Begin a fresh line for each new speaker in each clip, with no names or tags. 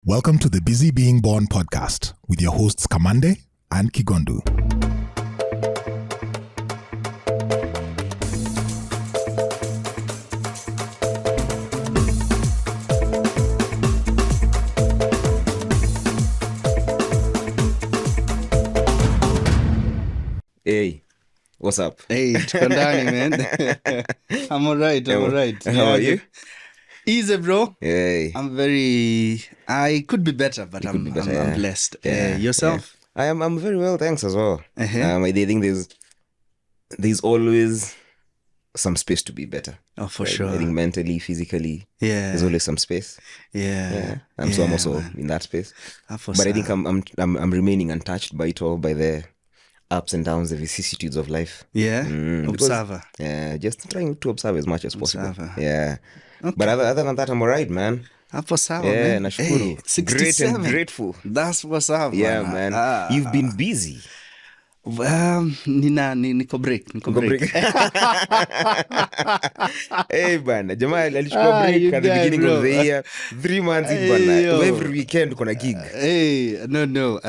Welcome to the Busy Being Born podcast with your hosts Kamande and Kigondu.
Hey, what's up?
Hey, tukandani, man. I'm alright.
How are you?
Easy, bro.
Hey.
I could be better, but I'm blessed. Yourself?
Yeah. I'm very well, thanks as well.
Uh-huh.
I think there's always some space to be better.
Oh, for
Right?
sure.
I think mentally, physically,
Yeah.
there's always some space.
Yeah.
So I'm
Yeah,
also
man.
in that space.
For
But I
sure.
think I'm remaining untouched by it all, by the ups and downs, the vicissitudes of life.
Yeah.
Because-
Observer.
Yeah, just trying to observe as much as possible.
Observer.
Yeah.
Okay.
But other than that, I'm alright, man.
Hapo sawa,
Yeah,
man.
nashukuru.
Hey,
Great
67.
and grateful.
That's what's up,
Yeah,
man.
man. You've been busy.
Niko break.
Hey, bana. Jamaa alichukua break
you
at the
guy,
beginning
bro.
of the year. 3 months in,
Hey,
bana.
yo.
Every weekend kuna gig.
Hey, no.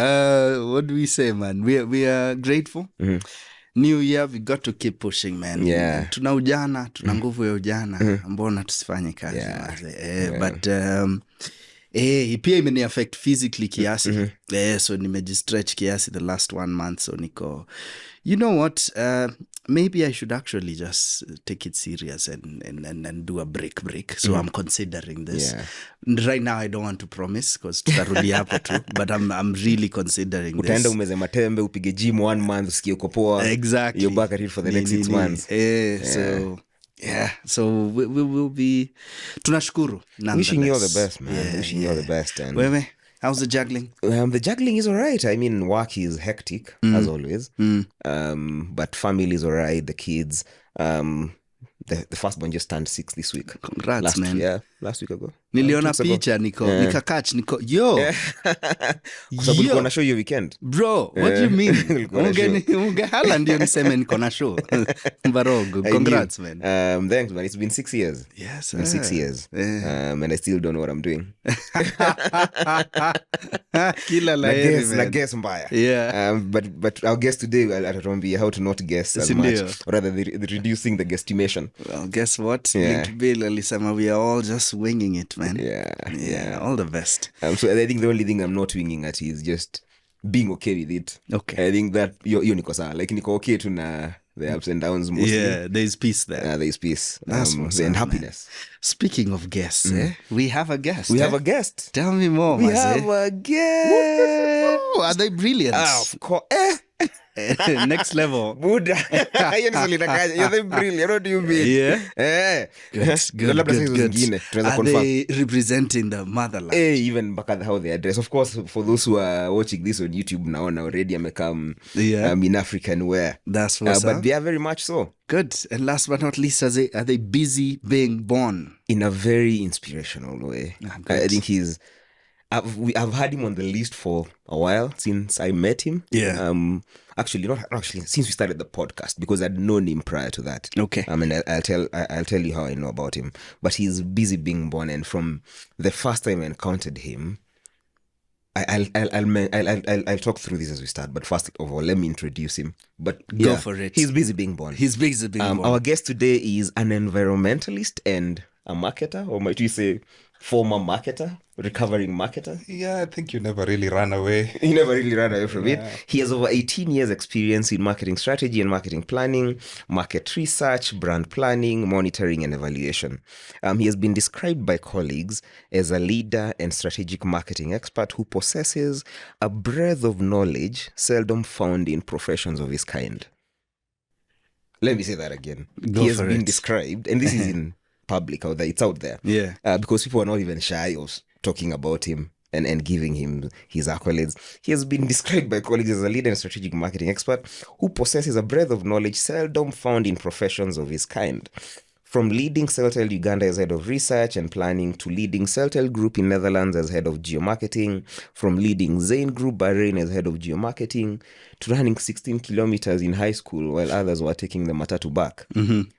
What do we say, man? We are grateful.
Mhm.
New year, we got to keep pushing, man.
Yeah.
Tuna ujana, tuna nguvu ya ujana. Mbona tusifanye kazi?
Yeah.
Maze? But pia imeni affect physically kiasi. So nimejistretch kiasi the last 1 month. So niko, you know what? Maybe I should actually just take it serious and do a break. So I'm considering this.
Yeah.
Right now I don't want to promise because tutarudi hapo tu, but I'm really considering
Utaenda
this.
umeze matembe, upige gym 1 month, usikie uko poa.
Exactly.
You're back at it for the next 6 months.
So we will be tunashukuru.
Wishing you all the
nonetheless.
best, man. Wishing you all the best. And
Wewe, how's the juggling?
the juggling is alright. I mean, work is hectic as always. But family is alright. The kids. The firstborn just turned 6 this week.
Congrats, man.
Last week ago.
Niliona
2 weeks ago.
picha nikakach yo.
Kwa sababu
Yo.
ulikuwa na show hiyo weekend.
Bro, what do you mean?
Ulikuwa na show.
Ungehala ndio niseme niko na show. Barogo, congrats,
I knew.
man.
Thanks, man. It's been 6 years.
Yes,
It's been 6 years.
Yeah.
And I still don't know what I'm doing.
Kila la heri,
Na
man.
guess mbaya.
Yeah.
But our guest today atatuambia how to not guess as
Sindio.
much, or rather the reducing the guesstimation.
Well, guess what?
Yeah.
Link Bill alisema we are all just winging it, man.
Yeah.
All the best.
So I think the only thing I'm not winging at is just being okay with it.
Okay.
I think that hiyo niko sawa. Like niko okay to na the ups and downs mostly.
Yeah, there's peace there.
There is peace.
That's what's
and
up,
happiness.
Speaking of guests, we have a guest.
We have a guest.
Tell me more,
We
Maze.
have a guest.
Oh, are they brilliant?
Of course.
Next level.
Buddha. Hiyo ni swali nakaja. You're brilliant. What do you mean?
Yeah. Good.
Labda sasa hizo zingine, tunaweza
Are
confirm.
they representing the motherland?
Even mpaka how they address. Of course, for those who are watching this on YouTube naona already amekam in African wear.
That's what's
But
up.
they are very much so.
Good. And last but not least, are they busy being born?
In a very inspirational way.
good.
I think I've had him on the list for a while since I met him.
Yeah.
Not actually since we started the podcast, because I'd known him prior to that.
Okay.
I mean, I'll tell you how I know about him. But he's busy being born, and from the first time I encountered him, I'll talk through this as we start. But first of all, let me introduce him. But
Go for it.
He's busy being born.
He's busy being born.
Our guest today is an environmentalist and a marketer, or might we say former marketer, recovering marketer.
Yeah, I think you never really run away.
He never really ran away from it. He has over 18 years experience in marketing strategy and marketing planning, market research, brand planning, monitoring, and evaluation. He has been described by colleagues as a leader and strategic marketing expert who possesses a breadth of knowledge seldom found in professions of his kind. Let me say that again.
Go
He has
for
been
it.
described, and this is in public out there, it's out there.
Yeah.
Because people are not even shy of talking about him and giving him his accolades. He has been described by colleagues as a leader and strategic marketing expert who possesses a breadth of knowledge seldom found in professions of his kind. From leading Celtel Uganda as head of research and planning to leading Celtel Group in Netherlands as head of geomarketing, from leading Zain Group Bahrain as head of geomarketing, to running 16 kilometers in high school while others were taking the matatu back.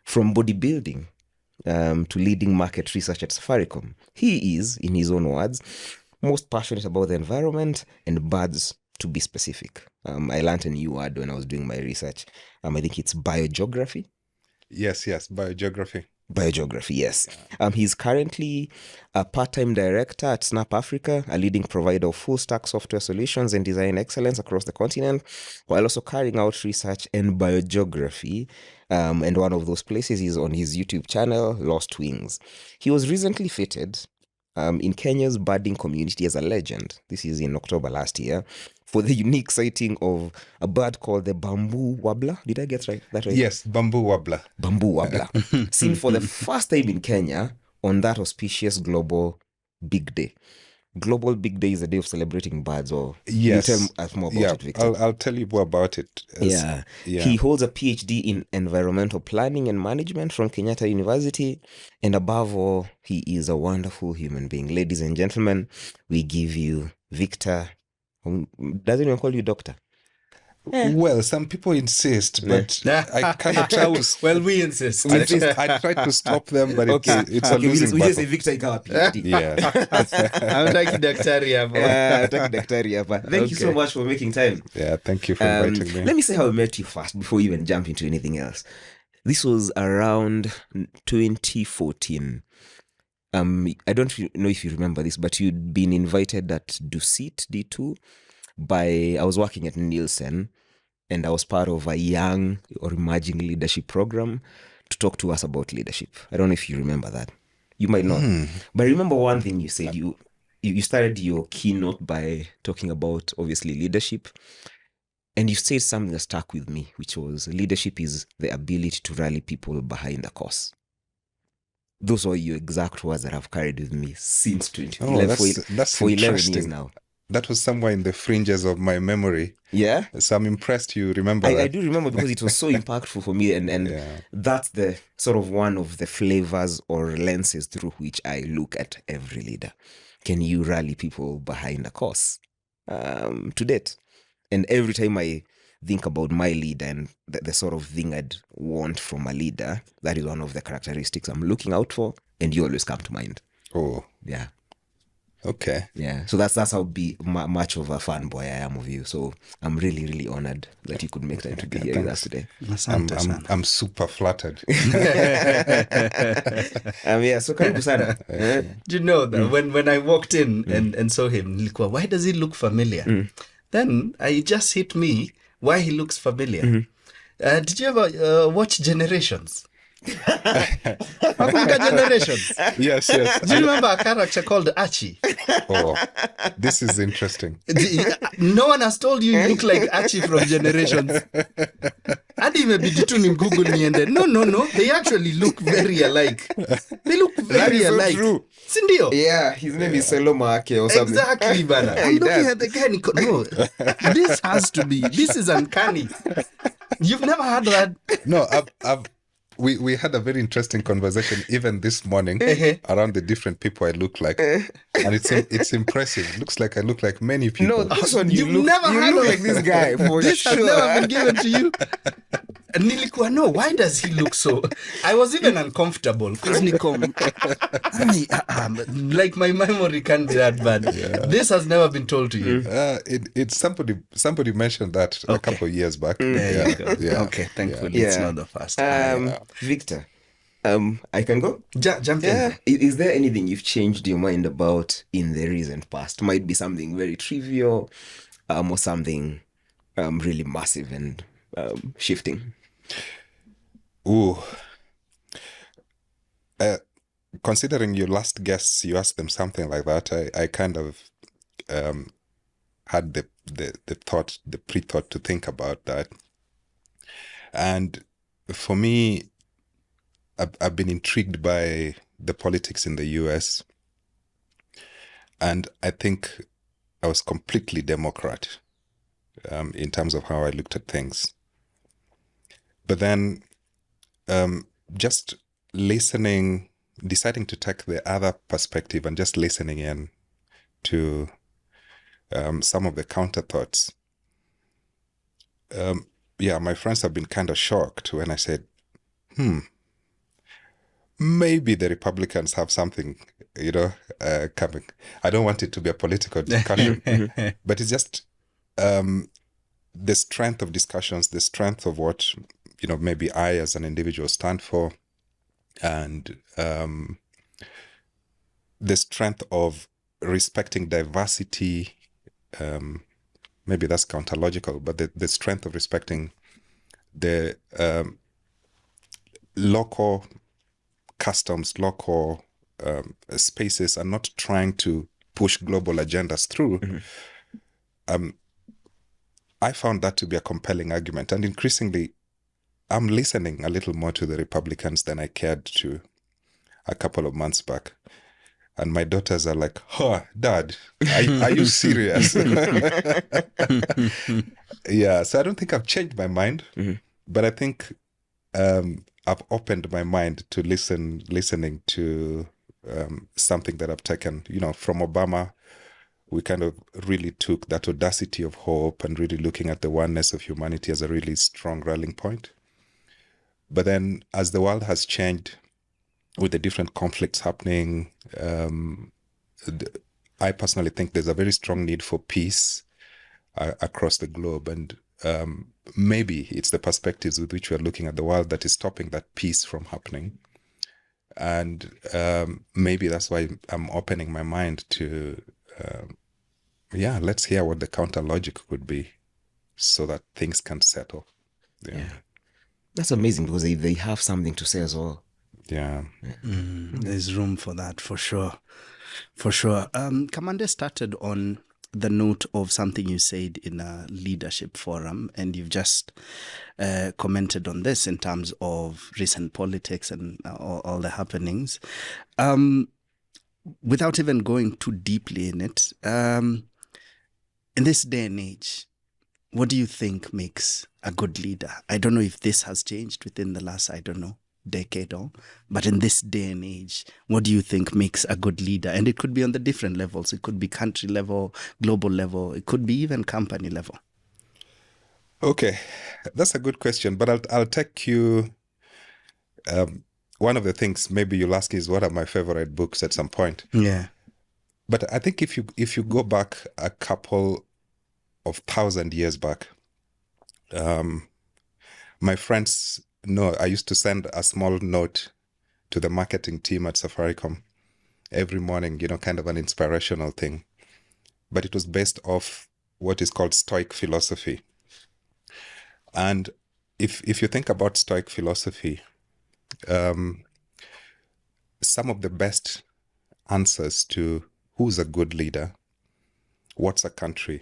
From bodybuilding to leading market research at Safaricom. He is, in his own words, most passionate about the environment and birds, to be specific. I learned a new word when I was doing my research. I think it's biogeography.
Yes, biogeography.
Biogeography, yes. He's currently a part-time director at Snap Africa, a leading provider of full-stack software solutions and design excellence across the continent, while also carrying out research in biogeography. And one of those places is on his YouTube channel, Lost Wings. He was recently featured in Kenya's birding community as a legend. This is in October last year, for the unique sighting of a bird called the bamboo warbler. Did I get that right?
Yes, bamboo warbler.
Bamboo warbler. Seen for the first time in Kenya on that auspicious Global Big Day. Global Big Day is a day of celebrating birds, or
Yes.
you tell us more about it, Victor.
I'll tell you more about it.
Yeah. He holds a PhD in environmental planning and management from Kenyatta University. And above all, he is a wonderful human being. Ladies and gentlemen, we give you Victor. Doesn't anyone call you doctor?
Well, some people insist, but I kind of try to.
Well, we insist.
I try to stop them, but it's a losing
we just say
battle.
Victor Ikawa PhD.
Yeah.
Hamtaki daktari hapo.
Hataki daktari hapa. Thank you so
Okay.
much for making time.
Yeah, thank you for inviting me.
Let me say how I met you first before we even jump into anything else. This was around 2014. I don't know if you remember this, but you'd been invited at Dusit D2 I was working at Nielsen, and I was part of a young or emerging leadership program to talk to us about leadership. I don't know if you remember that. You might not. But I remember one thing you said. You started your keynote by talking about, obviously, leadership. And you said something that stuck with me, which was leadership is the ability to rally people behind a cause. Those are your exact words that I've carried with me since 2011.
That's
for 11
interesting.
years now.
That was somewhere in the fringes of my memory.
Yeah?
So I'm impressed you remember that.
I do remember because it was so impactful for me, and that's the sort of one of the flavors or lenses through which I look at every leader. Can you rally people behind a cause? To date. And every time I think about my leader and the sort of thing I'd want from a leader, that is one of the characteristics I'm looking out for, and you always come to mind.
Oh,
Yeah.
okay.
Yeah, so that's how much of a fanboy I am of you. So I'm really, really honored that you could make time to be here with us today.
I'm super flattered.
Yeah, so karibu sana.
Do you know that when I walked in and saw him, nilikuwa, why does he look familiar? Then it just hit me why he looks familiar. Did you ever watch Generations? Nakumbuka Generations.
Yes.
Do you remember a character called Archie?
Oh, this is interesting.
No one has told you look like Archie from Generations. Hadi imebidi tu ni Google niende. No. They actually look very alike. They look very
so
alike.
true.
Sindio?
Yeah, his name is Seloma Ake or something.
Exactly, bana. I'm looking at the guy and no, this is uncanny. You've never had that?
No, we had a very interesting conversation even this morning around the different people I look like, and it's impressive. It looks like I look like many people.
No, this one
You've never had
look like this guy for
This has
sure.
never been given to you. And nilikuwa, no, why does he look so? I was even uncomfortable because like my memory can't be that bad. This has never been told to you.
It's somebody mentioned that a couple of years back.
There you go.
Yeah.
Okay, thankfully it's
Yeah.
not the first.
Victor, I can go?
Jump in.
Yeah. Is there anything you've changed your mind about in the recent past? Might be something very trivial, or something really massive and shifting.
Ooh. Considering your last guests, you asked them something like that. I kind of had the pre-thought to think about that. And for me, I've been intrigued by the politics in the US. And I think I was completely Democrat in terms of how I looked at things. But then just listening, deciding to take the other perspective and just listening in to some of the counter thoughts. My friends have been kind of shocked when I said, maybe the Republicans have something, coming. I don't want it to be a political discussion, but it's just the strength of discussions, the strength of what, maybe I as an individual stand for, and the strength of respecting diversity. Maybe that's counterlogical, but the strength of respecting the local customs, local spaces, and not trying to push global agendas through. I found that to be a compelling argument, and increasingly I'm listening a little more to the Republicans than I cared to a couple of months back. And my daughters are like, "Oh, Dad, are you serious?" Yeah, so I don't think I've changed my mind, but I think I've opened my mind to listening to something that I've taken, from Obama. We kind of really took that audacity of hope and really looking at the oneness of humanity as a really strong rallying point. But then as the world has changed with the different conflicts happening, I personally think there's a very strong need for peace across the globe. And maybe it's the perspectives with which we're looking at the world that is stopping that peace from happening. And maybe that's why I'm opening my mind to, let's hear what the counter logic could be so that things can settle. Yeah.
That's amazing because they have something to say as well.
Yeah.
There's room for that, for sure. For sure. Commander started on the note of something you said in a leadership forum, and you've just commented on this in terms of recent politics and all the happenings. Without even going too deeply in it, in this day and age, what do you think makes a good leader? I don't know if this has changed within the last, decade but in this day and age, what do you think makes a good leader? And it could be on the different levels. It could be country level, global level. It could be even company level.
Okay, that's a good question, but I'll take you. One of the things maybe you'll ask is what are my favorite books at some point.
Yeah.
But I think if you go back a couple of 1,000 years back, my friends know I used to send a small note to the marketing team at Safaricom every morning, kind of an inspirational thing. But it was based off what is called Stoic philosophy. And if you think about Stoic philosophy, some of the best answers to who's a good leader, what's a country,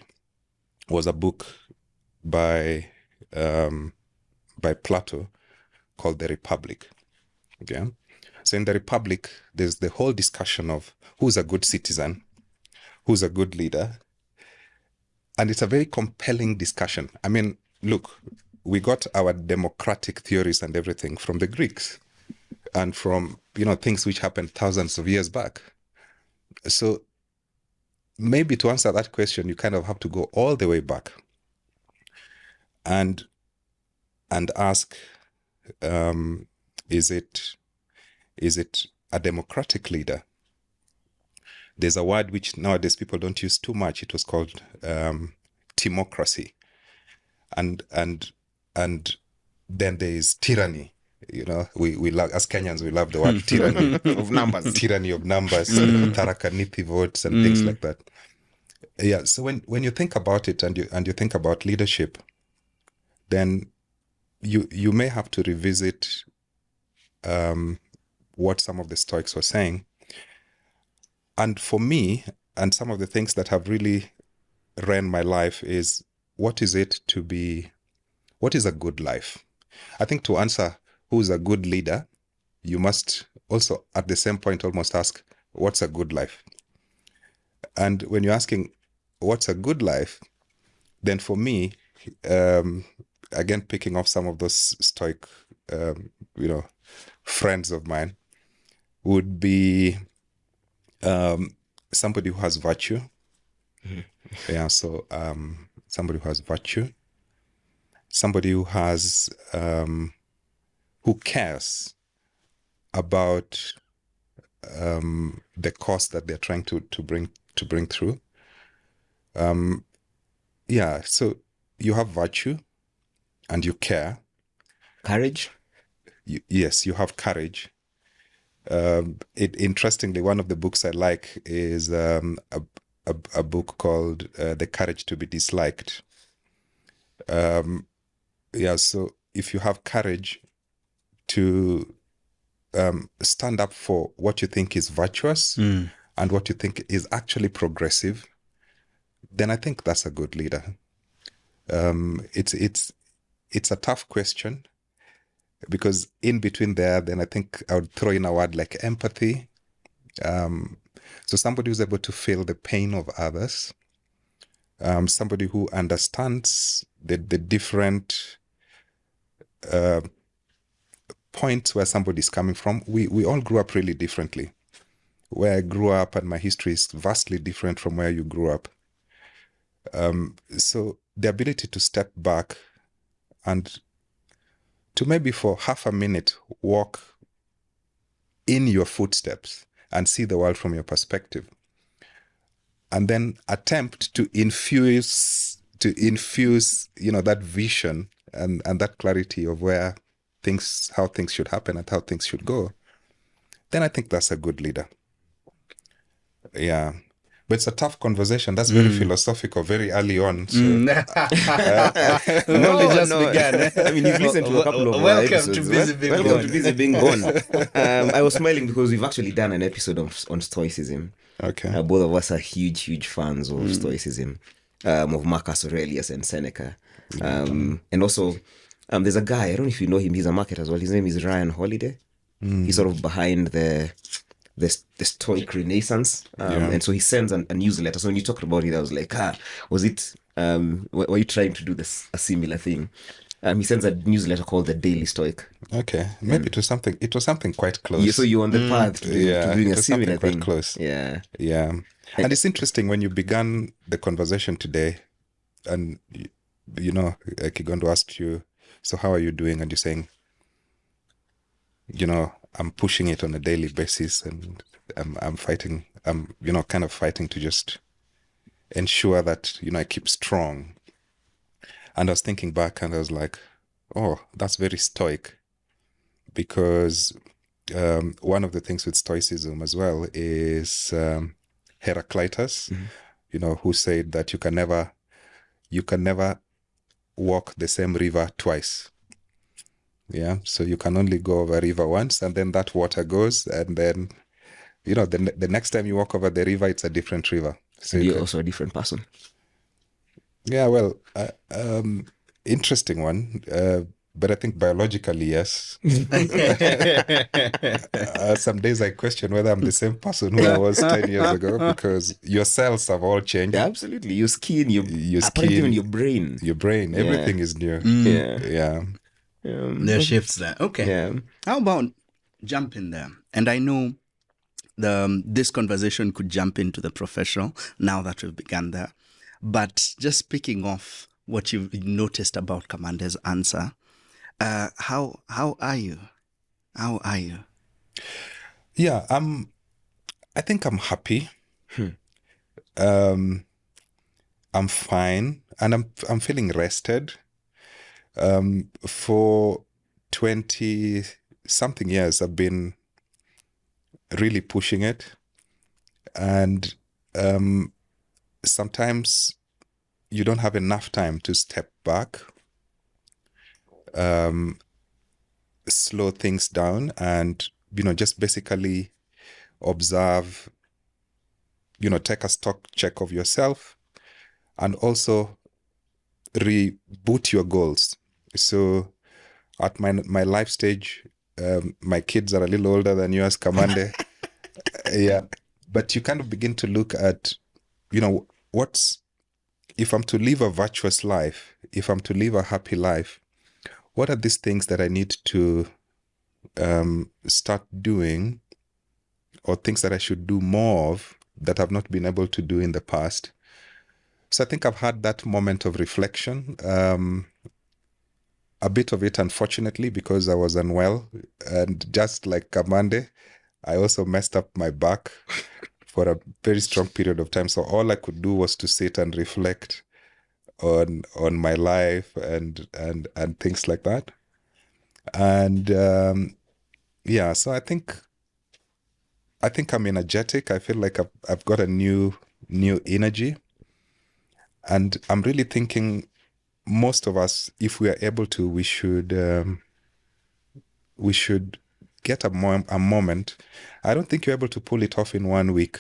was a book by Plato called The Republic. Okay, so in The Republic, there's the whole discussion of who's a good citizen, who's a good leader, and it's a very compelling discussion. I mean, look, we got our democratic theories and everything from the Greeks and from things which happened thousands of years back. So maybe to answer that question, you kind of have to go all the way back and ask, is it a democratic leader? There's a word which nowadays people don't use too much. It was called timocracy, and then there is tyranny. We love, as Kenyans, we love the word tyranny
Of numbers.
tyranny of numbers, Tarakaniti votes and things like that. Yeah. So when you think about it and you think about leadership, then you may have to revisit what some of the Stoics were saying. And for me, and some of the things that have really ran my life is, what is a good life? I think to answer who's a good leader, you must also at the same point almost ask, what's a good life? And when you're asking what's a good life, then for me, again, picking off some of those Stoic, friends of mine, would be somebody who has virtue. Yeah, so somebody who has virtue, somebody who has, who cares about the cause that they're trying to bring through. Yeah, so you have virtue and you care.
Courage.
Yes, you have courage. Interestingly, one of the books I like is a book called The Courage to be Disliked. Yeah, so if you have courage to stand up for what you think is virtuous and what you think is actually progressive, then I think that's a good leader. It's a tough question, because in between there, then I think I would throw in a word like empathy. So somebody who's able to feel the pain of others, somebody who understands the different points where somebody's coming from. We all grew up really differently. Where I grew up and my history is vastly different from where you grew up. So the ability to step back and to maybe for half a minute walk in your footsteps and see the world from your perspective, and then attempt to infuse that vision and that clarity of how things should happen and how things should go, then I think that's a good leader. Yeah. But it's a tough conversation. That's very philosophical, very early on. So.
Only just began.
I mean, you've listened to a couple of
welcome
episodes.
to Busy Being
Welcome
Gone.
to Busy Being Gone. I was smiling because we've actually done an episode on Stoicism.
Okay.
Both of us are huge fans of Stoicism, of Marcus Aurelius and Seneca. And also, there's a guy, I don't know if you know him, he's a marketer as well. His name is Ryan Holiday. He's sort of behind the Stoic Renaissance. And so he sends a newsletter. So when you talked about it, I was like, was it, were you trying to do a similar thing? He sends a newsletter called The Daily Stoic.
Okay. Maybe it was something quite close.
Yeah, so you're on the path to doing a similar thing.
Quite close.
Yeah.
Yeah. And it's interesting when you began the conversation today and, Kigondo asked you, so how are you doing? And you're saying, I'm pushing it on a daily basis and I'm fighting, kind of fighting to just ensure that, I keep strong. And I was thinking back and I was like, oh, that's very stoic, because one of the things with Stoicism as well is Heraclitus, who said that you can never walk the same river twice. Yeah, so you can only go over a river once, and then that water goes, and then, the next time you walk over the river, it's a different river. So
you're also a different person.
Yeah, well, interesting one. But I think biologically, yes. Some days I question whether I'm the same person who I was 10 years ago, because your cells have all changed.
Yeah, absolutely. Your skin, even your brain.
Your brain, everything is new.
Yeah.
There are shifts there. Okay.
Yeah.
How about jumping there? And I know this conversation could jump into the professional now that we've begun there. But just picking off what you've noticed about Commander's answer, how are you? How are you?
Yeah, I think I'm happy. I'm fine, and I'm feeling rested. For 20 something years, I've been really pushing it, and sometimes you don't have enough time to step back, slow things down, and just basically observe, take a stock check of yourself, and also reboot your goals. So at my life stage, my kids are a little older than yours, Kamande. Yeah, but you kind of begin to look at, if I'm to live a virtuous life, if I'm to live a happy life, what are these things that I need to start doing, or things that I should do more of that I've not been able to do in the past? So I think I've had that moment of reflection. a bit of it, unfortunately, because I was unwell. And just like Kamande, I also messed up my back for a very strong period of time. So all I could do was to sit and reflect on my life and things like that. And yeah, so I think I'm energetic. I feel like I've got a new energy. And I'm really thinking most of us, if we are able to, we should get a moment. I don't think you're able to pull it off in 1 week.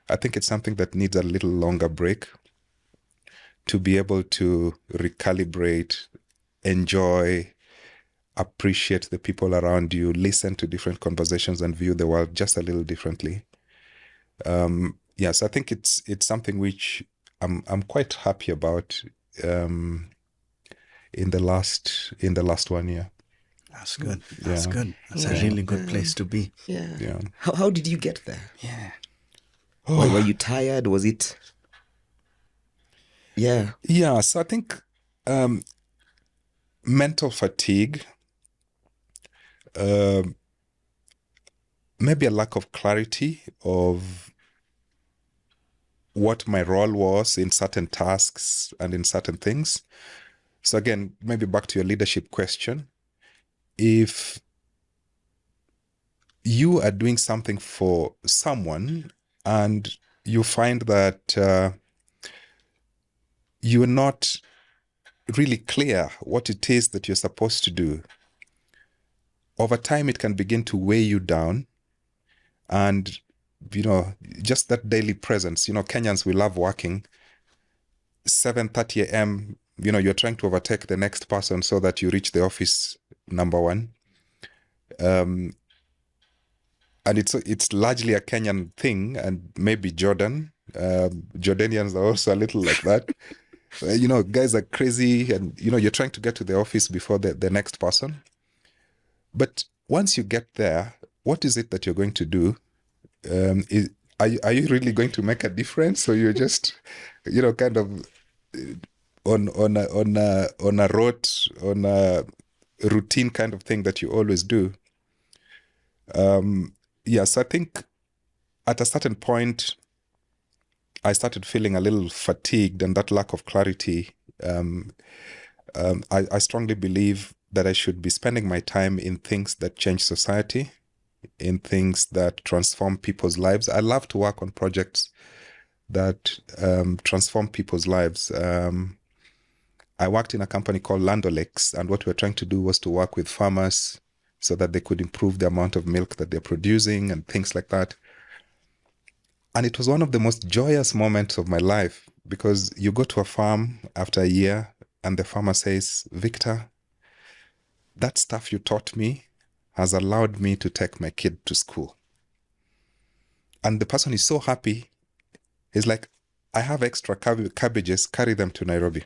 I think it's something that needs a little longer break to be able to recalibrate, enjoy, appreciate the people around you, listen to different conversations and view the world just a little differently. Yes, I think it's something which I'm quite happy about in the last 1 year.
That's good. That's
Yeah.
good. That's a really good place to be.
Yeah. How did you get there?
Yeah.
Were you tired? Was it? Yeah.
Yeah, so I think mental fatigue, maybe a lack of clarity of what my role was in certain tasks and in certain things. So again, maybe back to your leadership question. If you are doing something for someone and you find that you're not really clear what it is that you're supposed to do, over time it can begin to weigh you down. And, just that daily presence, Kenyans, we love working. 7:30 a.m., you're trying to overtake the next person so that you reach the office, number one. And it's largely a Kenyan thing, and maybe Jordan. Jordanians are also a little like that. Guys are crazy, and you're trying to get to the office before the next person. But once you get there, what is it that you're going to do? Are you really going to make a difference, or you're just, kind of on a routine kind of thing that you always do? So I think at a certain point, I started feeling a little fatigued, and that lack of clarity. I strongly believe that I should be spending my time in things that change society, in things that transform people's lives. I love to work on projects that transform people's lives. I worked in a company called Land O'Lakes, and what we were trying to do was to work with farmers so that they could improve the amount of milk that they're producing and things like that. And it was one of the most joyous moments of my life, because you go to a farm after a year and the farmer says, "Victor, that stuff you taught me has allowed me to take my kid to school." And the person is so happy. He's like, "I have extra cabbages, carry them to Nairobi."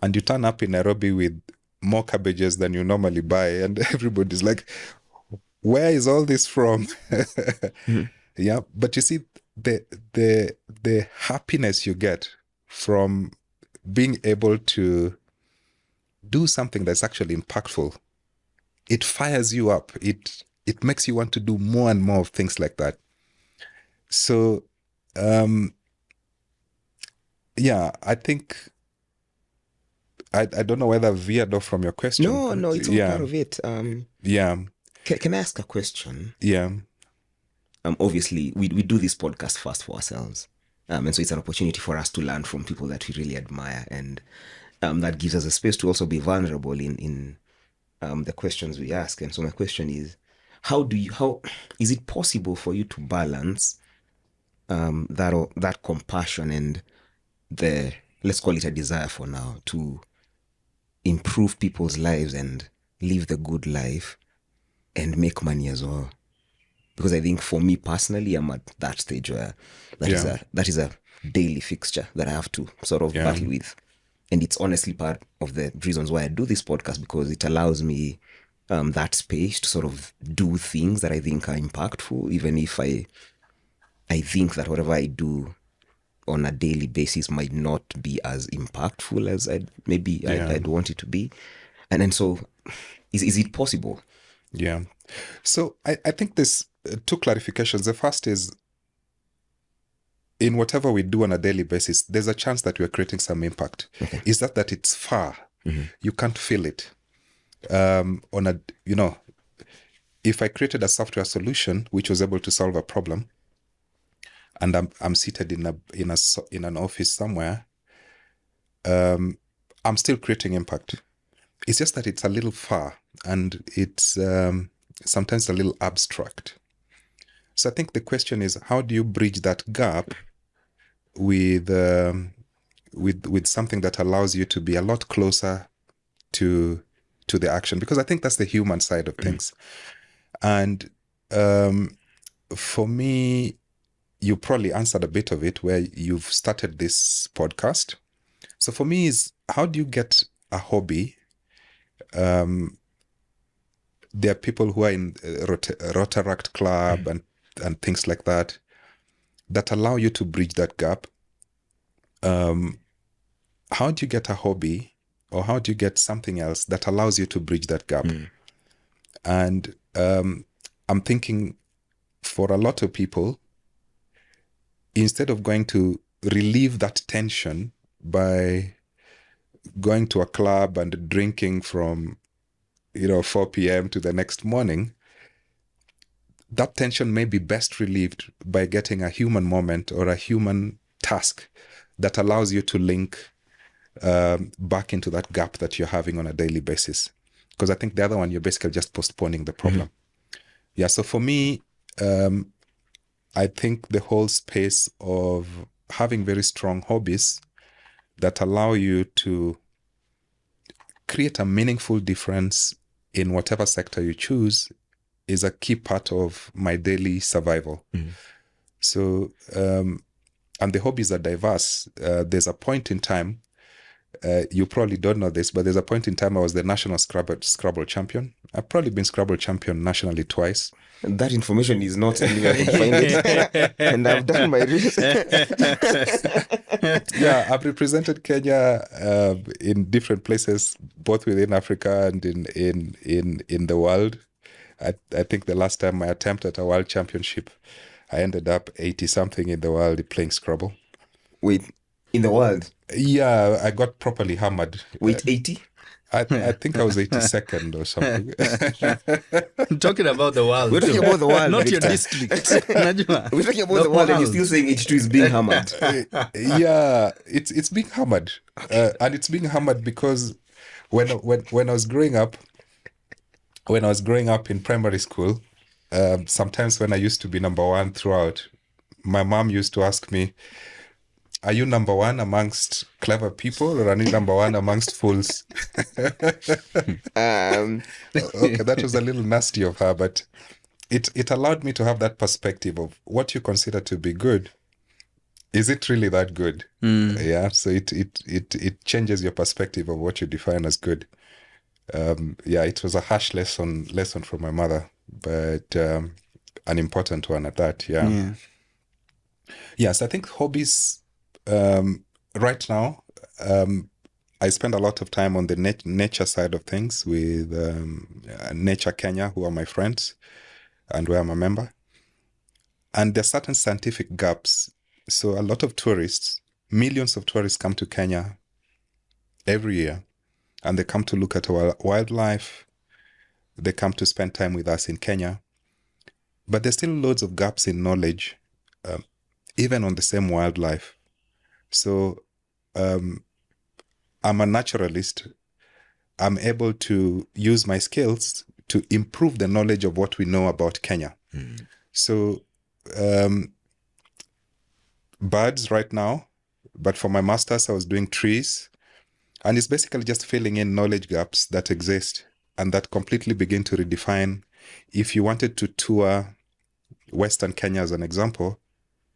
And you turn up in Nairobi with more cabbages than you normally buy. And everybody's like, "Where is all this from?" Yeah. But you see, the happiness you get from being able to do something that's actually impactful, it fires you up. It makes you want to do more and more of things like that. So, I think I don't know whether I've veered off from your question.
No, it's all part of it.
Yeah.
Can I ask a question?
Yeah.
Obviously, we do this podcast first for ourselves. And so it's an opportunity for us to learn from people that we really admire. And that gives us a space to also be vulnerable in the questions we ask. And so my question is, how is it possible for you to balance that compassion and let's call it a desire for now, to improve people's lives and live the good life and make money as well? Because I think for me personally, I'm at that stage where that is a daily fixture that I have to sort of battle with. And it's honestly part of the reasons why I do this podcast, because it allows me that space to sort of do things that I think are impactful, even if I think that whatever I do on a daily basis might not be as impactful as I'd want it to be. And so, is it possible?
Yeah. So I think there's two clarifications. The first is, in whatever we do on a daily basis, there's a chance that we're creating some impact.
Okay.
Is that it's far. You can't feel it. If I created a software solution which was able to solve a problem, and I'm seated in an office somewhere, I'm still creating impact. It's just that it's a little far, and it's sometimes a little abstract. So I think the question is, how do you bridge that gap with something that allows you to be a lot closer to the action? Because I think that's the human side of things. And for me, you probably answered a bit of it where you've started this podcast. So for me, is how do you get a hobby? There are people who are in Rotaract Club and things like that allow you to bridge that gap. How do you get a hobby, or how do you get something else that allows you to bridge that gap? And I'm thinking, for a lot of people, instead of going to relieve that tension by going to a club and drinking from 4 p.m. to the next morning, that tension may be best relieved by getting a human moment or a human task that allows you to link back into that gap that you're having on a daily basis. Because I think the other one, you're basically just postponing the problem. Yeah, so for me, I think the whole space of having very strong hobbies that allow you to create a meaningful difference in whatever sector you choose is a key part of my daily survival. So, and the hobbies are diverse. There's a point in time, you probably don't know this, but there's a point in time I was the national Scrabble champion. I've probably been Scrabble champion nationally twice.
That information is not anywhere I can find it. And I've done my research.
Yeah, I've represented Kenya in different places, both within Africa and in the world. I think the last time I attempted a world championship, I ended up 80-something in the world playing Scrabble.
Wait, in the world?
Yeah, I got properly hammered.
Wait, 80?
I think I was 82nd or something.
I'm talking about the world.
We're talking about the world,
not your
Victor.
district. Najua.
We're talking about the world, and you're still saying 82 is being hammered.
Yeah, it's being hammered. And it's being hammered because when I was growing up, in primary school, sometimes when I used to be number one throughout, my mom used to ask me, are you number one amongst clever people, or are you number one amongst fools? Okay, that was a little nasty of her, but it allowed me to have that perspective of what you consider to be good. Is it really that good? Yeah, so it changes your perspective of what you define as good. Yeah, it was a harsh lesson from my mother, but an important one at that. Yeah. Yes, I think hobbies. Right now, I spend a lot of time on the nature side of things with Nature Kenya, who are my friends and where I'm a member. And there are certain scientific gaps. So a lot of tourists, millions of tourists come to Kenya every year, and they come to look at our wildlife. They come to spend time with us in Kenya. But there's still loads of gaps in knowledge, even on the same wildlife. So I'm a naturalist. I'm able to use my skills to improve the knowledge of what we know about Kenya. So birds right now, but for my master's, I was doing trees. And it's basically just filling in knowledge gaps that exist and that completely begin to redefine. If you wanted to tour Western Kenya as an example,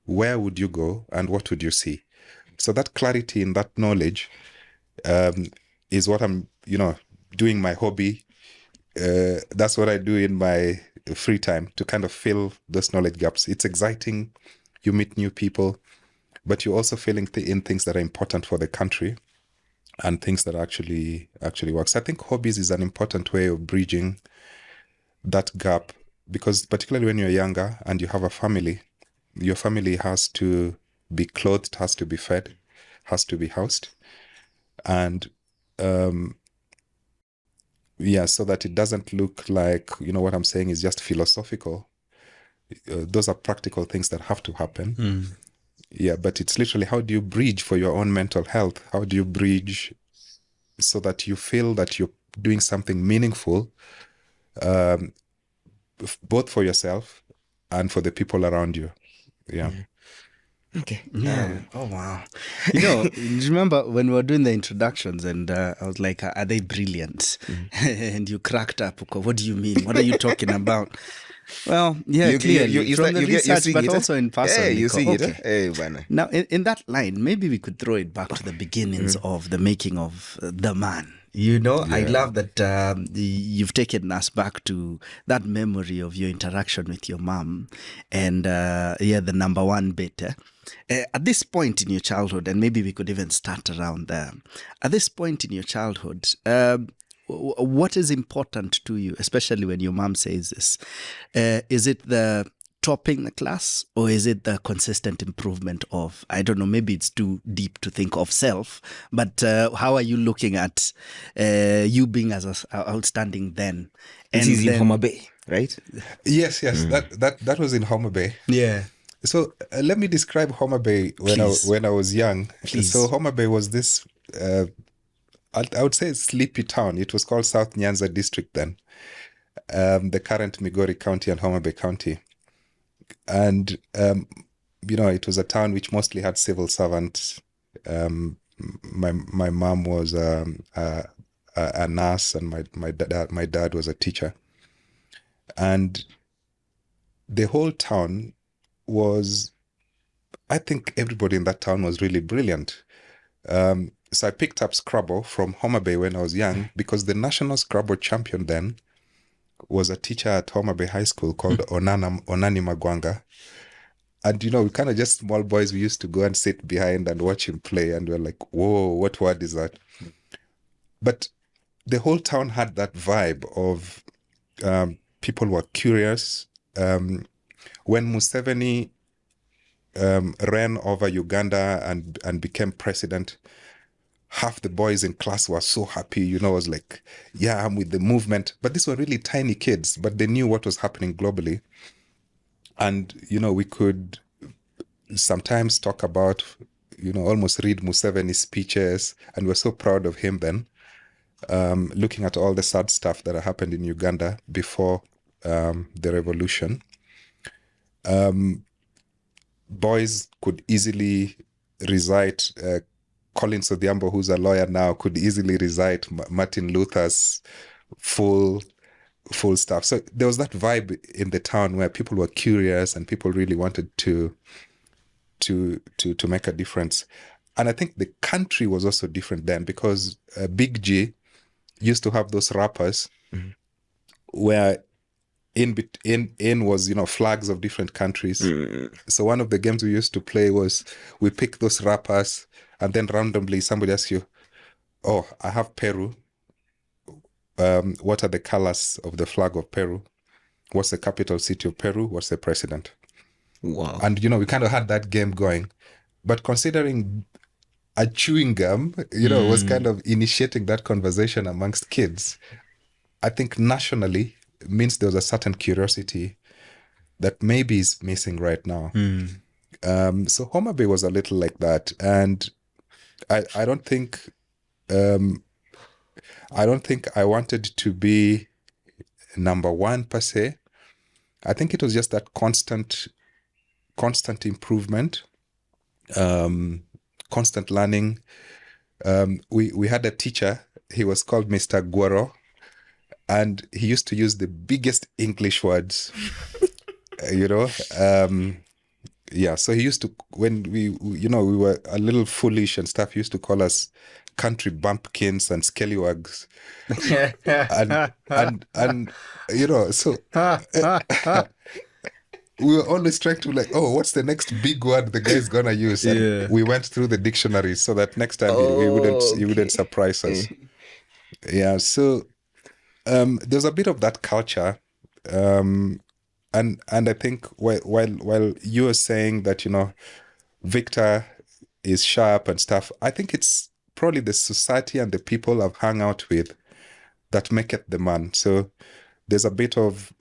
where would you go and what would you see? So that clarity in that knowledge is what I'm, doing my hobby. That's what I do in my free time to kind of fill those knowledge gaps. It's exciting. You meet new people, but you're also filling in things that are important for the country. and things that actually works. I think hobbies is an important way of bridging that gap, because particularly when you're younger and you have a family, your family has to be clothed, has to be fed, has to be housed, and so that it doesn't look like, what I'm saying is just philosophical. Those are practical things that have to happen. Yeah, but it's literally, how do you bridge for your own mental health? How do you bridge so that you feel that you're doing something meaningful, both for yourself and for the people around you? Yeah.
Okay.
Yeah. Oh wow. Remember when we were doing the introductions, and I was like, "Are they brilliant?" And you cracked up. What do you mean? What are you talking about? Well, yeah, clearly from the research, but also in person.
Yeah, you
Nico.
see
Okay.
it. Hey, bana.
Now, in that line, maybe we could throw it back to the beginnings of the making of the man. I love that you've taken us back to that memory of your interaction with your mom, and the number one bit. At this point in your childhood, and maybe we could even start around there. At this point in your childhood, what is important to you, especially when your mom says this? Is it the topping the class, or is it the consistent improvement of, I don't know, maybe it's too deep to think of self, but how are you looking at you being as outstanding then?
This is in Homa Bay, right?
Yes. That was in Homa Bay.
Yeah.
So let me describe Homa Bay when I was young.
Please.
So Homa Bay was this, I would say, sleepy town. It was called South Nyanza District then, the current Migori County and Homa Bay County. And, it was a town which mostly had civil servants. My mom was a nurse, and my dad was a teacher. And the whole town was, I think everybody in that town was really brilliant. So I picked up Scrabble from Homa Bay when I was young, because the national Scrabble champion then was a teacher at Homa Bay High School called Onani Magwanga. And, we kind of just small boys, we used to go and sit behind and watch him play. And we're like, whoa, what word is that? But the whole town had that vibe of people were curious. When Museveni ran over Uganda and became president, half the boys in class were so happy, was like, yeah, I'm with the movement. But these were really tiny kids, but they knew what was happening globally. And, we could sometimes talk about, almost read Museveni's speeches, and we're so proud of him then, looking at all the sad stuff that happened in Uganda before the revolution. Boys could easily recite, Collins Odhiambo, who's a lawyer now, could easily recite Martin Luther's full stuff. So there was that vibe in the town where people were curious and people really wanted to make a difference. And I think the country was also different then, because Big G used to have those rappers where in was, flags of different countries. So one of the games we used to play was, we pick those rappers, and then randomly somebody asks you, oh, I have Peru. What are the colors of the flag of Peru? What's the capital city of Peru? What's the president?
Wow.
And, we kind of had that game going. But considering a chewing gum, was kind of initiating that conversation amongst kids, I think nationally means there was a certain curiosity that maybe is missing right now. So Homa Bay was a little like that. And I don't think I wanted to be number one per se. I think it was just that constant improvement, constant learning. We had a teacher, he was called Mr. Guaro, and he used to use the biggest English words, so he used to, when we were a little foolish and stuff, he used to call us country bumpkins and scallywags. and so we were always trying to like, oh, what's the next big word the guy's gonna use? And
Yeah.
we went through the dictionary so that next time he wouldn't surprise us. Yeah. So there's a bit of that culture. And I think while you are saying that, you know, Victor is sharp and stuff, I think it's probably the society and the people I've hung out with that make it the man. So there's a bit of,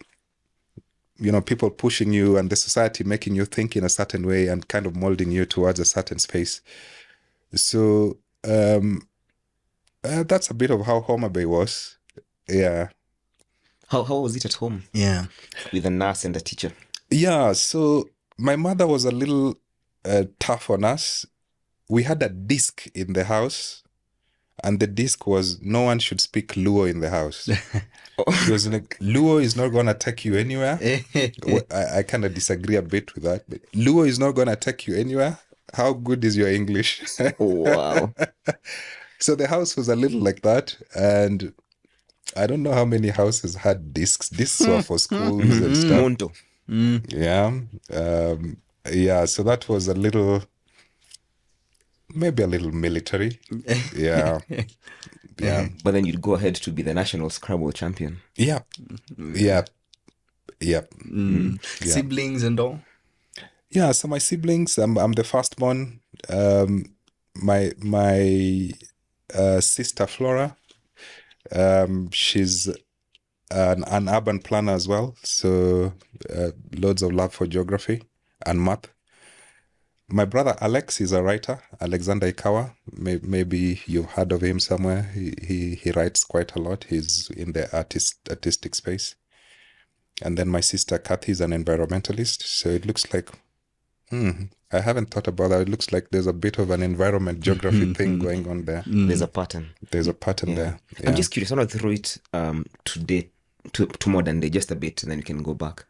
you know, people pushing you and the society making you think in a certain way and kind of molding you towards a certain space. So that's a bit of how Homa Bay was. Yeah.
How was it at home
Yeah.
with a nurse and a teacher?
Yeah, so my mother was a little tough on us. We had a disc in the house, and the disc was no one should speak Luo in the house. She was like, Luo is not going to take you anywhere. Well, I kind of disagree a bit with that. But Luo is not going to take you anywhere. How good is your English?
Wow.
So the house was a little like that. And I don't know how many houses had discs. Discs were for schools and stuff.
Monto.
Yeah. Yeah. So that was maybe a little military. Yeah. Yeah.
But then you'd go ahead to be the national Scrabble champion.
Yeah. Yeah. Yeah. Yeah.
Siblings and all.
Yeah. So my siblings, I'm the firstborn. My sister Flora, she's an urban planner as well. So loads of love for geography and math. My brother Alex is a writer, Alexander Ikawa. Maybe you've heard of him somewhere. He writes quite a lot. He's in the artistic space. And then my sister Kathy is an environmentalist. So it looks like, I haven't thought about that. It looks like there's a bit of an environment geography thing going on there.
There's a pattern.
There's a pattern there. Yeah.
I'm just curious. I want to throw it to modern day just a bit, and then you can go back.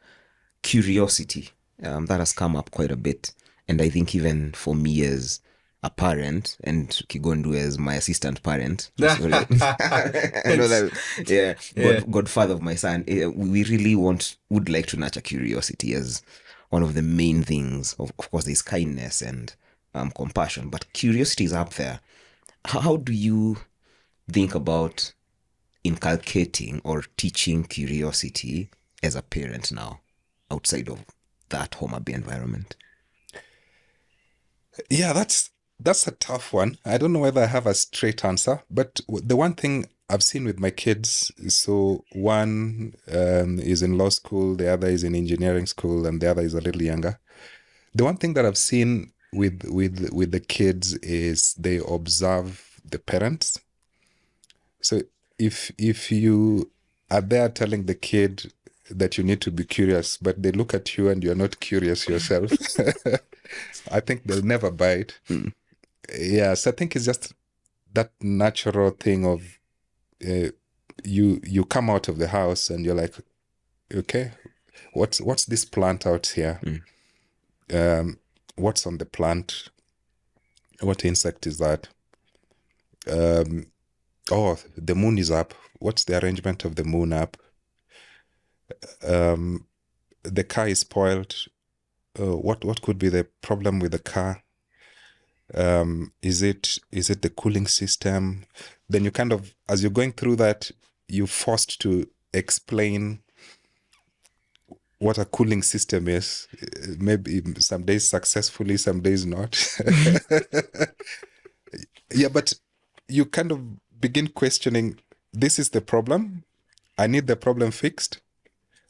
Curiosity, that has come up quite a bit. And I think even for me as a parent and Kigondu as my assistant parent, I know that, godfather of my son, we really would like to nurture curiosity as one of the main things. Of course, there's kindness and compassion, but curiosity is up there. How do you think about inculcating or teaching curiosity as a parent now, outside of that Homa Bay environment?
Yeah, that's a tough one. I don't know whether I have a straight answer, but the one thing I've seen with my kids, so one is in law school, the other is in engineering school, and the other is a little younger. The one thing that I've seen with the kids is they observe the parents. So if you are there telling the kid that you need to be curious, but they look at you and you're not curious yourself, I think they'll never buy it. Yes, I think it's just that natural thing of you come out of the house and you're like, okay, what's this plant out here? What's on the plant? What insect is that? Oh, the moon is up. What's the arrangement of the moon up? The car is spoiled. What could be the problem with the car? Is it the cooling system? Then you kind of, as you're going through that, you're forced to explain what a cooling system is. Maybe some days successfully, some days not. Yeah, but you kind of begin questioning, this is the problem. I need the problem fixed,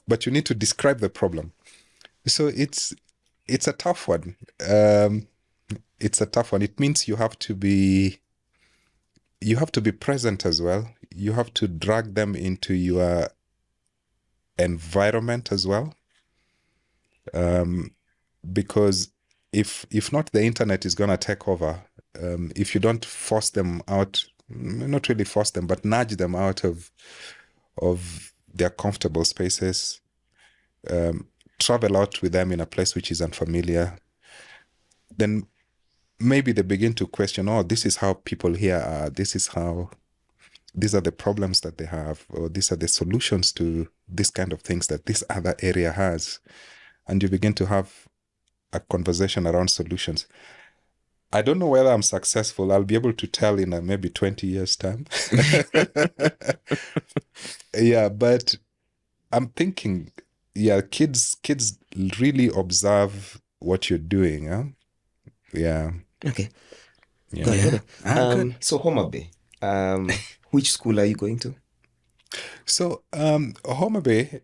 but you need to describe the problem. So it's a tough one. It's a tough one. It means you have to be present as well. You have to drag them into your environment as well. Because if not, the internet is going to take over. If you don't force them out, not really force them, but nudge them out of their comfortable spaces, travel out with them in a place which is unfamiliar, then maybe they begin to question, oh, this is how people here are, these are the problems that they have, or these are the solutions to this kind of things that this other area has. and you begin to have a conversation around solutions. I don't know whether I'm successful. I'll be able to tell in maybe 20 years' time. Yeah, but I'm thinking, yeah, kids really observe what you're doing. Huh? Yeah.
Okay.
Yeah.
Got it.
Good.
So Homa Bay, which school are you going to?
So, Homa Bay,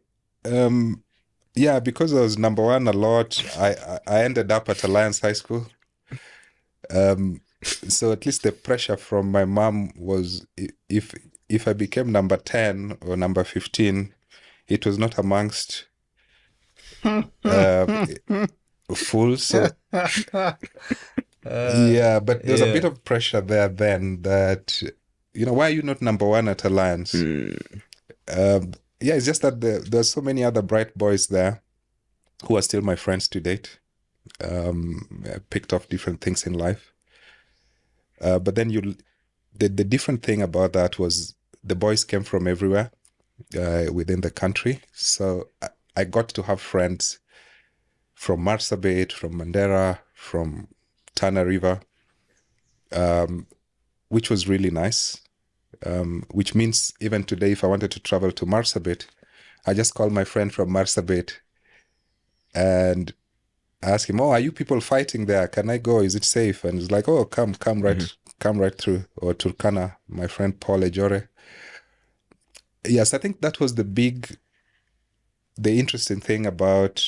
yeah, because I was number one a lot, I ended up at Alliance High School. So at least the pressure from my mom was if I became number 10 or number 15, it was not amongst fools. So yeah, but there's a bit of pressure there then that, why are you not number one at Alliance? Yeah, it's just that there's so many other bright boys there who are still my friends to date. Picked off different things in life. But then the different thing about that was the boys came from everywhere within the country. So I got to have friends from Marsabit, from Mandera, from Tana River, which was really nice. Which means even today, if I wanted to travel to Marsabit, I just call my friend from Marsabit and ask him, "Oh, are you people fighting there? Can I go? Is it safe?" And he's like, "Oh, come right through." Or Turkana, my friend Paul Ejore. Yes, I think that was the interesting thing about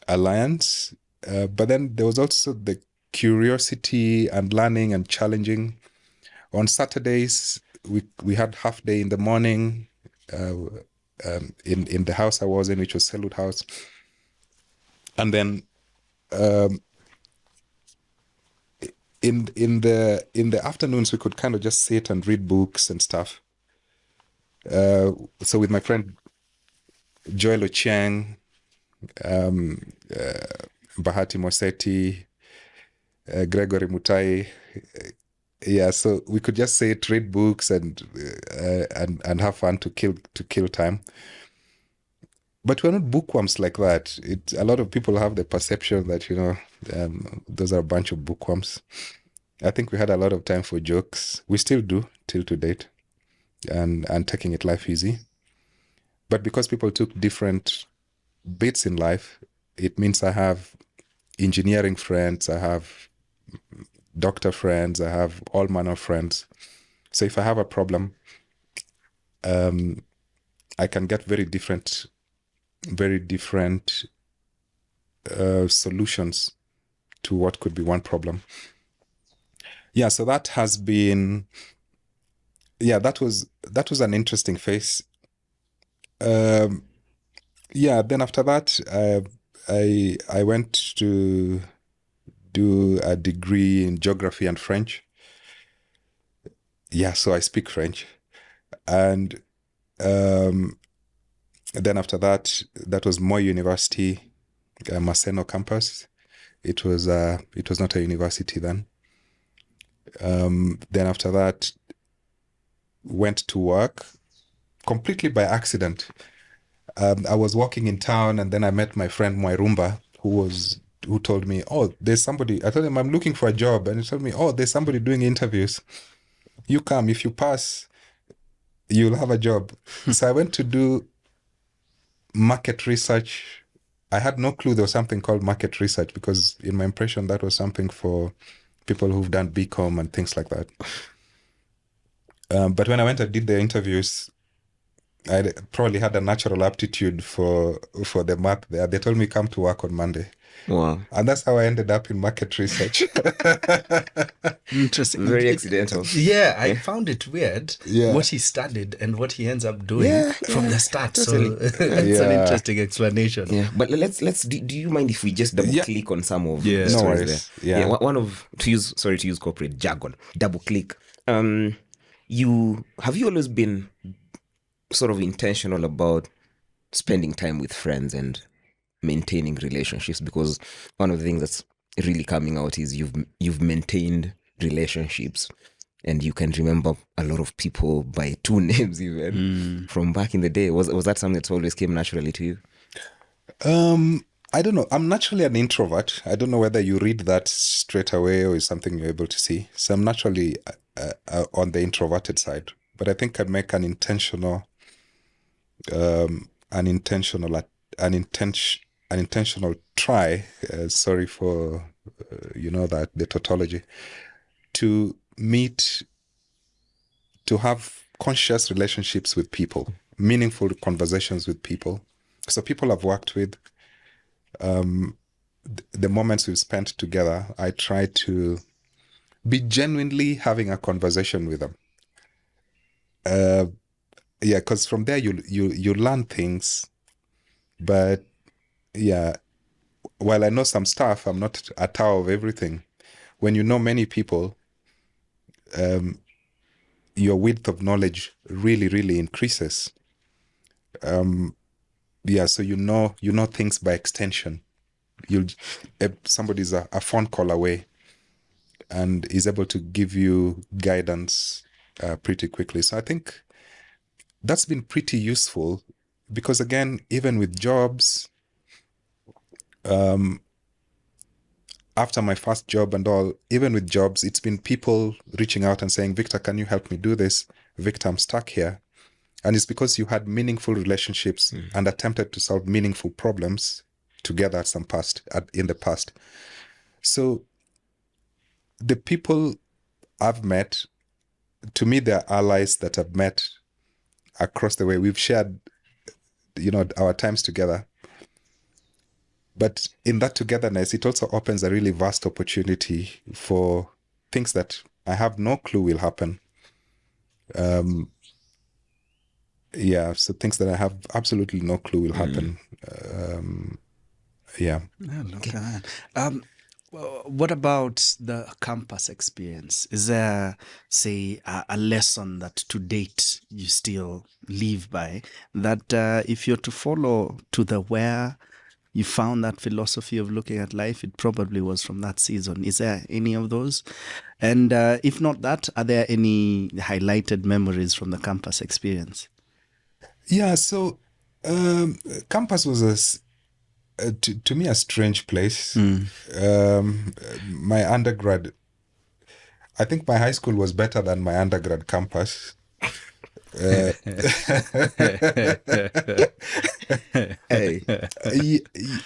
Alliance. But then there was also the curiosity and learning and challenging. On Saturdays, we had half day in the morning in the house I was in, which was Selwood House. And then in the afternoons, we could kind of just sit and read books and stuff. So with my friend Joel Ochieng, Bahati Moseti, Gregory Mutai, yeah, so we could just sit, read books, and have fun to kill time. But we're not bookworms like that. A lot of people have the perception that those are a bunch of bookworms. I think we had a lot of time for jokes. We still do till to date, and taking it life easy. But because people took different bits in life, it means I have engineering friends, I have doctor friends, I have all manner of friends. So if I have a problem, I can get very different solutions to what could be one problem. Yeah, so that has been, that was an interesting phase. Yeah, then after that, I went to do a degree in geography and French. Yeah, so I speak French. And then after that was Moi University, Maseno campus. It was not a university then. Then after that, went to work completely by accident. I was walking in town, and then I met my friend Mwairumba, who told me, "Oh, there's somebody." I told him I'm looking for a job, and he told me, "Oh, there's somebody doing interviews. You come. If you pass, you'll have a job." So I went to do market research. I had no clue there was something called market research, because in my impression that was something for people who've done BCom and things like that. But when I went and did the interviews, I probably had a natural aptitude for the math there. They told me come to work on Monday.
Wow.
And that's how I ended up in market research.
Interesting.
Very accidental.
Yeah, I found it weird
Yeah.
what he studied and what he ends up doing
Yeah,
from the start.
totally.
So it's an interesting explanation.
Yeah, but let's do you mind if we just double click on some of the
No
stories
worries.
there?
Yeah.
One of, to use corporate jargon, double click. Have you always been sort of intentional about spending time with friends and maintaining relationships? Because one of the things that's really coming out is you've maintained relationships, and you can remember a lot of people by two names even from back in the day. Was that something that always came naturally to you?
I don't know. I'm naturally an introvert. I don't know whether you read that straight away or is something you're able to see. So I'm naturally on the introverted side, but I think I make an intentional, an intentional try. Sorry for that the tautology, to meet, to have conscious relationships with people, meaningful conversations with people. So people I've worked with, the moments we've spent together, I try to be genuinely having a conversation with them. Yeah, because from there you learn things. But yeah, while I know some stuff, I'm not a tower of everything. When you know many people, your width of knowledge really, really increases. Yeah, so you know things by extension. Somebody's a phone call away and is able to give you guidance pretty quickly. So I think that's been pretty useful, because again, even with jobs, after my first job and all, even with jobs, it's been people reaching out and saying, Victor, can you help me do this? Victor, I'm stuck here. And it's because you had meaningful relationships and attempted to solve meaningful problems together in the past. So the people I've met, to me, they're allies that I've met across the way. We've shared, our times together. But in that togetherness, it also opens a really vast opportunity for things that I have no clue will happen. Yeah, so things that I have absolutely no clue will happen. Yeah.
Look at that. What about the campus experience? Is there, say, a lesson that to date you still live by, that if you're to follow to the where you found that philosophy of looking at life, it probably was from that season? Is there any of those? And if not that, are there any highlighted memories from the campus experience?
Yeah, so campus was to me a strange place. My undergrad, I think my high school was better than my undergrad campus.
Hey.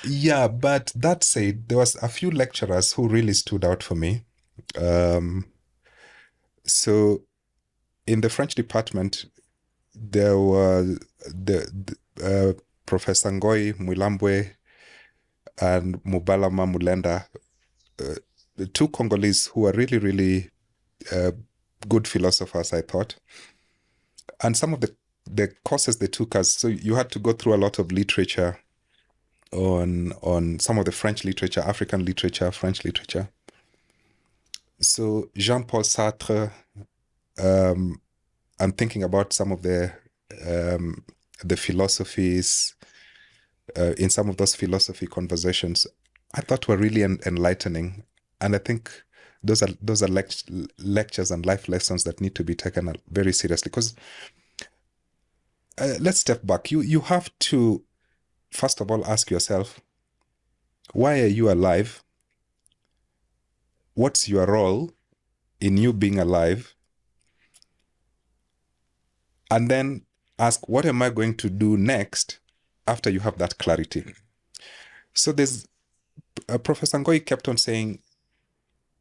Yeah, but that said, there was a few lecturers who really stood out for me. So in the French department, there was the Professor Ngoi Mwilambwe and Mubalama Mulenda, the two Congolese who are really, really good philosophers, I thought. And some of the courses they took us, so you had to go through a lot of literature on some of the French literature, African literature, French literature. So Jean-Paul Sartre, I'm thinking about some of the philosophies in some of those philosophy conversations, I thought were really enlightening. And I think those are lectures and life lessons that need to be taken very seriously. Because let's step back. You have to, first of all, ask yourself, why are you alive? What's your role in you being alive? And then ask, what am I going to do next after you have that clarity? So there's Professor Ngoi kept on saying,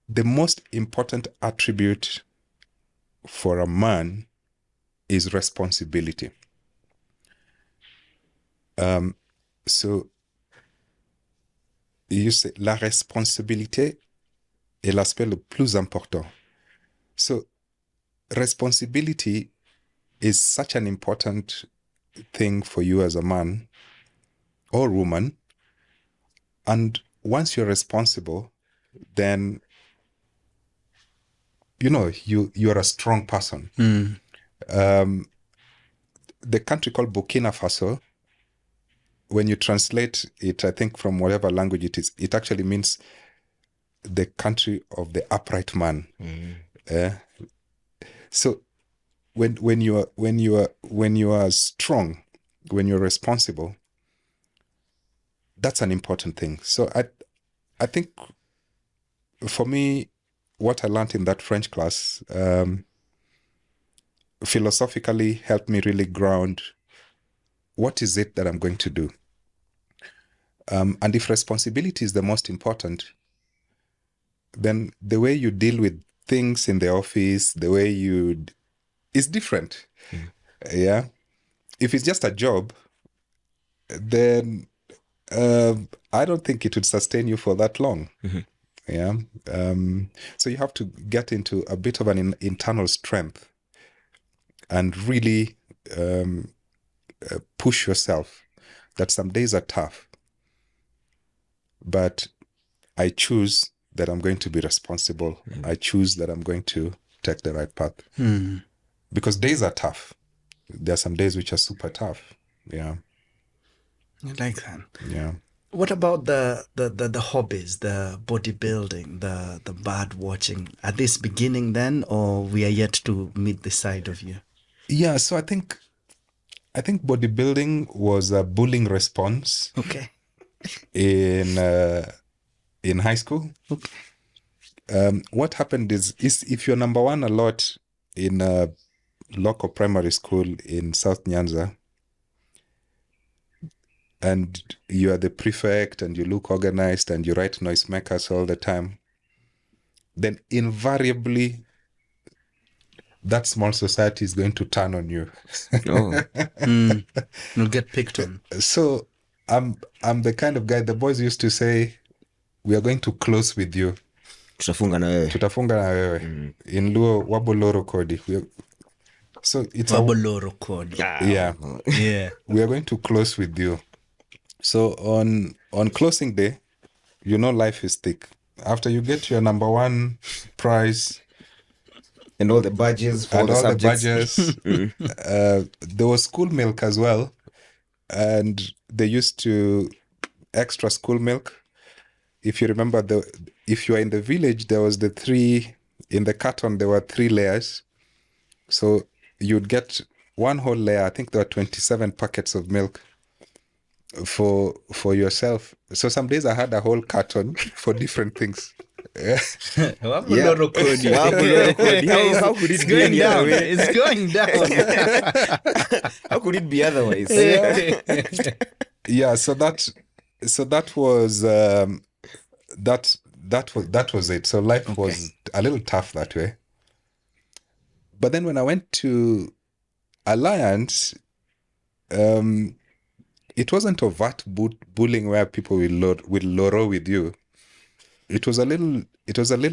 the most important attribute for a man is responsibility. So you say, la responsabilité est l'aspect le plus important. So responsibility is such an important thing for you as a man or woman. And once you're responsible, then you're a strong person. The country called Burkina Faso, when you translate it, I think from whatever language it is, it actually means the country of the upright man. So when you are strong, when you're responsible, that's an important thing. So I think for me, what I learned in that French class philosophically helped me really ground what is it that I'm going to do. And if responsibility is the most important, then the way you deal with things in the office, the way is different. Yeah. If it's just a job, then I don't think it would sustain you for that long. Yeah. So you have to get into a bit of an internal strength and really push yourself. That some days are tough, but I choose that I'm going to be responsible. I choose that I'm going to take the right path. Because days are tough. There are some days which are super tough. Yeah.
I like that.
Yeah.
What about the hobbies, the bodybuilding, the bird watching? Are these beginning then, or we are yet to meet the side of you?
Yeah, so I think bodybuilding was a bullying response.
Okay.
In high school.
Okay.
What happened is if you're number one a lot in a local primary school in South Nyanza, and you are the prefect and you look organized and you write noisemakers all the time, then invariably that small society is going to turn on you.
You'll get picked on.
So I'm the kind of guy, the boys used to say, we are going to close with you.
Tutafunga na wewe.
In Luo, waboloro kodi. So it's
waboloro kodi.
Yeah. We are going to close with you. So on closing day, life is thick. After you get your number one prize
and all the badges for all the subjects.
There was school milk as well, and they used to extra school milk. If you remember, if you are in the village, there was in the carton, there were 3 layers. So you'd get one whole layer. I think there were 27 packets of milk for yourself. So some days I had a whole carton for different things.
How could it be any other way?
It's going down.
How could it be otherwise?
Yeah. So that was that was it. So life was a little tough that way. But then when I went to Alliance, it wasn't overt bullying where people will loro with you. It was a little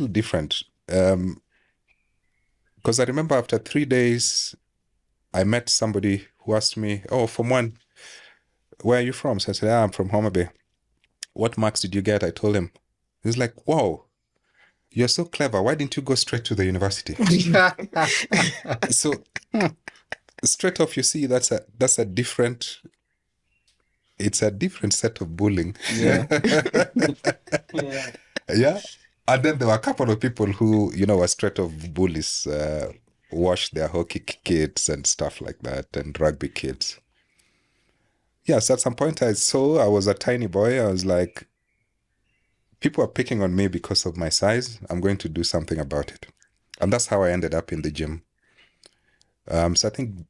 different. Because I remember after 3 days, I met somebody who asked me, "Oh, from one, where are you from?" So I said, "I'm from Hobbies." "What marks did you get?" I told him. He's like, "Wow, you're so clever. Why didn't you go straight to the university?" So straight off, you see, that's a different. It's a different set of bullying.
Yeah.
Yeah. And then there were a couple of people who, were straight off bullies, washed their hockey kids and stuff like that, and rugby kids. Yes, at some point I was a tiny boy. I was like, people are picking on me because of my size. I'm going to do something about it. And that's how I ended up in the gym. So I think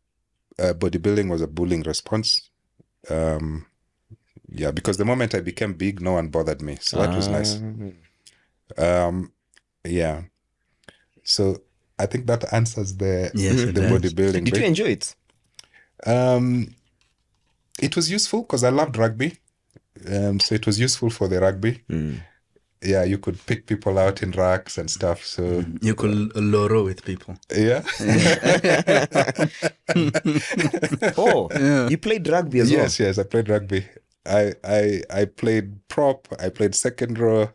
bodybuilding was a bullying response. Yeah, because the moment I became big, no one bothered me. So that was nice. Yeah. So I think that answers the bodybuilding.
Did you enjoy it?
It was useful because I loved rugby. So it was useful for the rugby. Yeah, you could pick people out in racks and stuff. So
you could loro with people.
Yeah.
You played rugby as well?
Yes, I played rugby. I played prop. I played second row.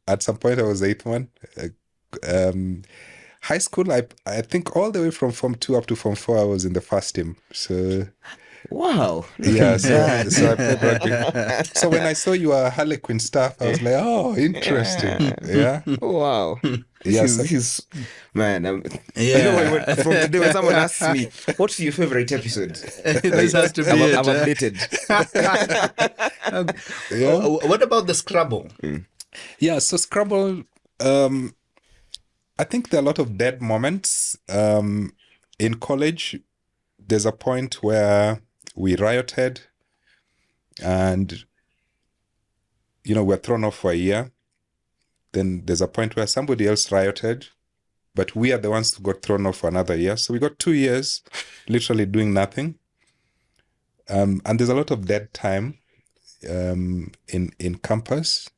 At some point, I was 8th one. High school, I think all the way from Form 2 up to Form 4, I was in the first team. So
Wow.
Yeah, so I played rugby. So when I saw you were Harlequin staff, I was like, oh, interesting. Yeah.
Wow. This
Yes.
is man.
Yeah.
You know, from the day when someone asks me, "What's your favorite episode?"
This has to be
I'm
it.
updated.
Yeah.
What about the Scrabble?
Yeah. So Scrabble, I think there are a lot of dead moments. In college, there's a point where we rioted and, we're thrown off for a year. Then there's a point where somebody else rioted, but we are the ones who got thrown off for another year. So we got 2 years literally doing nothing. And there's a lot of dead time in campus.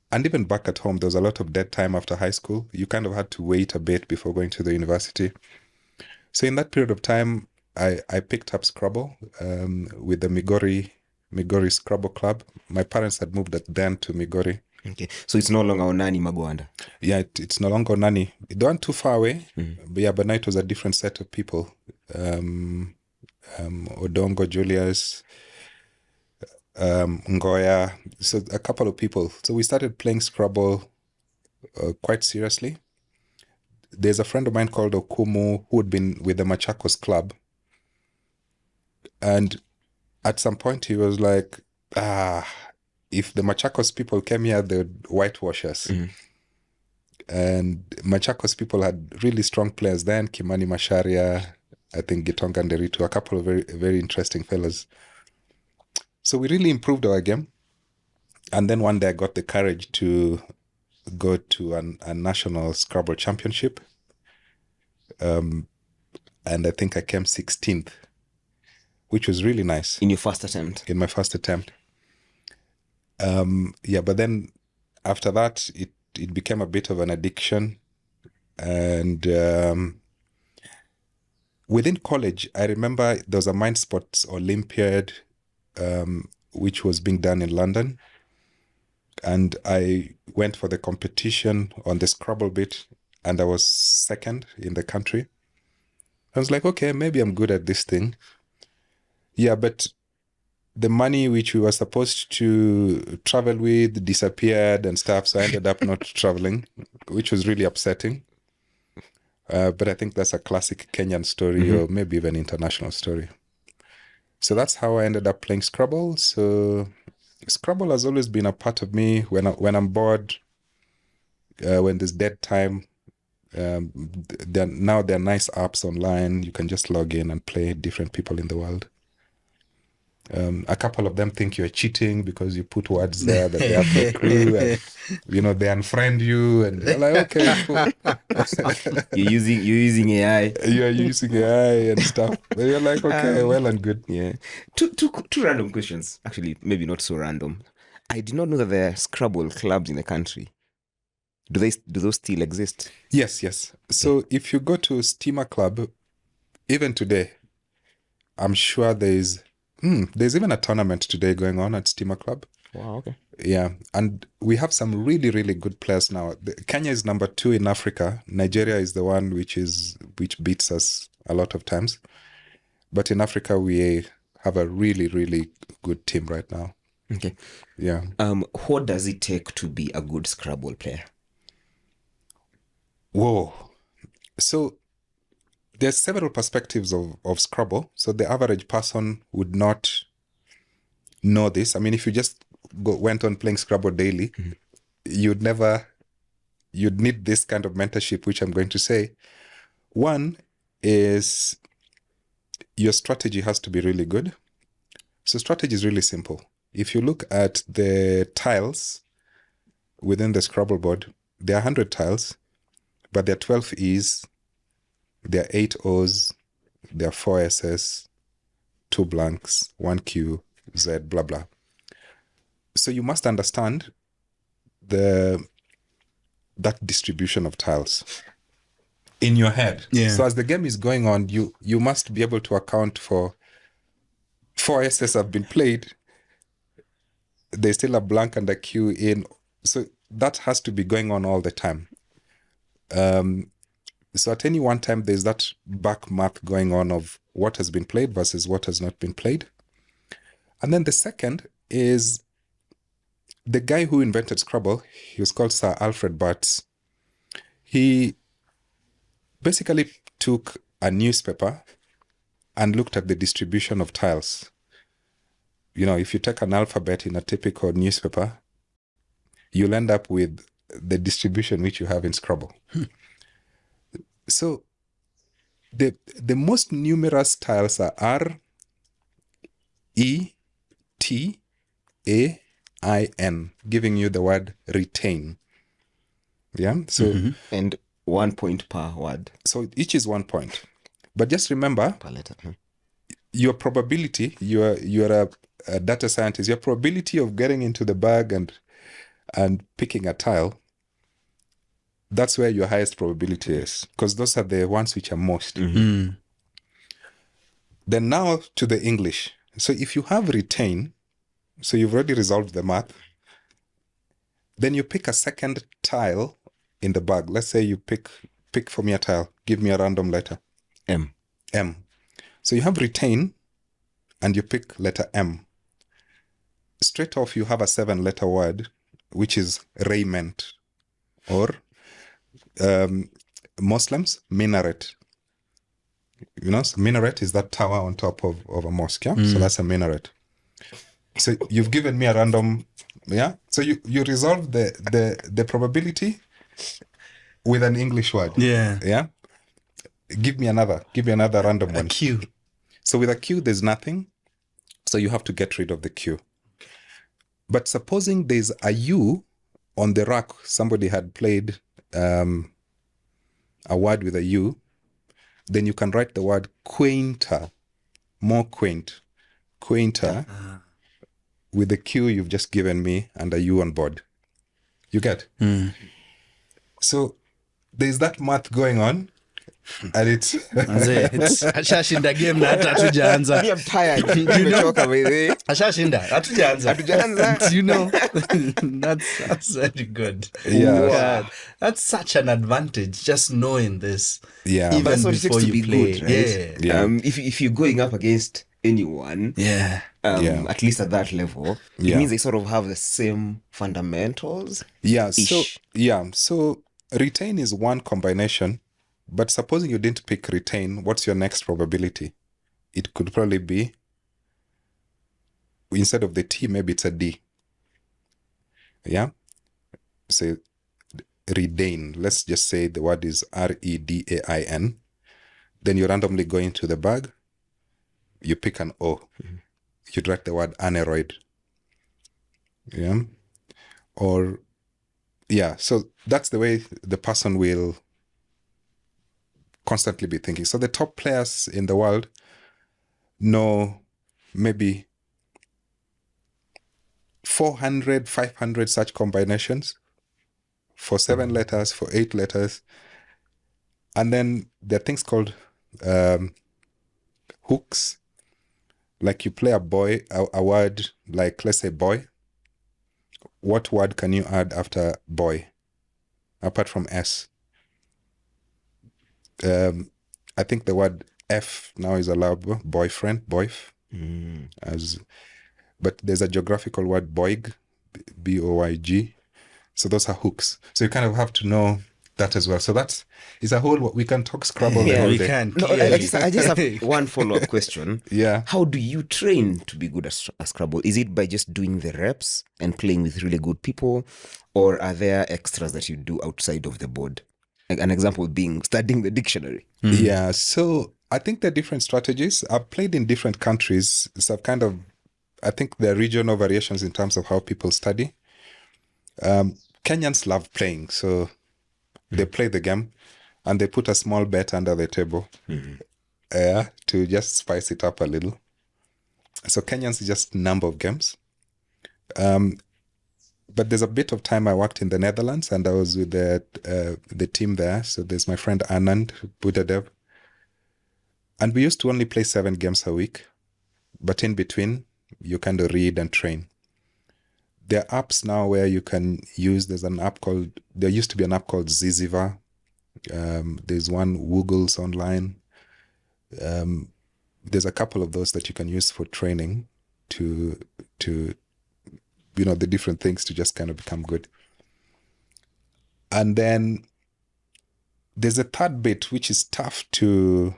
And even back at home, there was a lot of dead time after high school. You kind of had to wait a bit before going to the university. So in that period of time, I picked up Scrabble with the Migori Scrabble Club. My parents had moved then to Migori.
Okay, so it's no longer Onani Magwanda.
Yeah, it's no longer Nani. They weren't too far away. But now it was a different set of people. Odongo, Julius, Ngoya, so a couple of people. So we started playing Scrabble quite seriously. There's a friend of mine called Okumu who had been with the Machakos Club. And at some point he was like, if the Machakos people came here, they would whitewash us. And Machakos people had really strong players then, Kimani Masharia, I think Gitonga Nderitu, a couple of very, very interesting fellas. So we really improved our game. And then one day I got the courage to go to a national Scrabble championship. And I think I came 16th, which was really nice.
In your first attempt?
In my first attempt. But then after that, it became a bit of an addiction. And within college, I remember there was a Mind Sports Olympiad, which was being done in London. And I went for the competition on the Scrabble bit, and I was second in the country. I was like, okay, maybe I'm good at this thing. Yeah, but the money which we were supposed to travel with disappeared and stuff, so I ended up not traveling, which was really upsetting. But I think that's a classic Kenyan story, or maybe even international story. So that's how I ended up playing Scrabble. So Scrabble has always been a part of me. When I'm bored, when there's dead time, there are nice apps online. You can just log in and play different people in the world. A couple of them think you're cheating because you put words there that they have no clue, and they unfriend you, and you're like, okay, cool.
You're using AI.
You're using AI and stuff. But you're like, okay, well and good.
Yeah. Two random questions. Actually, maybe not so random. I did not know that there are Scrabble clubs in the country. Do those still exist?
Yes. So if you go to Steamer Club, even today, I'm sure there's even a tournament today going on at Steamer Club.
Wow, okay.
Yeah, and we have some really, really good players now. Kenya is number 2 in Africa. Nigeria is the one which beats us a lot of times. But in Africa, we have a really, really good team right now.
Okay.
Yeah.
What does it take to be a good Scrabble player?
Whoa. So there's several perspectives of Scrabble. So the average person would not know this. I mean, if you just went on playing Scrabble daily, you'd need this kind of mentorship, which I'm going to say. One is your strategy has to be really good. So strategy is really simple. If you look at the tiles within the Scrabble board, there are 100 tiles, but there are 12 E's, there are 8 O's, there are 4 S's, 2 blanks, 1 Q, Z, blah, blah. So you must understand that distribution of tiles in your head.
Yeah.
So as the game is going on, you must be able to account for 4 S's have been played. There's still a blank and a Q in. So that has to be going on all the time. So at any one time, there's that back math going on of what has been played versus what has not been played. And then the second is the guy who invented Scrabble. He was called Sir Alfred Barts. He basically took a newspaper and looked at the distribution of tiles. You know, if you take an alphabet in a typical newspaper, you'll end up with the distribution which you have in Scrabble. So the most numerous tiles are R, E, T, A, I, N, giving you the word retain. Yeah. So
And 1 point per word.
so each is 1 point. But just remember,
Per letter.
your probability, you're a data scientist, your probability of getting into the bag and picking a tile, that's where your highest probability is, because those are the ones which are most. Then now to the English. So if you have retain, so you've already resolved the math, then you pick a second tile in the bag. Let's say you pick for me a tile. Give me a random letter.
M.
M. So you have retain and you pick letter M. Straight off, you have a 7-letter word, which is raiment, or Muslims, minaret. You know, so minaret is that tower on top of a mosque. Yeah? So that's a minaret. So you've given me a random, yeah. So you resolve the probability with an English word.
Yeah.
Yeah. Give me another random one.
Q.
So with a Q, there's nothing. So you have to get rid of the Q. But supposing there's a U on the rack, somebody had played a word with a U, then you can write the word quainter, more quaint, quainter, with the Q you've just given me and a U on board. You get? So there's that math going on, and it's
ashashinda game na hata hatujaanza.
I'm tired. Nimechoka by the way.
Ashashinda hatujaanza.
Hatujaanza.
You know, that's very good.
Yeah.
God, that's such an advantage, just knowing this.
Yeah.
Even
That's what it takes
before
to
you
be
play.
good, right?
Yeah.
Yeah.
If you're going up against anyone,
Yeah.
Yeah.
at least at that level, it
Yeah.
means they sort of have the same fundamentals.
Yeah. So
Ish.
yeah. So retain is one combination, but supposing you didn't pick retain, what's your next probability? It could probably be, instead of the T, maybe it's a D. Yeah. So redain. Let's just say the word is REDAIN. Then you randomly go into the bag. You pick an O. You'd write the word aneroid. Yeah. Or, yeah. So that's the way the person will constantly be thinking. So the top players in the world know maybe 400, 500 such combinations for 7 letters, for 8 letters. And then there are things called hooks. Like you play a word, like let's say boy. What word can you add after boy, apart from S? I think the word F now is allowable. Boyfriend, boyf. But there's a geographical word boyg, BOYG. So those are hooks. So you kind of have to know that as well. So that's is a whole. We can talk Scrabble the
Yeah,
whole
we
day.
can.
No,
clearly.
I just have one follow-up question.
Yeah.
How do you train to be good at Scrabble? Is it by just doing the reps and playing with really good people? Or are there extras that you do outside of the board? Like an example being studying the dictionary.
Yeah. So I think there are different strategies. I've played in different countries. So I've I think there are regional variations in terms of how people study. Kenyans love playing. So they play the game and they put a small bet under the table to just spice it up a little. So Kenyans is just number of games. But there's a bit of time I worked in the Netherlands and I was with the team there. So there's my friend Anand Budadev. And we used to only play 7 games a week. But in between, you kind of read and train. There are apps now where you can use, there used to be an app called Ziziva. There's one Woogles online. There's a couple of those that you can use for training to the different things to just kind of become good. And then there's a third bit which is tough to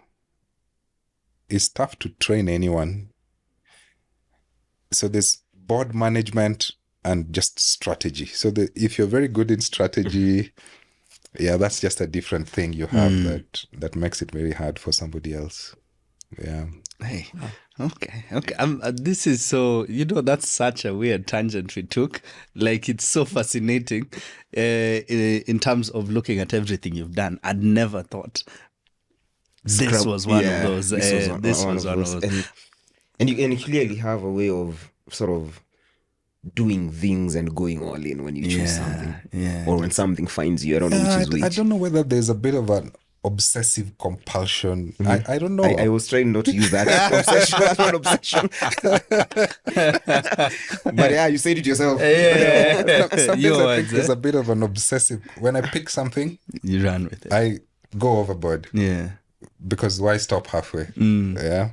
train anyone. So there's board management and just strategy. So if you're very good in strategy, yeah, that's just a different thing you have that makes it very hard for somebody else. Yeah.
Hey, okay. This is so, that's such a weird tangent we took. Like, it's so fascinating in terms of looking at everything you've done. I'd never thought this was one of those. This was one of those.
And you clearly have a way of sort of doing things and going all in when you choose something.
Yeah.
Or when something finds you. I don't know which is which.
I don't know whether there's a bit of an obsessive compulsion. I don't know.
I was trying not to use that obsession. That's not obsession. But yeah, you said it yourself.
Sometimes I think there's a bit of an obsessive. When I pick something,
you run with it.
I go overboard.
Yeah.
Because why stop halfway? Yeah.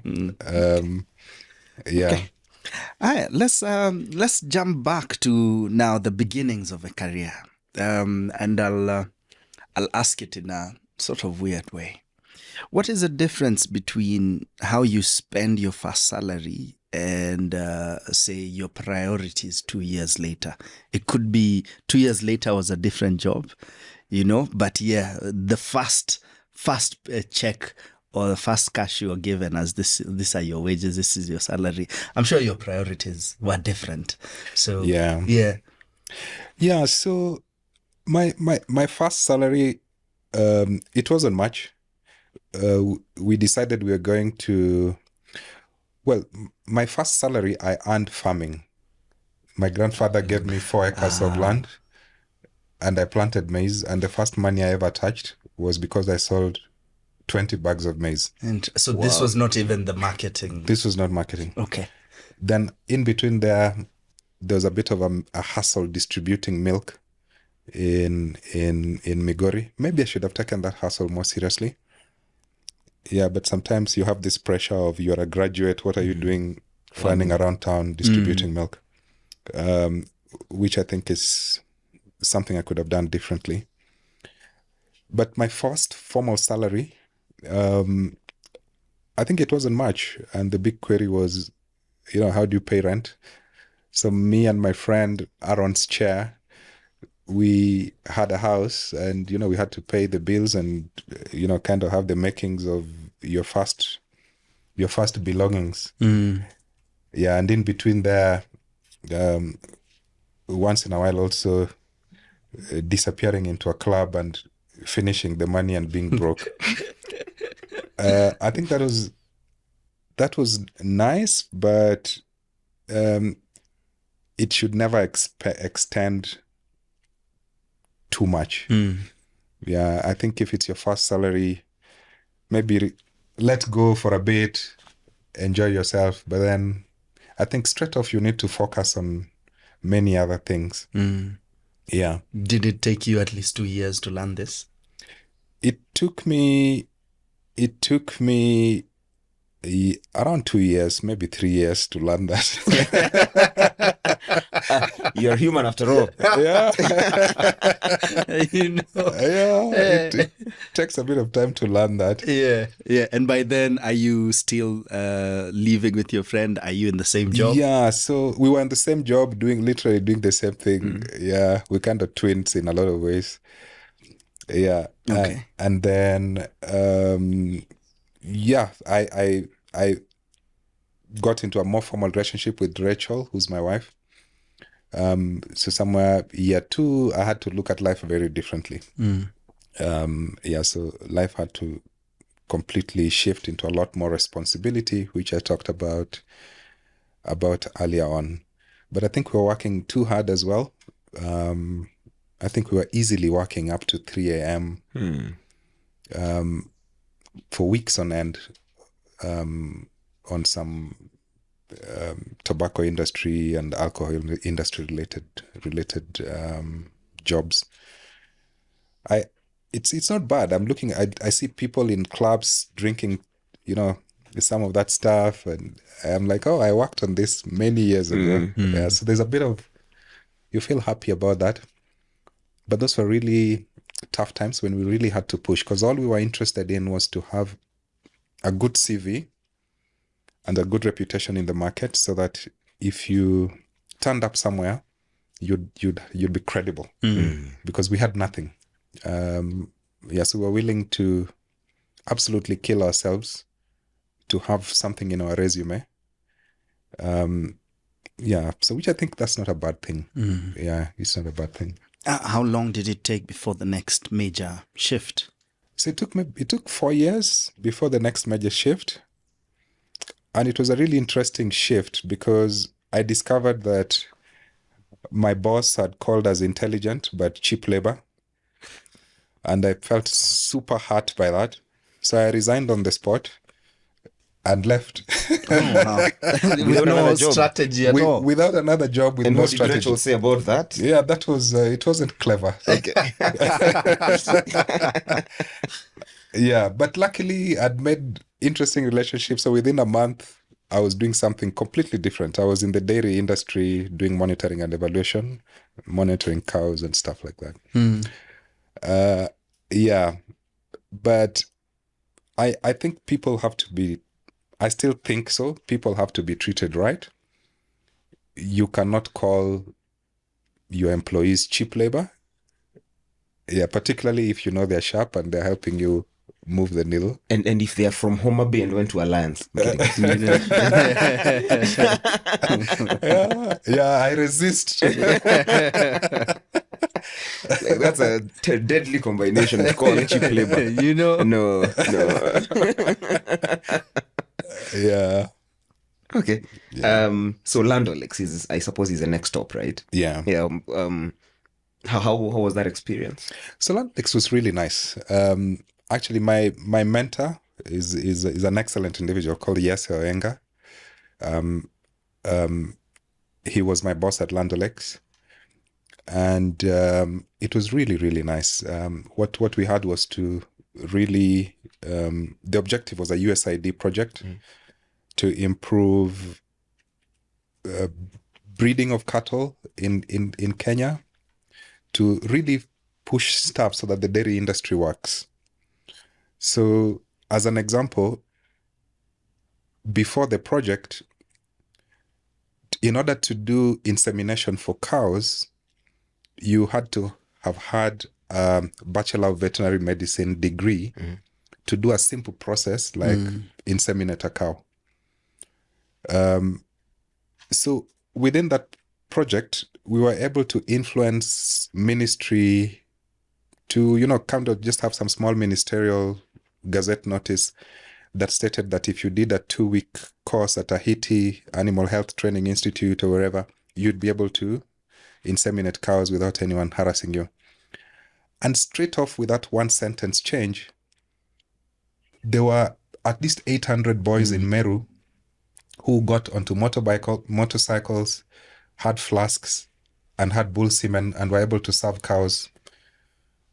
Yeah.
Okay. All right, let's jump back to now the beginnings of a career, and I'll ask it in a sort of weird way. What is the difference between how you spend your first salary and say your priorities 2 years later? It could be 2 years later was a different job, but yeah, the first check or the first cash you were given as these are your wages, this is your salary. I'm sure your priorities were different. So yeah.
So my first salary, it wasn't much. We decided we were going to. Well, my first salary I earned farming. My grandfather gave me 4 acres of land, and I planted maize. And the first money I ever touched was because I sold 20 bags of maize.
And so this was not even the marketing.
This was not marketing.
Okay.
Then in between there was a bit of a hustle distributing milk in Migori. Maybe I should have taken that hustle more seriously. Yeah, but sometimes you have this pressure of you're a graduate. What are you doing running around town distributing milk? Which I think is something I could have done differently. But my first formal salary, I think it wasn't much. And the big query was, how do you pay rent? So me and my friend Aaron's chair, we had a house and, we had to pay the bills and, kind of have the makings of your first belongings. Yeah. And in between there, once in a while also disappearing into a club and finishing the money and being broke. I think that was nice, but it should never extend too much. Yeah, I think if it's your first salary, maybe let go for a bit, enjoy yourself, but then I think straight off you need to focus on many other things. Yeah.
Did it take you at least 2 years to learn this?
It took me around 2 years, maybe 3 years to learn that.
You're human after all.
Yeah. Yeah. It takes a bit of time to learn that.
Yeah. And by then, are you still living with your friend? Are you in the same job?
Yeah. So we were in the same job, literally doing the same thing. Yeah. We're kind of twins in a lot of ways. Yeah.
Okay.
And then, I got into a more formal relationship with Rachel, who's my wife. So somewhere year 2, I had to look at life very differently. So life had to completely shift into a lot more responsibility, which I talked about earlier on. But I think we were working too hard as well. I think we were easily working up to 3 a.m. For weeks on end on some tobacco industry and alcohol industry related jobs. it's not bad. I'm looking. I see people in clubs drinking, some of that stuff, and I'm like, oh, I worked on this many years ago. Yeah, so there's a bit of, you feel happy about that, but those were really tough times when we really had to push, because all we were interested in was to have a good CV and a good reputation in the market, so that if you turned up somewhere, you'd be credible, because we had nothing. So we were willing to absolutely kill ourselves to have something in our resume. So which I think that's not a bad thing. Yeah, it's not a bad thing.
How long did it take before the next major shift?
So it took 4 years before the next major shift. And it was a really interesting shift, because I discovered that my boss had called us intelligent but cheap labor. And I felt super hurt by that. So I resigned on the spot and left.
Wow. With no strategy at all.
Without another job, with
And
no
what did
strategy.
Rachel say about that?
Yeah, that was, it wasn't clever.
Okay.
Yeah, but luckily I'd made interesting relationships. So within a month, I was doing something completely different. I was in the dairy industry doing monitoring and evaluation, monitoring cows and stuff like that. But I think people have to be, I still think so, people have to be treated right. You cannot call your employees cheap labor. Yeah, particularly if you know they're sharp and they're helping you move the needle.
And if they are from Homa Bay and went to Alliance.
Yeah, I resist.
That's a deadly combination to call cheap labor. No.
Yeah.
Okay. So Land O'Lakes is, I suppose, is the next stop, right?
Yeah.
Yeah. How was that experience?
So Land O'Lakes was really nice. Actually, my mentor is an excellent individual called Yese Oenga. He was my boss at Land O'Lakes, and it was really, really nice. What we had was to really, the objective was a USAID project to improve breeding of cattle in Kenya, to really push stuff so that the dairy industry works. So, as an example, before the project, in order to do insemination for cows, you had to have had a Bachelor of Veterinary Medicine degree to do a simple process like inseminate a cow. So within that project, we were able to influence ministry to, kind of just have some small ministerial gazette notice that stated that if you did a 2-week course at a Haiti Animal Health Training Institute or wherever, you'd be able to inseminate cows without anyone harassing you. And straight off with that one sentence change, there were at least 800 boys in Meru who got onto motorcycles, had flasks, and had bull semen and were able to serve cows.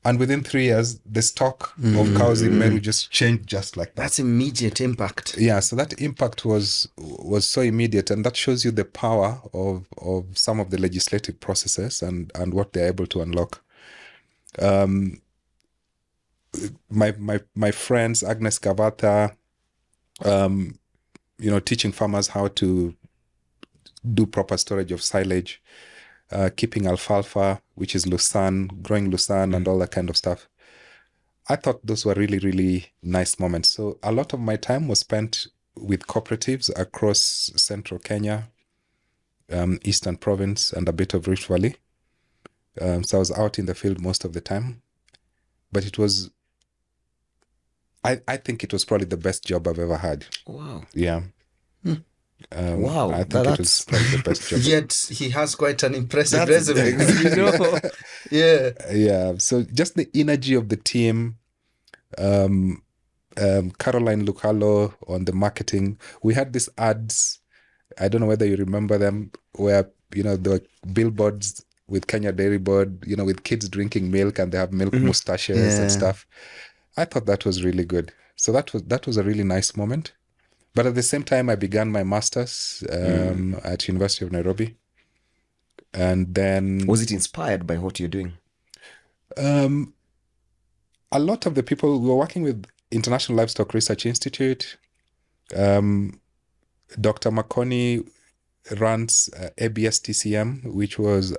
And within 3 years, the stock of cows in Meru just changed just like that.
That's immediate impact.
Yeah, so that impact was so immediate, and that shows you the power of some of the legislative processes and what they're able to unlock. My friends, Agnes Gavata, teaching farmers how to do proper storage of silage, keeping alfalfa, which is lucerne, growing lucerne and all that kind of stuff. I thought those were really, really nice moments. So a lot of my time was spent with cooperatives across central Kenya, Eastern Province, and a bit of Rift Valley. So I was out in the field most of the time. But it was, I think it was probably the best job I've ever had.
Wow.
Yeah.
Wow.
I think it was probably the best job.
Yet he has quite an impressive resume. Yeah.
Yeah. So just the energy of the team. Caroline Lucalo on the marketing. We had these ads. I don't know whether you remember them, where the billboards with Kenya Dairy Board, with kids drinking milk and they have milk mustaches and
Yeah.
stuff. I thought that was really good. So that was a really nice moment. But at the same time, I began my master's at University of Nairobi. And then...
Was it inspired by what you're doing?
A lot of the people, we were working with International Livestock Research Institute. Dr. Makoni runs ABS-TCM, which was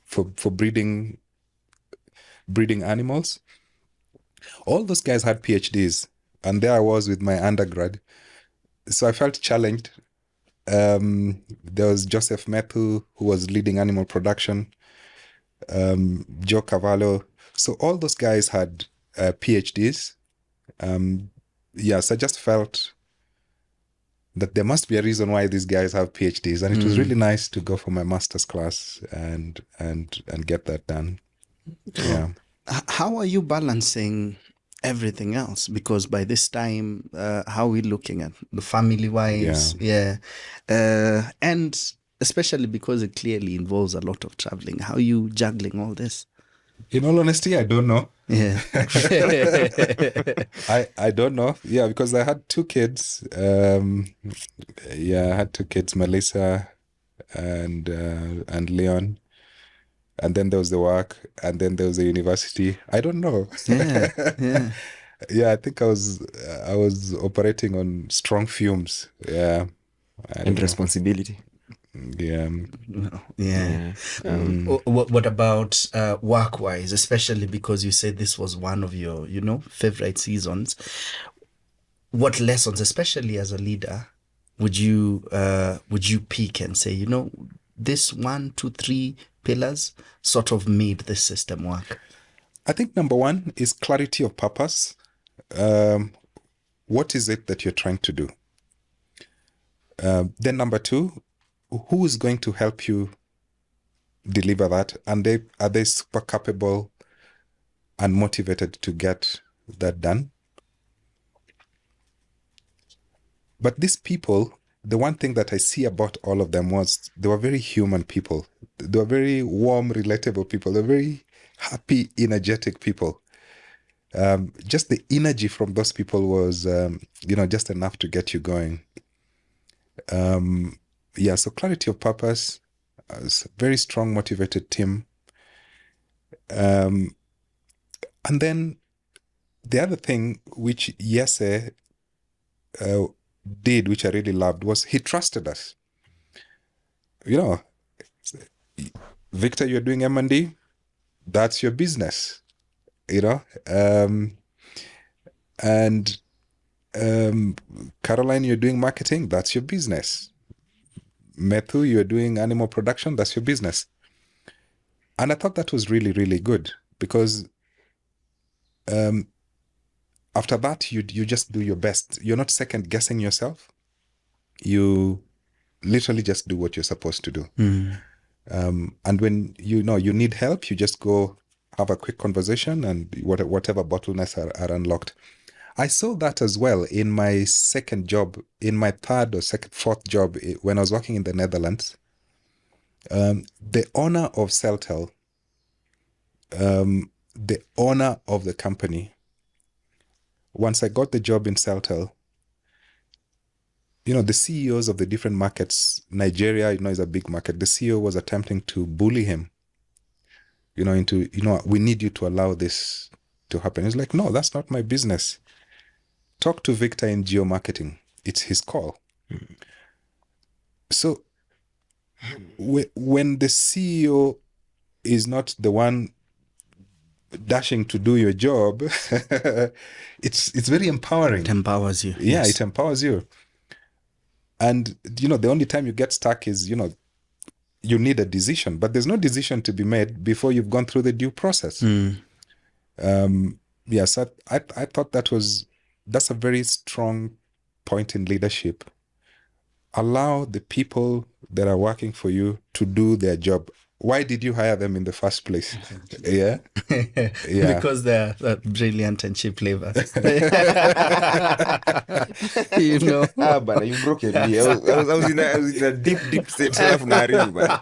for breeding animals. All those guys had PhDs, and there I was with my undergrad. So I felt challenged. There was Joseph Methu, who was leading animal production, Joe Cavallo. So all those guys had PhDs. So I just felt that there must be a reason why these guys have PhDs, and it was really nice to go for my master's class and get that done. Yeah.
How are you balancing everything else? Because by this time, how are we looking at the family-wise? Yeah. And especially because it clearly involves a lot of traveling. How are you juggling all this?
In all honesty, I don't know.
Yeah.
I don't know. Yeah, because I had two kids. I had two kids, Melissa and Leon. And then there was the work, and then there was the university. I don't know.
Yeah.
Yeah, I think I was operating on strong fumes. Yeah.
And responsibility.
Yeah.
Yeah. What about work-wise, especially because you said this was one of your, favorite seasons? What lessons, especially as a leader, would you pick and say, this 1, 2, 3 pillars sort of made this system work?
I think number one is clarity of purpose. What is it that you're trying to do? Then number two, who is going to help you deliver that? And are they super capable and motivated to get that done? But these people, the one thing that I see about all of them was they were very human people. They were very warm, relatable people. They're very happy, energetic people. Just the energy from those people was, just enough to get you going. So clarity of purpose, a very strong, motivated team. And then the other thing which Yese did, which I really loved, was he trusted us. Victor, you're doing M&D, that's your business. And Caroline, you're doing marketing, that's your business. Methu, you're doing animal production, that's your business. And I thought that was really, really good because after that, you just do your best. You're not second guessing yourself. You literally just do what you're supposed to do. And when you need help, you just go have a quick conversation and whatever bottlenecks are unlocked. I saw that as well in my second job, in my third or fourth job when I was working in the Netherlands. The owner of Celtel, the owner of the company, once I got the job in Celtel, the CEOs of the different markets, Nigeria, is a big market. The CEO was attempting to bully him, into, we need you to allow this to happen. He's like, no, that's not my business. Talk to Victor in geomarketing. It's his call. So when the CEO is not the one dashing to do your job, it's very empowering.
It empowers you.
Yeah,
Yes.
It empowers you. And, the only time you get stuck is, you need a decision, but there's no decision to be made before you've gone through the due process. So I thought that's a very strong point in leadership. Allow the people that are working for you to do their job why did you hire them in the first place? Yeah. Yeah.
Because they're brilliant and cheap flavors. You know.
Bana, you broken me. I was in a deep state of Nairobi, man.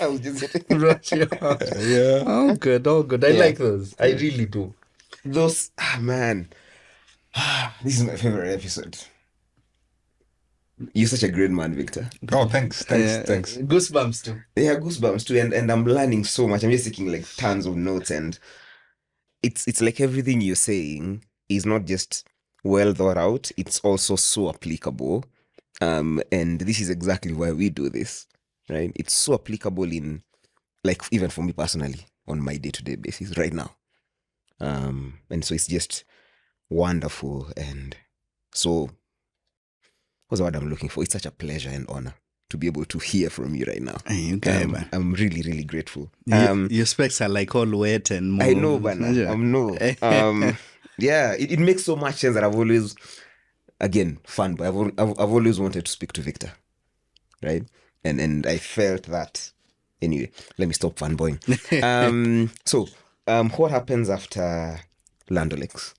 I was just
Brought you out.
Yeah.
All good. I
Yeah.
like those. I really do.
those. Man, this is my favorite episode. You're such a great man, Victor.
Oh, thanks.
Goosebumps too.
Yeah, goosebumps too, and I'm learning so much. I'm just taking like tons of notes, and it's like everything you're saying is not just well thought out, it's also so applicable. And this is exactly why we do this, right? It's so applicable in, like, even for me personally, on my day-to-day basis right now. And so it's just wonderful, and so what's the word I'm looking for? It's such a pleasure and honor to be able to hear from you right now.
Hey, you guy, man.
I'm really, really grateful.
Your specs are like all wet and more.
I know, but yeah, it makes so much sense that I've always, again, fun, but I've always wanted to speak to Victor, right? And I felt that. Anyway, let me stop fanboying. So what happens after Land O'Lakes?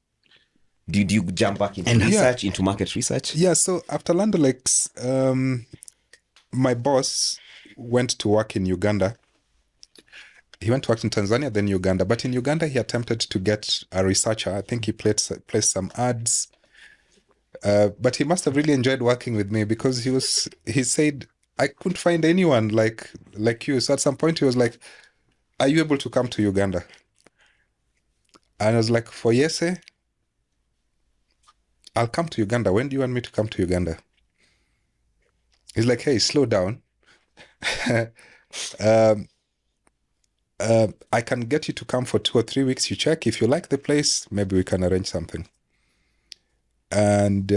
Do you jump back into research, into market research?
Yeah, so after Land O'Lakes, my boss went to work in Uganda. He went to work in Tanzania, then Uganda. But in Uganda, he attempted to get a researcher. I think he placed some ads. But he must have really enjoyed working with me, because he said, I couldn't find anyone like you. So at some point he was like, are you able to come to Uganda? And I was like, for Yese, I'll come to Uganda. When do you want me to come to Uganda? He's like, hey, slow down. I can get you to come for 2 or 3 weeks. You check. If you like the place, maybe we can arrange something. And,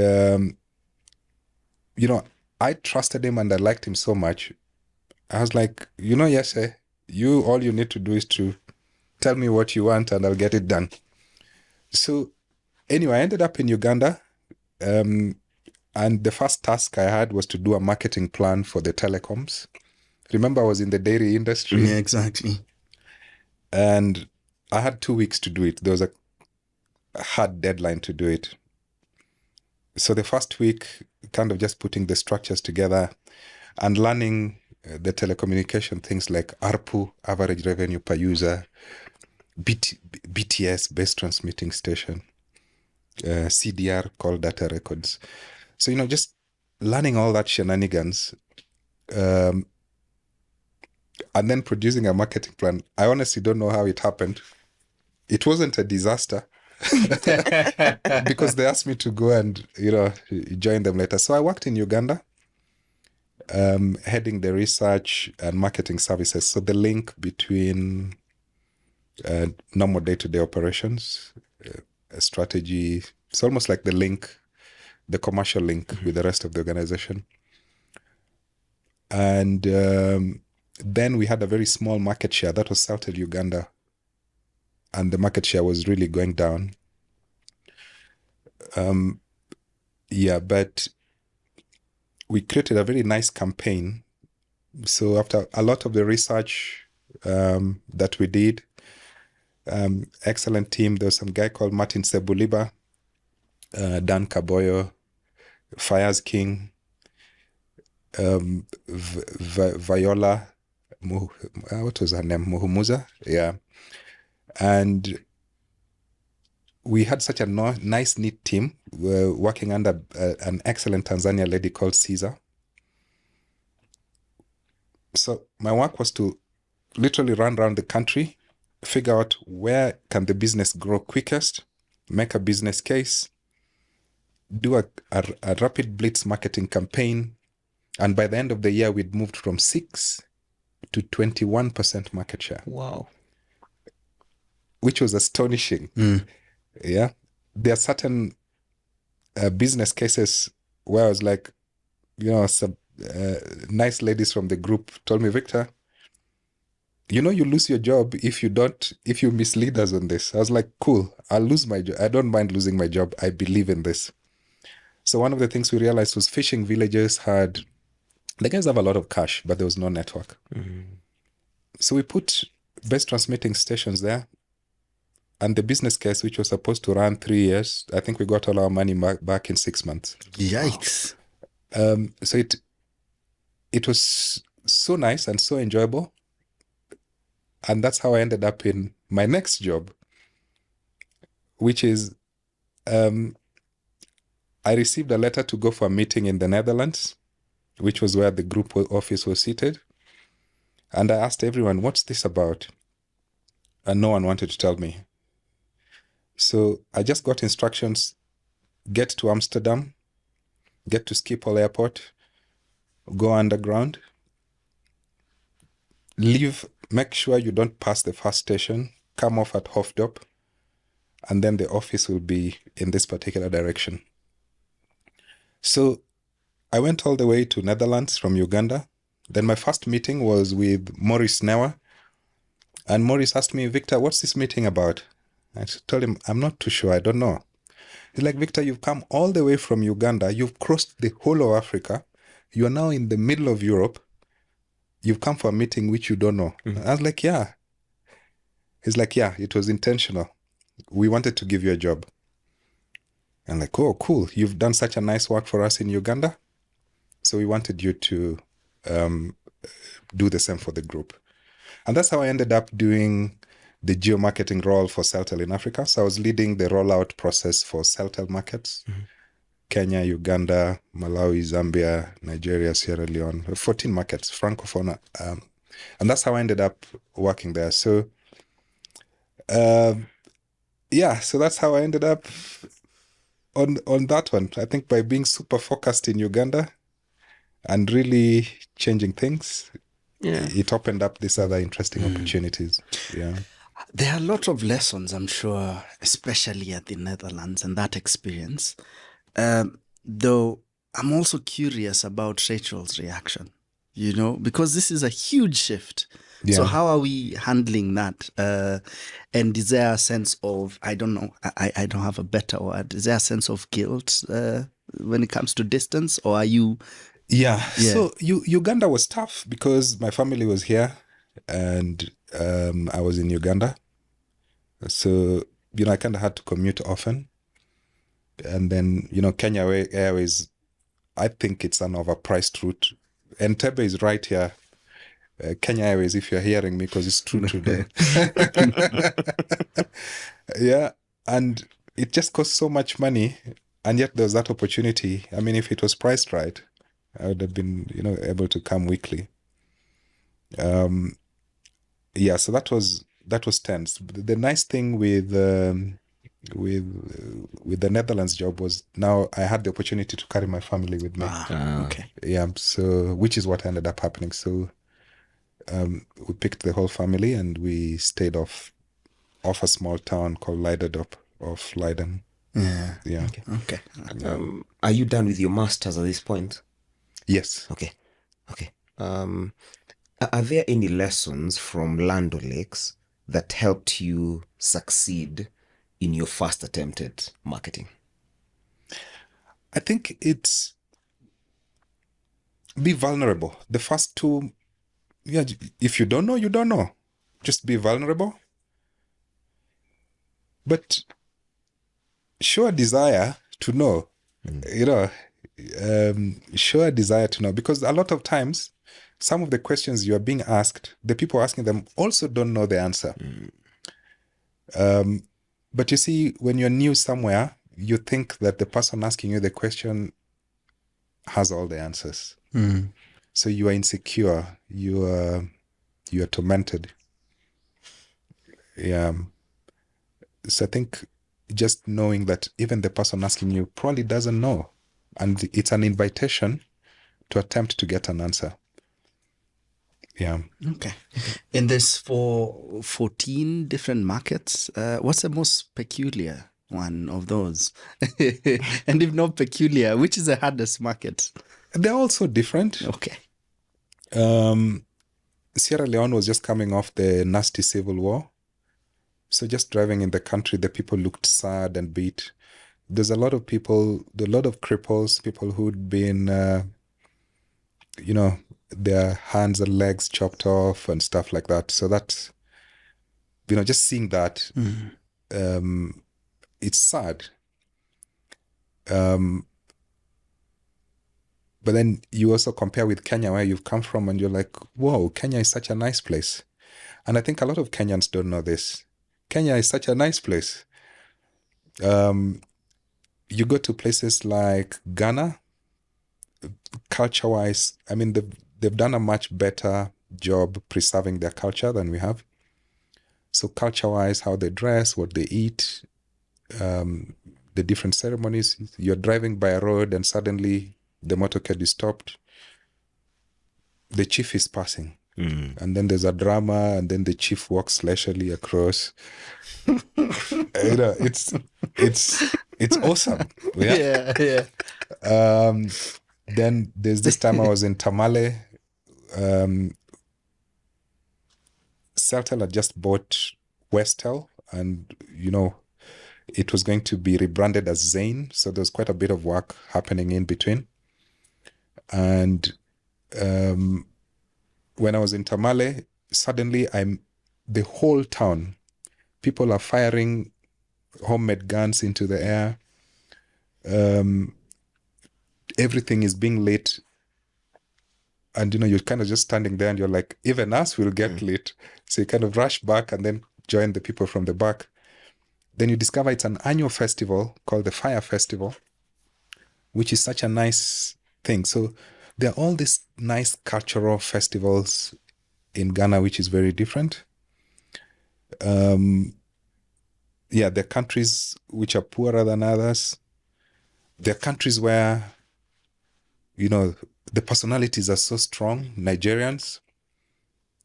I trusted him and I liked him so much. I was like, yes, all you need to do is to tell me what you want and I'll get it done. So anyway, I ended up in Uganda. And the first task I had was to do a marketing plan for the telecoms. Remember, I was in the dairy industry.
Yeah, exactly.
And I had 2 weeks to do it. There was a hard deadline to do it. So the first week, kind of just putting the structures together and learning the telecommunication things like ARPU, average revenue per user, BTS, base transmitting station, CDR, call data records. So, just learning all that shenanigans, and then producing a marketing plan. I honestly don't know how it happened. It wasn't a disaster. Because they asked me to go and join them later. So I worked in Uganda, heading the research and marketing services. So the link between normal day-to-day operations, strategy. It's almost like the commercial link with the rest of the organization. And then we had a very small market share. That was Southern Uganda. And the market share was really going down. But we created a very nice campaign. So after a lot of the research that we did, excellent team. There was some guy called Martin Sebuliba, Dan Kaboyo, Fires King, Viola, what was her name? Muhumuza? Yeah. And we had such a nice, neat team. We're working under an excellent Tanzania lady called Caesar. So my work was to literally run around the country, figure out where can the business grow quickest, make a business case, do a rapid blitz marketing campaign. And by the end of the year, we'd moved from 6 to 21% market share.
Wow.
Which was astonishing. Yeah. There are certain business cases where I was like, some nice ladies from the group told me, Victor, you lose your job if you mislead us on this. I was like, cool, I'll lose my job. I don't mind losing my job. I believe in this. So one of the things we realized was fishing villages the guys have a lot of cash, but there was no network. So we put best transmitting stations there. And the business case, which was supposed to run 3 years, I think we got all our money back in 6 months.
Yikes.
So it was so nice and so enjoyable. And that's how I ended up in my next job, which is I received a letter to go for a meeting in the Netherlands, which was where the group office was seated. And I asked everyone, what's this about? And no one wanted to tell me. So I just got instructions, get to Amsterdam, get to Schiphol Airport, go underground, leave, make sure you don't pass the first station, come off at Hofdorp, and then the office will be in this particular direction. So I went all the way to Netherlands from Uganda. Then my first meeting was with Maurice Newer. And Maurice asked me, Victor, what's this meeting about? I told him, I'm not too sure. I don't know. He's like, Victor, you've come all the way from Uganda. You've crossed the whole of Africa. You are now in the middle of Europe. You've come for a meeting which you don't know. I was like, yeah. He's like, yeah, it was intentional. We wanted to give you a job. I'm like, oh, cool. You've done such a nice work for us in Uganda. So we wanted you to do the same for the group. And that's how I ended up doing the geo-marketing role for Celtel in Africa. So I was leading the rollout process for Celtel markets. Kenya, Uganda, Malawi, Zambia, Nigeria, Sierra Leone, 14 markets, Francophone. And that's how I ended up working there. So, so that's how I ended up on that one. I think by being super focused in Uganda and really changing things, it opened up these other interesting opportunities. Yeah.
There are a lot of lessons, I'm sure, especially at the Netherlands and that experience. Though I'm also curious about Rachel's reaction, because this is a huge shift. Yeah. So how are we handling that? And is there a sense of, I don't know, I don't have a better word. Is there a sense of guilt when it comes to distance, or are you?
Yeah. So Uganda was tough because my family was here and I was in Uganda. So, I kind of had to commute often. And then, Kenya Airways, I think it's an overpriced route. Entebbe is right here. Kenya Airways, if you're hearing me, because it's true today. Yeah. And it just costs so much money. And yet there's that opportunity. I mean, if it was priced right, I would have been, able to come weekly. So that was tense. The nice thing with the Netherlands job was now I had the opportunity to carry my family with me.
Okay.
Yeah. So, which is what ended up happening. So, we picked the whole family and we stayed off a small town called Leiderdorp off Leiden.
Yeah.
Yeah.
Okay.
Are you done with your masters at this point?
Yes.
Okay. Are there any lessons from Land O'Lakes that helped you succeed in your first attempt at marketing?
I think it's be vulnerable. The first two, if you don't know, you don't know. Just be vulnerable. But show a desire to know, show a desire to know. Because a lot of times, some of the questions you are being asked, the people asking them also don't know the answer. But you see, when you're new somewhere, you think that the person asking you the question has all the answers. So you are insecure. You are tormented. Yeah. So I think just knowing that even the person asking you probably doesn't know, and it's an invitation to attempt to get an answer. Yeah.
Okay. And there's 14 different markets. What's the most peculiar one of those? And if not peculiar, which is the hardest market?
They're also different.
Okay.
Sierra Leone was just coming off the nasty civil war. So just driving in the country, the people looked sad and beat. There's a lot of people, a lot of cripples, people who'd been, their hands and legs chopped off and stuff like that. So that, just seeing that, it's sad. But then you also compare with Kenya, where you've come from, and you're like, whoa, Kenya is such a nice place. And I think a lot of Kenyans don't know this. Kenya is such a nice place. You go to places like Ghana, culture-wise, I mean, they've done a much better job preserving their culture than we have. So culture-wise, how they dress, what they eat, the different ceremonies. You're driving by a road and suddenly the motorcade is stopped. The chief is passing. And then there's a drama, and then the chief walks leisurely across. It's awesome.
Yeah.
Then there's this time I was in Tamale. Celtel had just bought Westel, and it was going to be rebranded as Zane. So there's quite a bit of work happening in between. And when I was in Tamale, suddenly the whole town, people are firing homemade guns into the air. Everything is being lit. And, you're kind of just standing there and you're like, even us will get lit. So you kind of rush back and then join the people from the back. Then you discover it's an annual festival called the Fire Festival, which is such a nice thing. So there are all these nice cultural festivals in Ghana, which is very different. There are countries which are poorer than others. There are countries where, the personalities are so strong. Nigerians,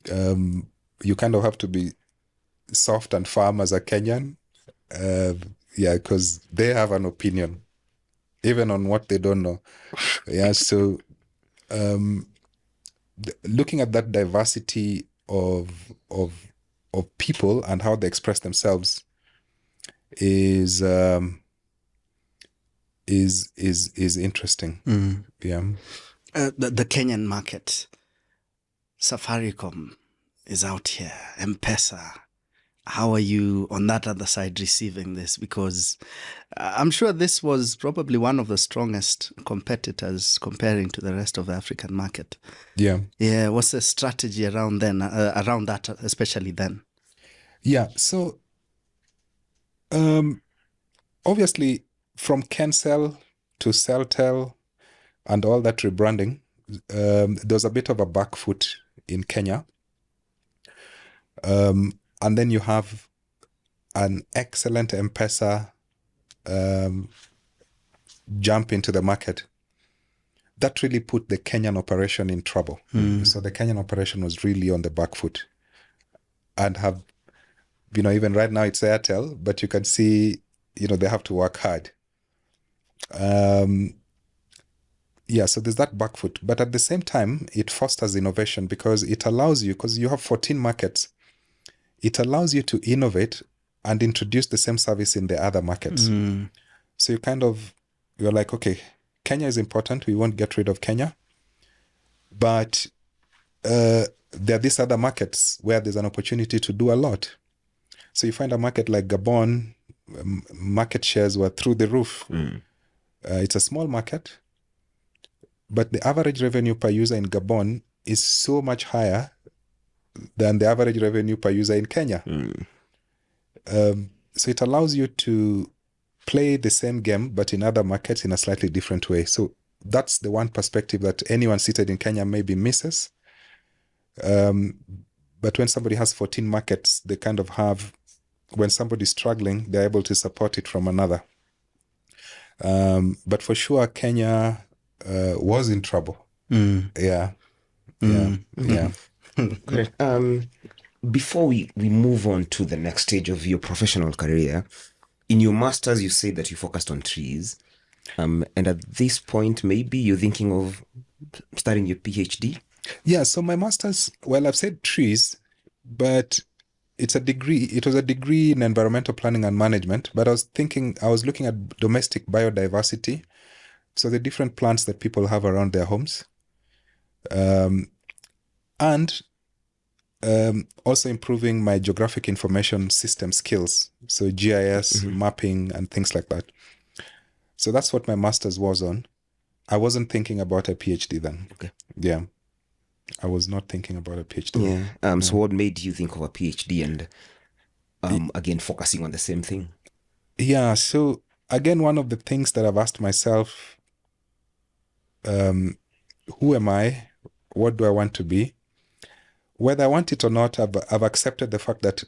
you kind of have to be soft and firm as a Kenyan. Because they have an opinion, even on what they don't know. So looking at that diversity of people and how they express themselves is interesting.
The Kenyan market, Safaricom is out here, M-Pesa. How are you on that other side receiving this? Because I'm sure this was probably one of the strongest competitors comparing to the rest of the African market.
Yeah.
What's the strategy around that, especially then?
Yeah. So, obviously, from Kencell to Celtel and all that rebranding, there's a bit of a back foot in Kenya. And then you have an excellent M-Pesa jump into the market. That really put the Kenyan operation in trouble. So the Kenyan operation was really on the back foot. And have, even right now it's Airtel, but you can see, they have to work hard. So there's that back foot. But at the same time, it fosters innovation because it allows you, because you have 14 markets, it allows you to innovate and introduce the same service in the other markets. So you're like, okay, Kenya is important. We won't get rid of Kenya. But there are these other markets where there's an opportunity to do a lot. So you find a market like Gabon, market shares were through the roof. It's a small market, but the average revenue per user in Gabon is so much higher than the average revenue per user in Kenya. So it allows you to play the same game, but in other markets in a slightly different way. So that's the one perspective that anyone seated in Kenya maybe misses. But when somebody has 14 markets, they kind of have, when somebody's struggling, they're able to support it from another. But for sure, Kenya was in trouble. Yeah.
Great. Before we move on to the next stage of your professional career, in your master's, you say that you focused on trees. And at this point, maybe you're thinking of starting your PhD?
Yeah, so my master's, well, I've said trees, but it's a degree. It was a degree in environmental planning and management, but I was looking at domestic biodiversity. So the different plants that people have around their homes. and also improving my geographic information system skills, so GIS, mapping, and things like that. So that's what my master's was on. I wasn't thinking about a PhD then.
Okay.
Yeah. I was not thinking about a PhD.
Yeah. So what made you think of a PhD and again focusing on the same thing?
Yeah. So again, one of the things that I've asked myself, who am I? What do I want to be? Whether I want it or not, I've accepted the fact that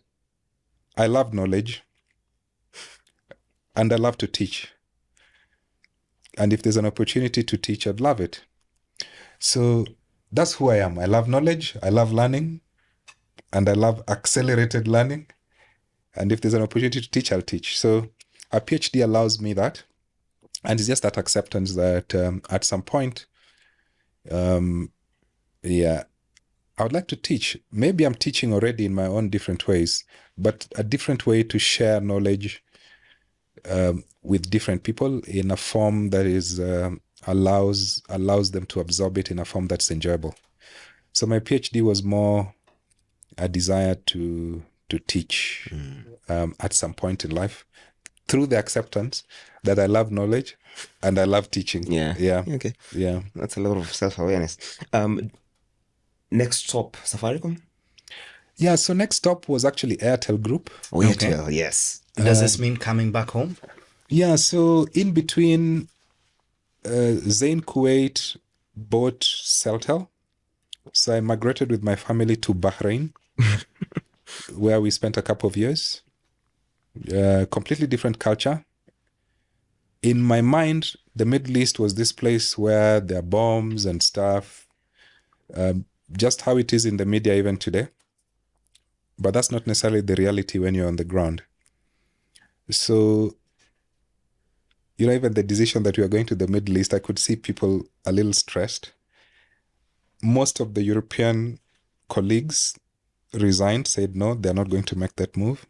I love knowledge and I love to teach. And if there's an opportunity to teach, I'd love it. So that's who I am. I love knowledge, I love learning, and I love accelerated learning. And if there's an opportunity to teach, I'll teach. So a PhD allows me that. And it's just that acceptance that at some point, I would like to teach. Maybe I'm teaching already in my own different ways, but a different way to share knowledge with different people in a form that is allows them to absorb it in a form that's enjoyable. So my PhD was more a desire to teach at some point in life, through the acceptance that I love knowledge and I love teaching.
Yeah. Okay.
Yeah.
That's a lot of self-awareness. Next stop, Safaricom?
Yeah, so next stop was actually Airtel Group.
Oh, Airtel, yes.
Does this mean coming back home?
Yeah, so in between, Zain Kuwait bought Celtel. So I migrated with my family to Bahrain, where we spent a couple of years. Completely different culture. In my mind, the Middle East was this place where there are bombs and stuff, just how it is in the media even today. But that's not necessarily the reality when you're on the ground. So, even the decision that we are going to the Middle East, I could see people a little stressed. Most of the European colleagues resigned, said no, they're not going to make that move.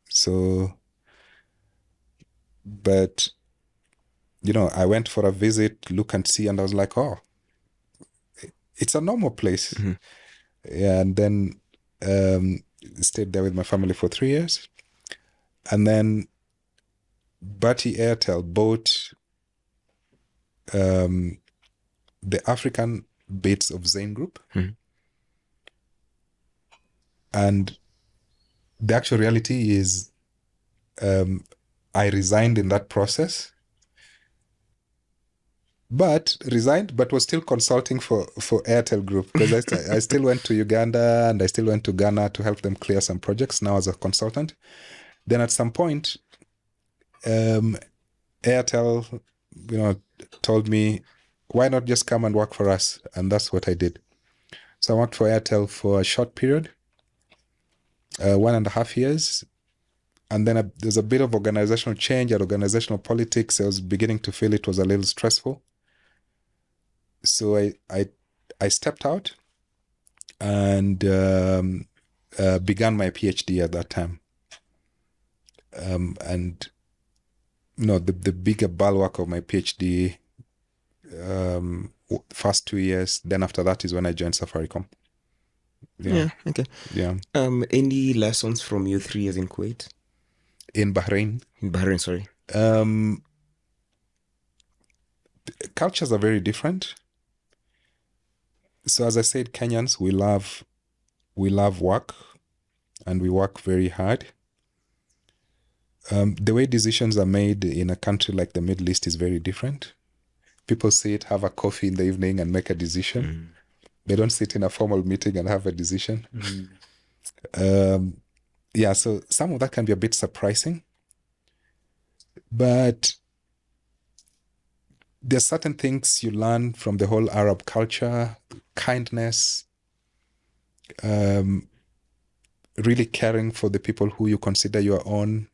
So, but, I went for a visit, look and see, and I was like, oh, it's a normal place. Mm-hmm. Yeah, and then stayed there with my family for 3 years. And then Bharti Airtel bought the African bits of Zain Group. Mm-hmm. And the actual reality is I resigned in that process. But resigned, but was still consulting for Airtel Group, because I still went to Uganda and I still went to Ghana to help them clear some projects now as a consultant. Then at some point, Airtel, told me, why not just come and work for us? And that's what I did. So I worked for Airtel for a short period, 1.5 years. And then there's a bit of organizational change and organizational politics. I was beginning to feel it was a little stressful. So I stepped out and began my PhD at that time. And the bigger bulwark of my PhD, first 2 years. Then after that is when I joined Safaricom.
Yeah. Okay.
Yeah.
Any lessons from your 3 years in Kuwait?
In Bahrain.
In Bahrain, sorry.
Cultures are very different. So as I said, Kenyans, we love work, and we work very hard. The way decisions are made in a country like the Middle East is very different. People sit, have a coffee in the evening and make a decision. Mm. They don't sit in a formal meeting and have a decision. Mm. So some of that can be a bit surprising. But there's certain things you learn from the whole Arab culture, kindness, really caring for the people who you consider your own,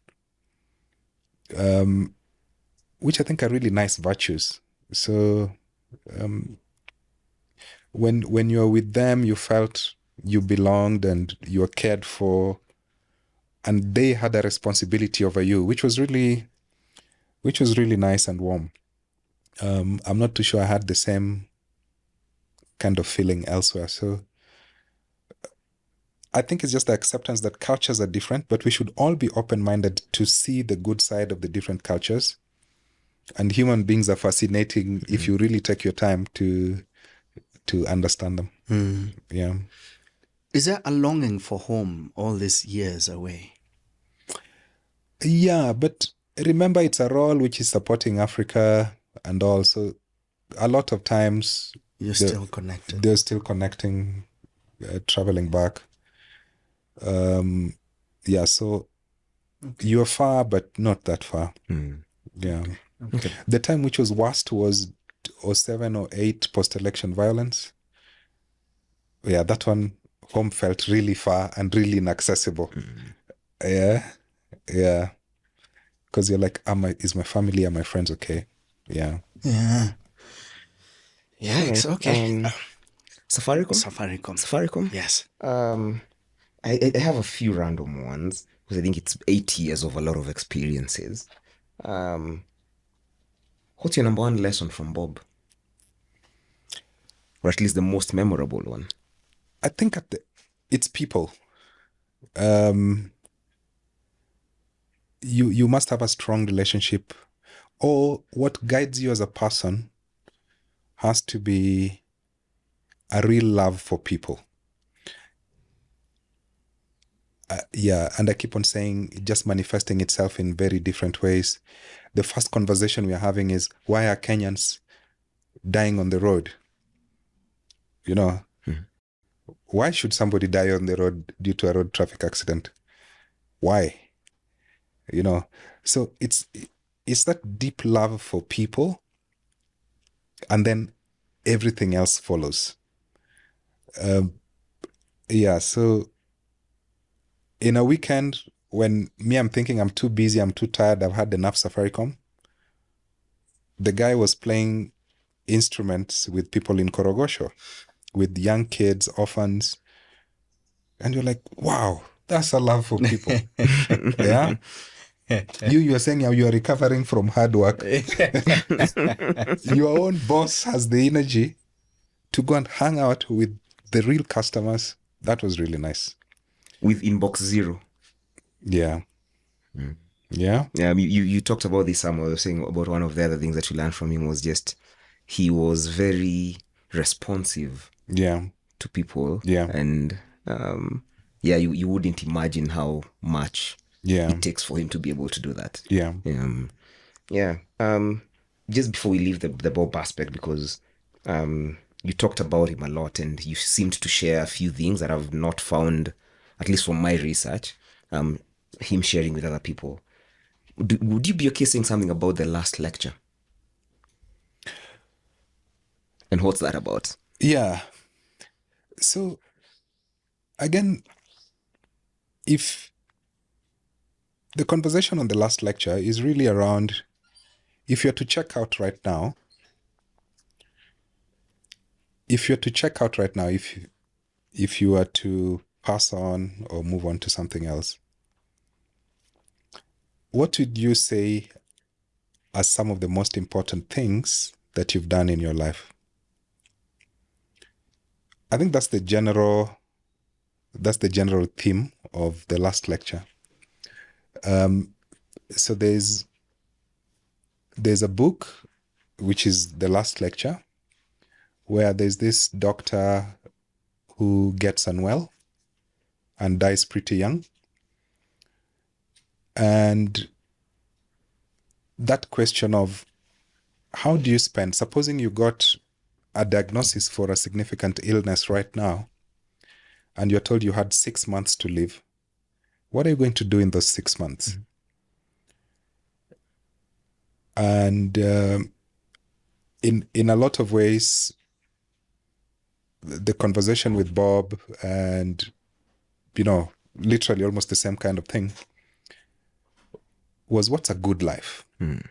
which I think are really nice virtues. So when you're with them, you felt you belonged and you were cared for, and they had a responsibility over you, which was really nice and warm. I'm not too sure I had the same kind of feeling elsewhere. So I think it's just the acceptance that cultures are different, but we should all be open-minded to see the good side of the different cultures. And human beings are fascinating if you really take your time to understand them. Yeah.
Is there a longing for home all these years away?
Yeah, but remember, it's a role which is supporting Africa and all. So a lot of times
You're still connected.
they're still connecting, traveling back. Yeah, so you're far, but not that far. Yeah.
Okay.
The time which was worst was 07 or 08 post-election violence. Yeah, that one, home felt really far and really inaccessible. Yeah. Because you're like, is my family, are my friends okay? Yeah.
Yeah. Yikes. Okay.
Safaricom?
Yes.
I have a few random ones because I think it's 8 years of a lot of experiences. What's your number one lesson from Bob? Or at least the most memorable one?
I think it's people. You must have a strong relationship, or what guides you as a person has to be a real love for people. Yeah, and I keep on saying it just manifesting itself in very different ways. The first conversation we are having is, why are Kenyans dying on the road? You know, why should somebody die on the road due to a road traffic accident? Why? You know, so it's that deep love for people, and then everything else follows. Yeah, so in a weekend when I'm thinking I'm too busy, I'm too tired, I've had enough Safaricom, the guy was playing instruments with people in Korogosho, with young kids, orphans, and you're like, wow, that's a love for people. Yeah. You are saying how you are recovering from hard work. Your own boss has the energy to go and hang out with the real customers. That was really nice.
With Inbox Zero.
Yeah. Yeah.
Yeah, you talked about this somewhere. You were saying about one of the other things that you learned from him was just he was very responsive.
Yeah.
To people.
Yeah.
And you wouldn't imagine how much it takes for him to be able to do that.
Yeah.
Just before we leave the Bob aspect, because you talked about him a lot and you seemed to share a few things that I've not found, at least from my research, him sharing with other people. Would you be okay saying something about the last lecture? And what's that about?
Yeah. So, again, if the conversation on the last lecture is really around, if you're to check out right now, if you are to pass on or move on to something else, what would you say are some of the most important things that you've done in your life? I think that's the general theme of the last lecture. So there's a book, which is the last lecture, where there's this doctor who gets unwell and dies pretty young. And that question of how do you spend, supposing you got a diagnosis for a significant illness right now, and you're told you had 6 months to live, what are you going to do in those 6 months? And in a lot of ways, the conversation with Bob and, literally almost the same kind of thing was, what's a good life? And,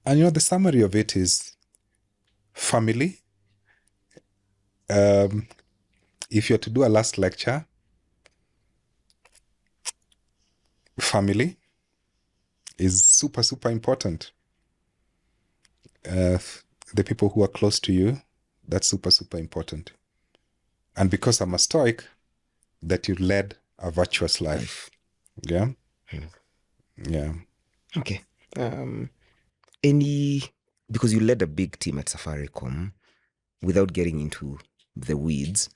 the summary of it is family. If you're to do a last lecture, family is super, super important. The people who are close to you, that's super, super important. and because I'm a Stoic, that you led a virtuous life. Yeah. Yeah.
Okay. Because you led a big team at Safaricom, without getting into the weeds,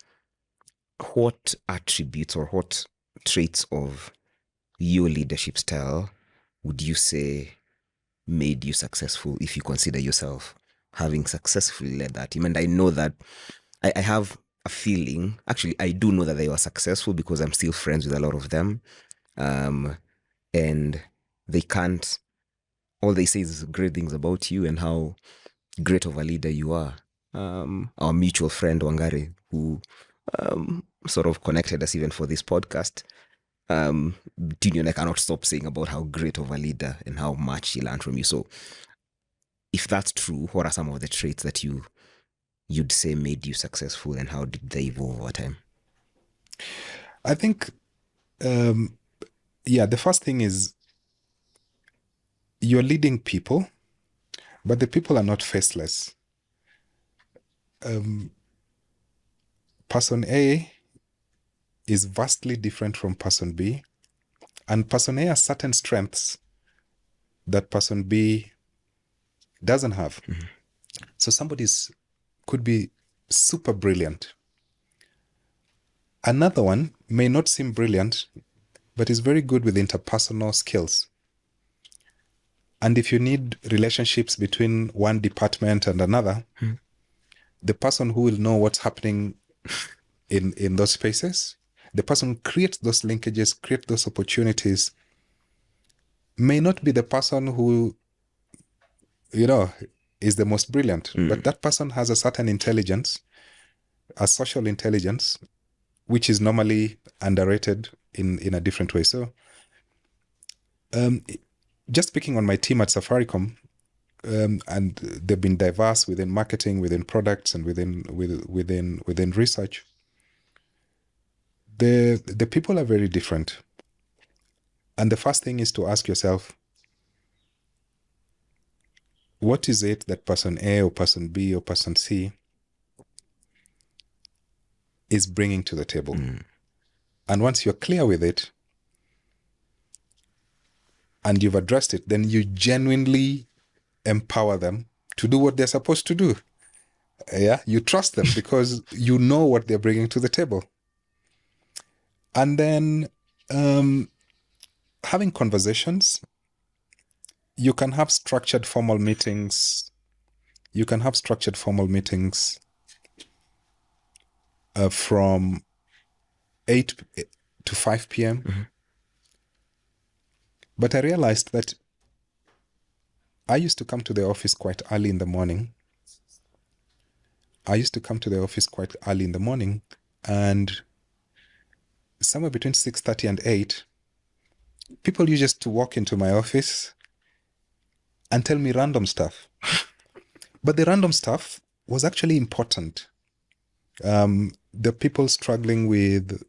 what attributes or what traits of your leadership style would you say made you successful, if you consider yourself having successfully led that team? And I know that I have a feeling, actually, I do know that they were successful because I'm still friends with a lot of them. And they can't, all they say is great things about you and how great of a leader you are. Our mutual friend Wangare, who sort of connected us even for this podcast, Tino and I cannot stop saying about how great of a leader and how much he learned from you. So if that's true, what are some of the traits that you'd say made you successful, and how did they evolve over time?
I think, the first thing is you're leading people, but the people are not faceless. Person A is vastly different from person B, and person A has certain strengths that person B doesn't have. Mm-hmm. So somebody could be super brilliant. Another one may not seem brilliant, but is very good with interpersonal skills. And if you need relationships between one department and another, the person who will know what's happening in those spaces, the person who creates those linkages, creates those opportunities, may not be the person who, is the most brilliant. But that person has a certain intelligence, a social intelligence, which is normally underrated in a different way. So just speaking on my team at Safaricom, and they've been diverse within marketing, within products, and within research. The people are very different. And the first thing is to ask yourself, what is it that person A or person B or person C is bringing to the table? And once you're clear with it and you've addressed it, then you genuinely empower them to do what they're supposed to do. Yeah, you trust them because you know what they're bringing to the table. And then having conversations, you can have structured formal meetings. You can have structured formal meetings from 8 to 5 p.m. Mm-hmm. But I realized that I used to come to the office quite early in the morning. And somewhere between 6:30 and 8, people used to walk into my office and tell me random stuff. But the random stuff was actually important. The people struggling with,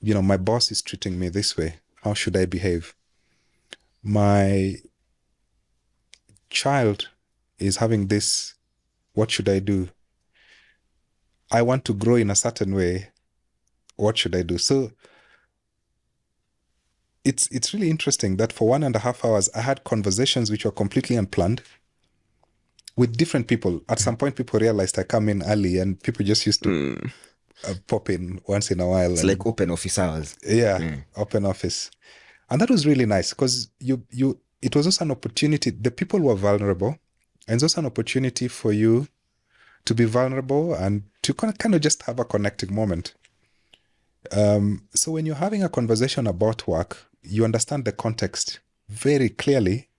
my boss is treating me this way. How should I behave? My child is having this. What should I do? I want to grow in a certain way. What should I do? So it's really interesting that for 1.5 hours, I had conversations which were completely unplanned with different people. At some point, people realized I come in early and people just used to pop in once in a while.
It's like open office hours.
Yeah, open office. And that was really nice because it was also an opportunity. The people were vulnerable, and it's also an opportunity for you to be vulnerable and to kind of just have a connecting moment. So when you're having a conversation about work, you understand the context very clearly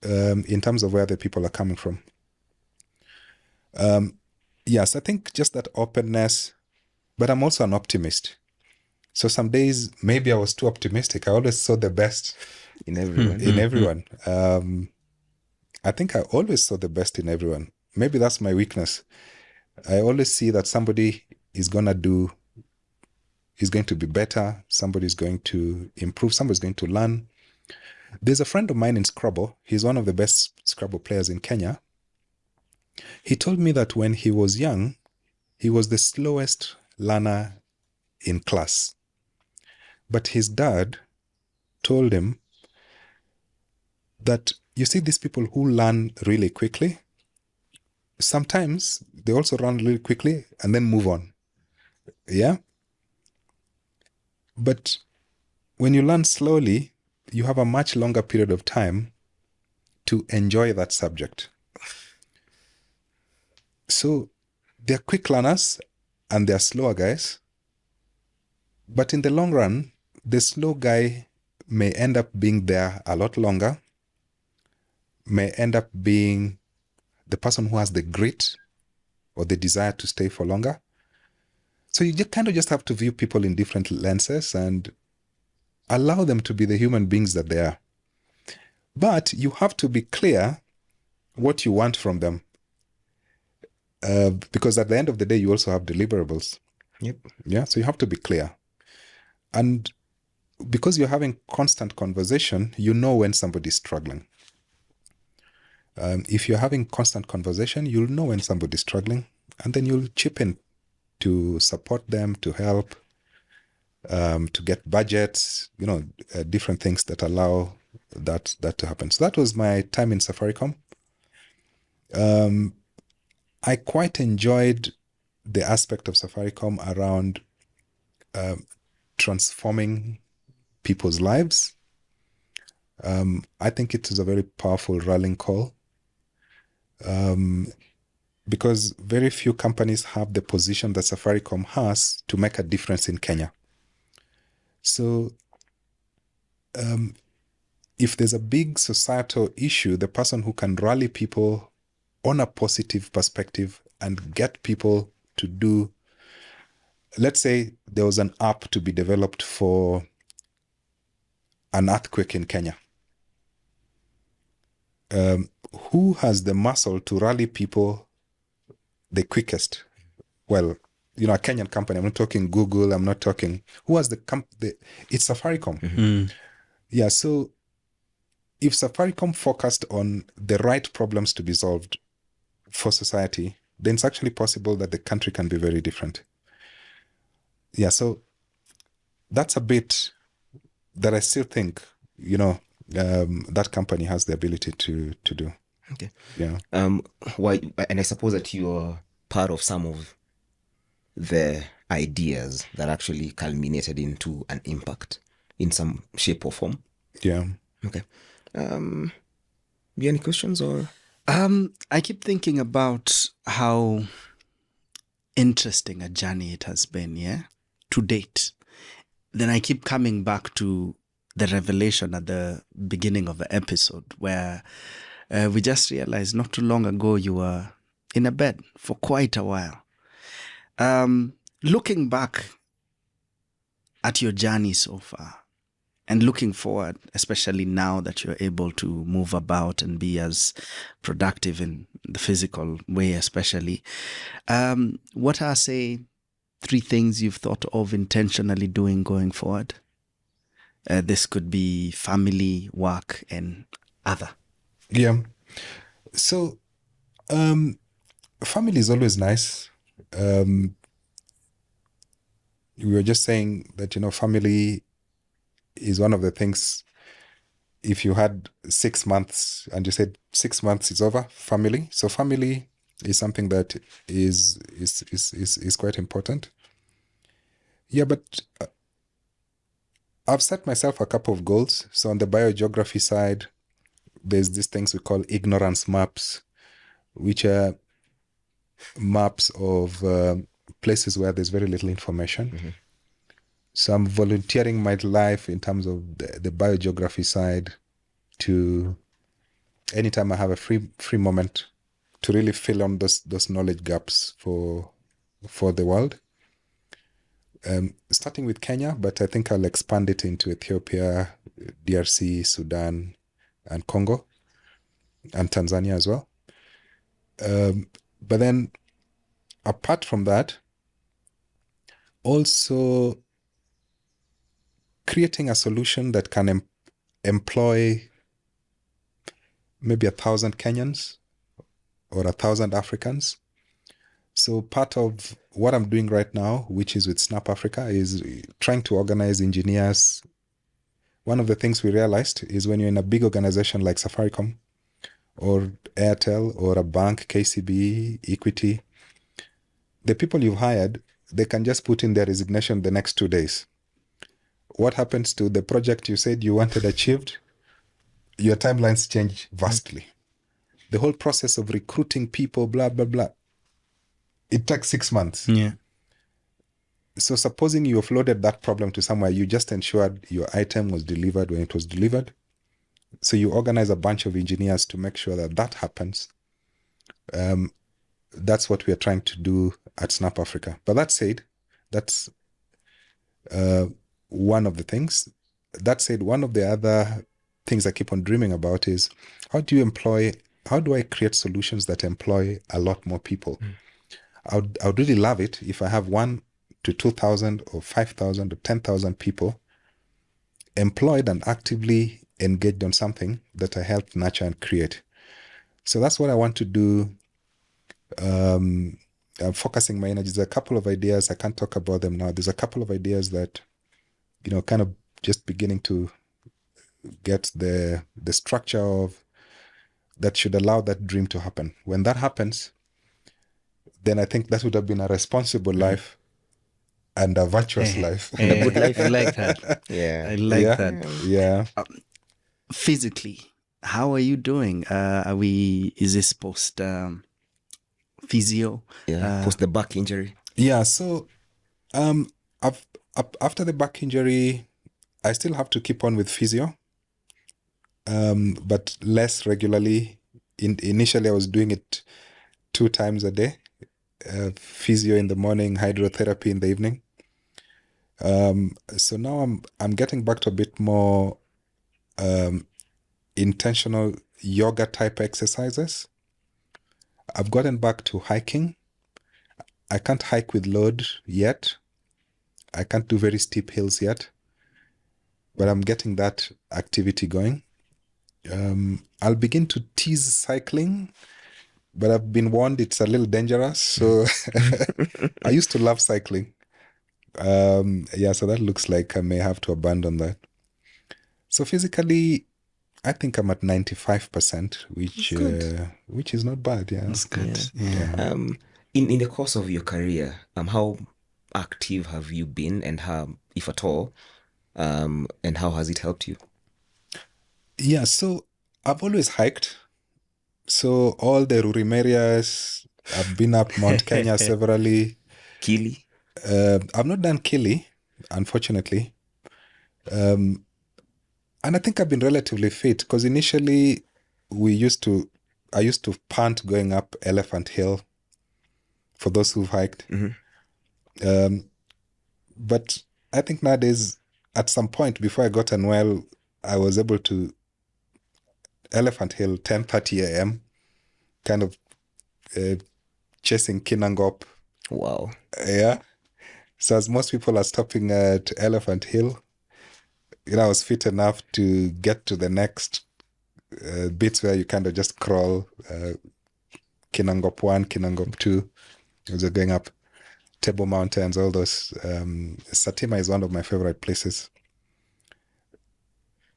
in terms of where the people are coming from. Yes, I think just that openness, but I'm also an optimist. So some days, maybe I was too optimistic. I always saw the best
in everyone.
In everyone. I think I always saw the best in everyone. Maybe that's my weakness. I always see that somebody is going to be better. Somebody's going to improve. Somebody's going to learn. There's a friend of mine in Scrabble. He's one of the best Scrabble players in Kenya. He told me that when he was young, he was the slowest learner in class. But his dad told him that, you see, these people who learn really quickly, sometimes they also run really quickly and then move on. Yeah? But when you learn slowly, you have a much longer period of time to enjoy that subject. So they're quick learners and they're slower guys. But in the long run, the slow guy may end up being there a lot longer, may end up being the person who has the grit or the desire to stay for longer. So you just have to view people in different lenses and allow them to be the human beings that they are. But you have to be clear what you want from them. Because at the end of the day, you also have deliverables.
Yep.
Yeah, so you have to be clear. And because you're having constant conversation, you know when somebody's struggling. If you're having constant conversation, you'll know when somebody's struggling, and then you'll chip in to support them, to help, to get budgets, different things that allow that to happen. So that was my time in Safaricom. I quite enjoyed the aspect of Safaricom around transforming people's lives. I think it is a very powerful rallying call, because very few companies have the position that Safaricom has to make a difference in Kenya. So if there's a big societal issue, the person who can rally people on a positive perspective and get people to do, let's say there was an app to be developed for an earthquake in Kenya. Who has the muscle to rally people the quickest? Well, a Kenyan company. I'm not talking Google. I'm not talking. Who has it's Safaricom.
Mm.
Yeah. So if Safaricom focused on the right problems to be solved for society, then it's actually possible that the country can be very different. Yeah. So that's a bit that I still think, that company has the ability to do.
Okay.
Yeah.
Why? And I suppose that you're part of some of the ideas that actually culminated into an impact in some shape or form.
Yeah.
Okay. You any questions or?
I keep thinking about how interesting a journey it has been, to date. Then I keep coming back to the revelation at the beginning of the episode where we just realized not too long ago you were in a bed for quite a while. Looking back at your journey so far and looking forward, especially now that you're able to move about and be as productive in the physical way, especially, what are, say, 3 things you've thought of intentionally doing going forward? This could be family, work, and other.
Yeah. So, family is always nice. We were just saying that, family is one of the things. If you had 6 months and you said 6 months is over, family. So family is something that is quite important. Yeah, but I've set myself a couple of goals. So on the biogeography side, there's these things we call ignorance maps, which are maps of places where there's very little information.
Mm-hmm.
So I'm volunteering my life in terms of the biogeography side to, anytime I have a free moment, to really fill on those knowledge gaps for the world. Starting with Kenya, but I think I'll expand it into Ethiopia, DRC, Sudan, and Congo, and Tanzania as well. But then, apart from that, also creating a solution that can employ maybe 1,000 Kenyans or 1,000 Africans. So part of what I'm doing right now, which is with Snap Africa, is trying to organize engineers. One of the things we realized is when you're in a big organization like Safaricom or Airtel or a bank, KCB, Equity, the people you've hired, they can just put in their resignation the next 2 days. What happens to the project you said you wanted achieved? Your timelines change vastly. The whole process of recruiting people, blah, blah, blah, it takes 6 months.
Yeah.
So supposing you offloaded that problem to somewhere, you just ensured your item was delivered when it was delivered. So you organize a bunch of engineers to make sure that that happens. That's what we are trying to do at Snap Africa. But that said, that's one of the things. That said, one of the other things I keep on dreaming about is how do I create solutions that employ a lot more people? I would really love it if I have 1 to 2,000 or 5,000 or 10,000 people employed and actively engaged on something that I helped nurture and create. So that's what I want to do. I'm focusing my energy. There's a couple of ideas. I can't talk about them now. There's a couple of ideas that, kind of just beginning to get the structure of that should allow that dream to happen. When that happens, then I think that would have been a responsible life and a virtuous life.
And a good life.
I like that.
Yeah.
I like
Yeah.
that.
Yeah.
Physically, how are you doing? Is this post physio?
Yeah. Post the back injury.
Yeah. So, after the back injury, I still have to keep on with physio, but less regularly. Initially, I was doing it 2 times a day. Physio in the morning, hydrotherapy in the evening. So now I'm getting back to a bit more intentional yoga type exercises. I've gotten back to hiking. I can't hike with load yet. I can't do very steep hills yet, but I'm getting that activity going. I'll begin to tease cycling, but I've been warned it's a little dangerous. So I used to love cycling. So that looks like I may have to abandon that. So physically, I think I'm at 95%, which is not bad. Yeah,
That's good.
Yeah. In the course of your career, how active have you been, and how, if at all, and how has it helped you?
Yeah, so I've always hiked. So all the Rurimeras, I've been up Mount Kenya severally.
Kili?
I've not done Kili, unfortunately. And I think I've been relatively fit because initially I used to pant going up Elephant Hill for those who've hiked.
Mm-hmm.
But I think nowadays, at some point before I got unwell, I was able to Elephant Hill 10:30 a.m. kind of chasing Kinangop.
Wow.
Yeah. So as most people are stopping at Elephant Hill, I was fit enough to get to the next bits where you kind of just crawl. Kinangop 1, Kinangop 2, as you're going up Table Mountains, all those. Satima is one of my favorite places.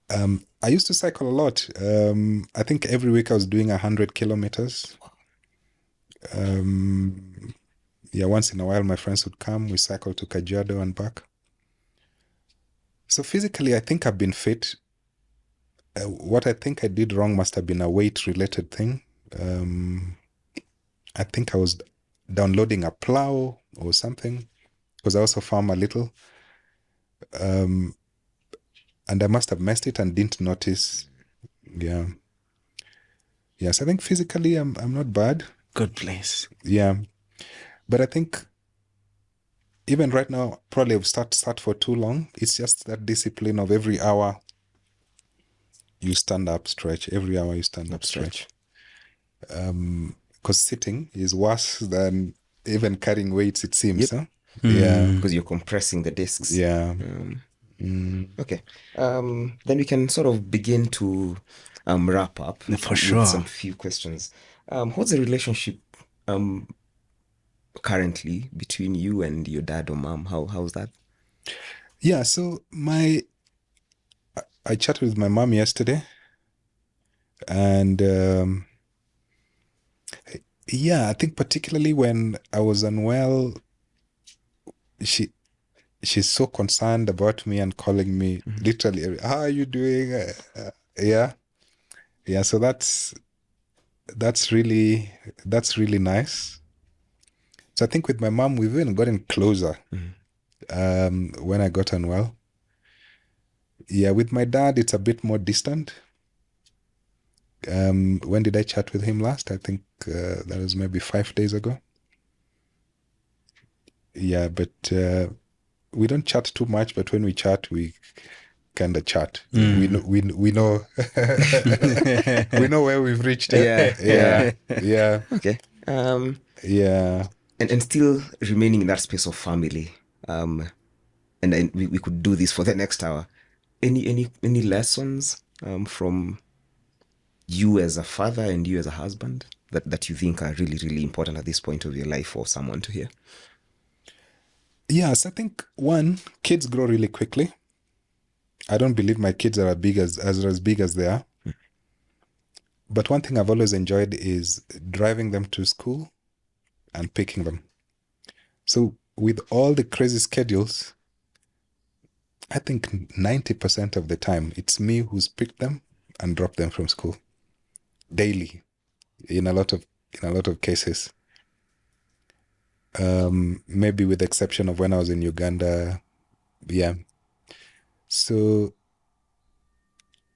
I used to cycle a lot. I think every week I was doing 100 kilometers. Once in a while my friends would come. We cycle to Kajiado and back. So physically, I think I've been fit. What I think I did wrong must have been a weight-related thing. I think I was downloading a plow or something, because I also farm a little. And I must have messed it and didn't notice. Yeah. Yes, I think physically I'm not bad.
Good place.
Yeah. But I think even right now, probably I've sat for too long. It's just that discipline of every hour you stand up, stretch. Every hour you stand up, stretch. Because sitting is worse than even carrying weights, it seems.
Yep.
Huh? Yeah.
Because you're compressing the discs.
Yeah.
Okay. Then we can sort of begin to wrap up
For
with
sure.
some few questions. What's the relationship currently between you and your dad or mom? How's that?
Yeah, so I chatted with my mom yesterday, and yeah, I think particularly when I was unwell, she's so concerned about me and calling me literally, how are you doing? Yeah, yeah. So that's really nice. So I think with my mom, we've even gotten closer when I got unwell. Yeah, with my dad, it's a bit more distant. When did I chat with him last? I think that was maybe 5 days ago. Yeah, but we don't chat too much. But when we chat, we kind of chat. We know we know we know where we've reached. Yeah.
Okay.
Yeah.
And still remaining in that space of family. And then we could do this for the next hour. Any lessons from you as a father and you as a husband that you think are really, really important at this point of your life for someone to hear?
Yes, I think one, kids grow really quickly. I don't believe my kids are as big as they are. But one thing I've always enjoyed is driving them to school and picking them. So with all the crazy schedules, I think 90% of the time it's me who's picked them and dropped them from school daily in a lot of cases. Maybe with the exception of when I was in Uganda. Yeah. So,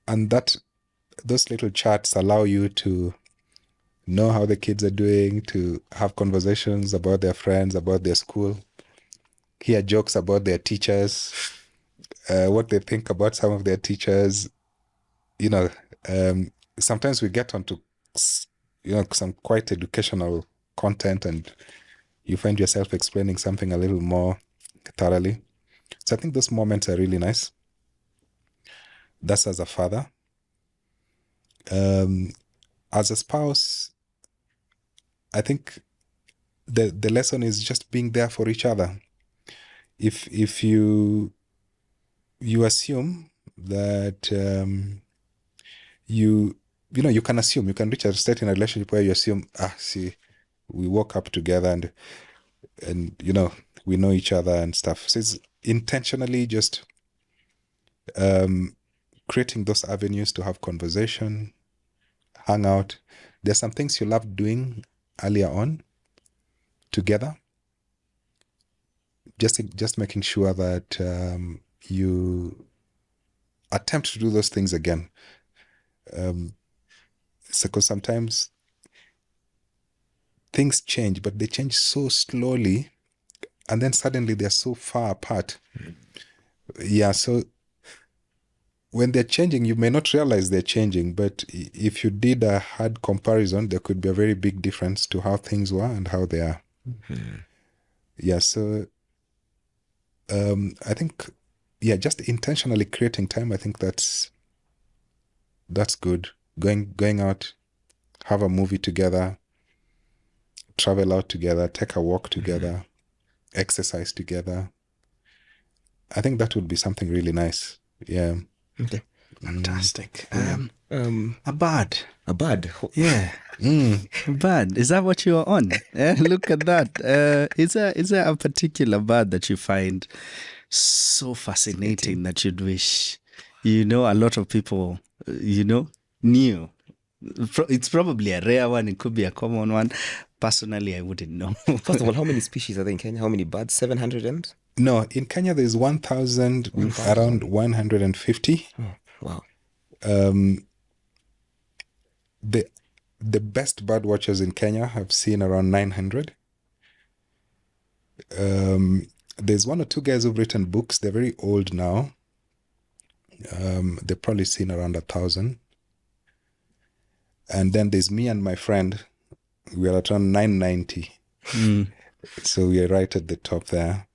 and those little chats allow you to know how the kids are doing, to have conversations about their friends, about their school, hear jokes about their teachers, what they think about some of their teachers. Sometimes we get onto, some quite educational content, and you find yourself explaining something a little more thoroughly. So I think those moments are really nice. That's as a father. As a spouse, I think the lesson is just being there for each other. If you assume that you can assume, you can reach a state in a relationship where you assume, see, we woke up together and we know each other and stuff. So it's intentionally just creating those avenues to have conversation, hang out. There's some things you love doing earlier on together. Just making sure that you attempt to do those things again. Because sometimes things change, but they change so slowly, and then suddenly they're so far apart. Yeah, so when they're changing, you may not realize they're changing, but if you did a hard comparison, there could be a very big difference to how things were and how they are. Yeah, so I think, just intentionally creating time, I think that's good. Going out, have a movie together, travel out together, take a walk together, exercise together. I think that would be something really nice. Yeah.
Okay.
Fantastic.
A bird.
Yeah. A bird. Is that what you're on? Look at that. Is there a particular bird that you find so fascinating that you'd wish, a lot of people, knew? It's probably a rare one. It could be a common one. Personally, I wouldn't know.
First of all, how many species are there in Kenya? How many birds? 700 and?
No, in Kenya there's 1,000, around 150.
Oh, wow.
The best bird watchers in Kenya have seen around 900. There's one or two guys who've written books. They're very old now. They've probably seen around 1,000. And then there's me and my friend. We are at around 990. So we are right at the top there.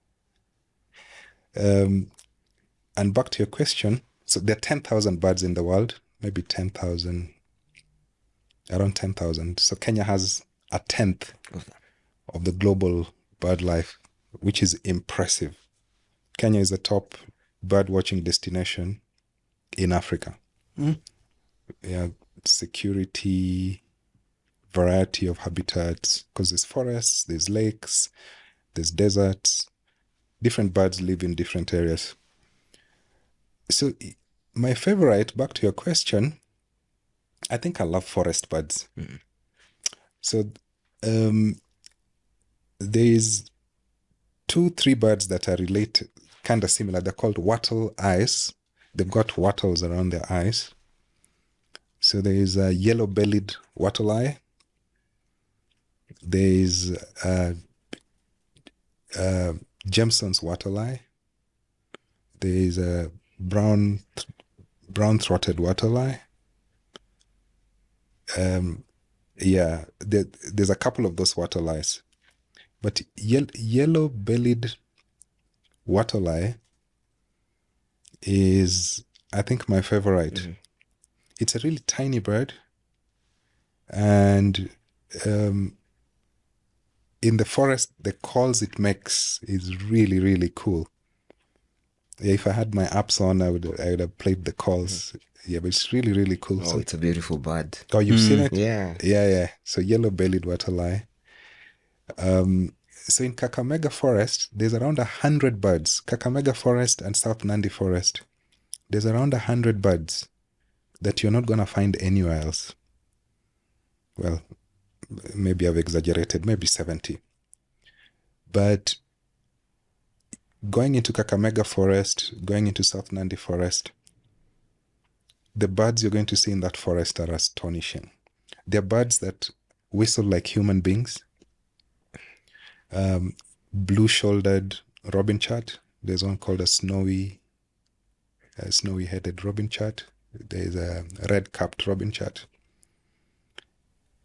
And back to your question. So there are 10,000 birds in the world, maybe 10,000. around 10,000. So Kenya has a tenth of the global bird life, which is impressive. Kenya is the top bird watching destination in Africa. Yeah, security, variety of habitats, because there's forests, there's lakes, there's deserts. Different birds live in different areas. So my favorite, back to your question, I think I love forest birds. So there's 2-3 birds that are related, kind of similar. They're called wattle eyes. They've got wattles around their eyes. So there is a yellow-bellied wattle eye. There is Jameson's wattle eye. There is a brown-throated wattle eye. There's a couple of those wattle eyes. But yellow-bellied wattle eye is, I think, my favorite. It's a really tiny bird. And in the forest, the calls it makes is really, really cool. Yeah, if I had my apps on, I would have played the calls. Yeah, but it's really, really cool.
Oh, it's a beautiful bird.
Oh, you've seen it?
Yeah.
Yeah. So yellow-bellied wattle eye. So in Kakamega Forest, there's around 100 birds. Kakamega Forest and South Nandi Forest. There's around 100 birds that you're not going to find anywhere else. Well, maybe I've exaggerated, maybe 70. But going into Kakamega Forest, going into South Nandi Forest, the birds you're going to see in that forest are astonishing. They're birds that whistle like human beings. Blue-shouldered robin-chat. There's one called a snowy-headed robin-chat. There's a red-capped robin-chat.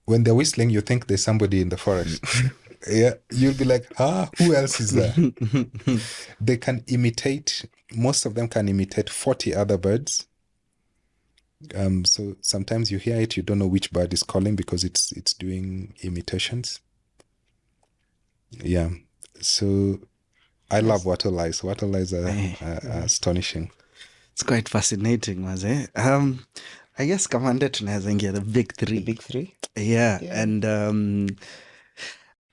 When they're whistling, you think there's somebody in the forest. Yeah, you'll be like, who else is there? They can imitate, most of them can imitate 40 other birds. So sometimes you hear it, you don't know which bird is calling because it's doing imitations. Yeah, so I love wattle eyes. Wattle eyes are astonishing.
It's quite fascinating, Maze. I guess Kamande tunaweza ingia the big three.
The big three?
Yeah. And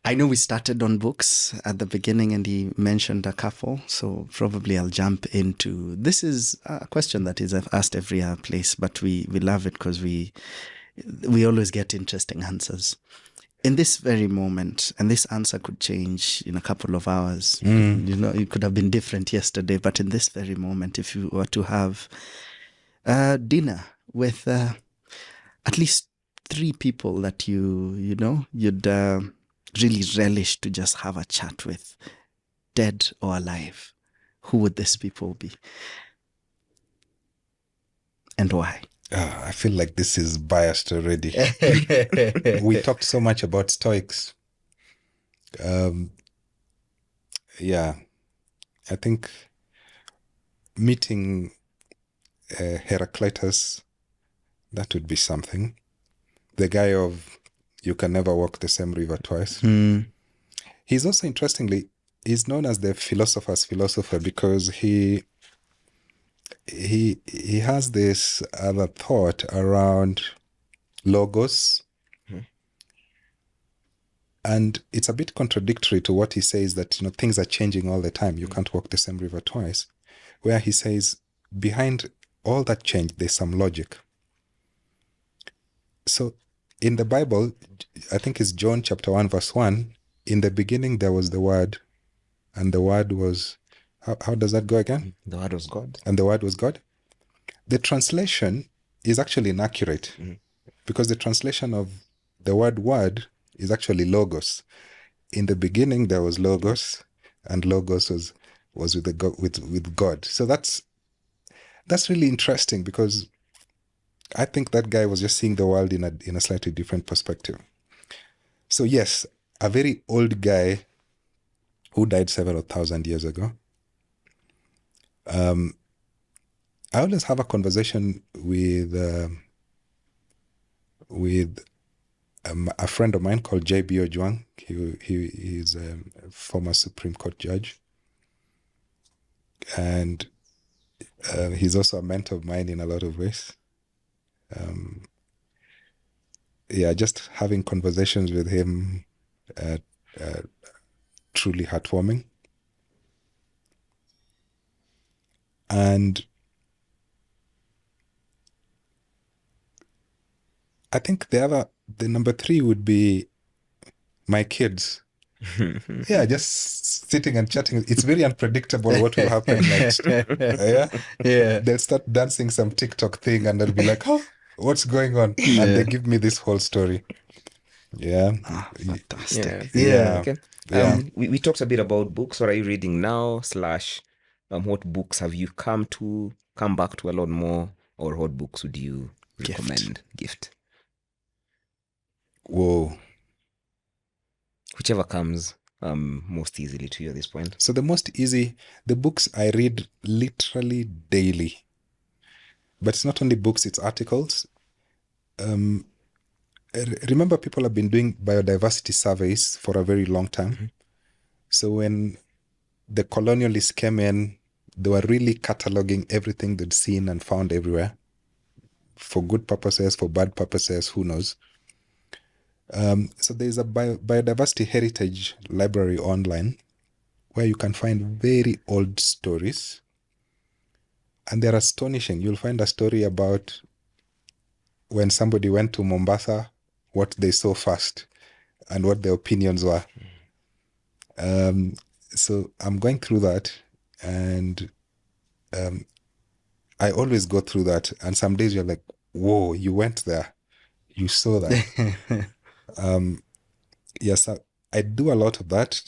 I know we started on books at the beginning and he mentioned a couple, so probably I'll jump into, this is a question that is asked every other place, but we love it because we always get interesting answers. In this very moment, and this answer could change in a couple of hours, it could have been different yesterday, but in this very moment, if you were to have dinner with at least 3 people that you'd really relish to just have a chat with, dead or alive, who would these people be? And why?
I feel like this is biased already. We talked so much about Stoics. Yeah, I think meeting Heraclitus, that would be something. The guy of you can never walk the same river twice. He's also, interestingly, he's known as the philosopher's philosopher because he has this other thought around logos. And it's a bit contradictory to what he says that, things are changing all the time. You can't walk the same river twice. Where he says, behind all that change, there's some logic. So in the Bible, I think it's John chapter 1, verse 1, in the beginning there was the Word, and the Word was, how does that go again?
The Word was God.
And the Word was God. The translation is actually inaccurate because the translation of the word is actually logos. In the beginning there was logos, and logos was with God. So that's really interesting because I think that guy was just seeing the world in a slightly different perspective. So yes, a very old guy who died several thousand years ago. I always have a conversation with a friend of mine called J.B. Ojwang. He is a former Supreme Court judge. And he's also a mentor of mine in a lot of ways. Just having conversations with him, truly heartwarming. And I think the number 3 would be my kids. Just sitting and chatting. It's very unpredictable what will happen next. They'll start dancing some TikTok thing and they'll be like, oh, what's going on? And they give me this whole story.
Fantastic.
Okay. We talked a bit about books. What are you reading now? / what books have you come back to a lot more? Or what books would you recommend? Gift.
Whoa.
Whichever comes most easily to you at this point.
So the books I read literally daily. But it's not only books, it's articles. Remember, people have been doing biodiversity surveys for a very long time. Mm-hmm. So when the colonialists came in, they were really cataloging everything they'd seen and found everywhere. For good purposes, for bad purposes, who knows. So there's a biodiversity heritage library online where you can find very old stories. And they're astonishing. You'll find a story about when somebody went to Mombasa, what they saw first and what their opinions were. So I'm going through that, and I always go through that. And some days you're like, whoa, you went there. You saw that. Yes, I do a lot of that.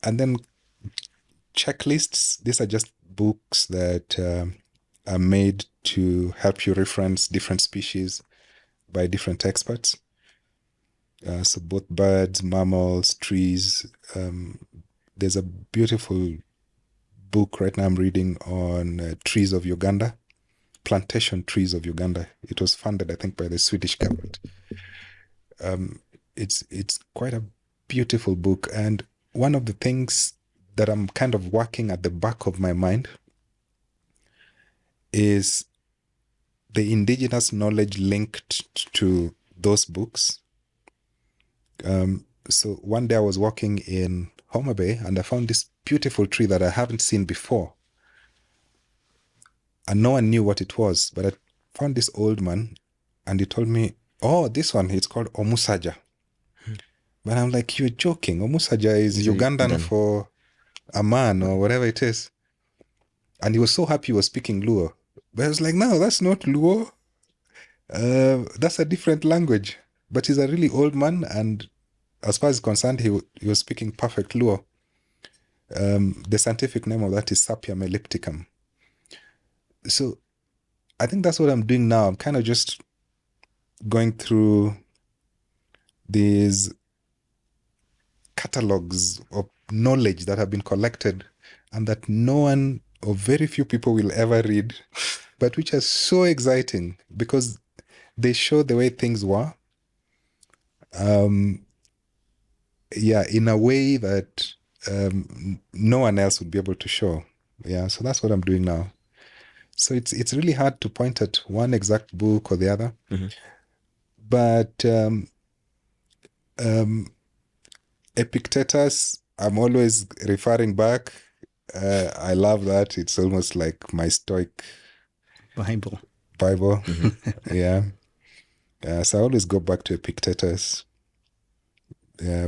And then checklists. These are just books that are made to help you reference different species by different experts. So both birds, mammals, trees. There's a beautiful book right now I'm reading on trees of Uganda, plantation trees of Uganda. It was funded, I think, by the Swedish government. It's quite a beautiful book. And one of the things that I'm kind of working at the back of my mind is the indigenous knowledge linked to those books. So one day I was walking in Homa Bay and I found this beautiful tree that I haven't seen before. And no one knew what it was, but I found this old man and he told me, oh, this one, it's called Omusaja. But I'm like, you're joking. Omusaja is Ugandan for a man or whatever it is. And he was so happy he was speaking Luo. But I was like, no, that's not Luo. That's a different language. But he's a really old man, and as far as concerned, he was speaking perfect Luo. The scientific name of that is Sapium ellipticum. So I think that's what I'm doing now. I'm kind of just going through these catalogs of knowledge that have been collected and that no one or very few people will ever read, but which are so exciting because they show the way things were. In a way that no one else would be able to show. So that's what I'm doing now. So it's really hard to point at one exact book or the other. Mm-hmm. But Epictetus, I'm always referring back. I love that. It's almost like my Stoic
Bible.
Mm-hmm. So I always go back to Epictetus.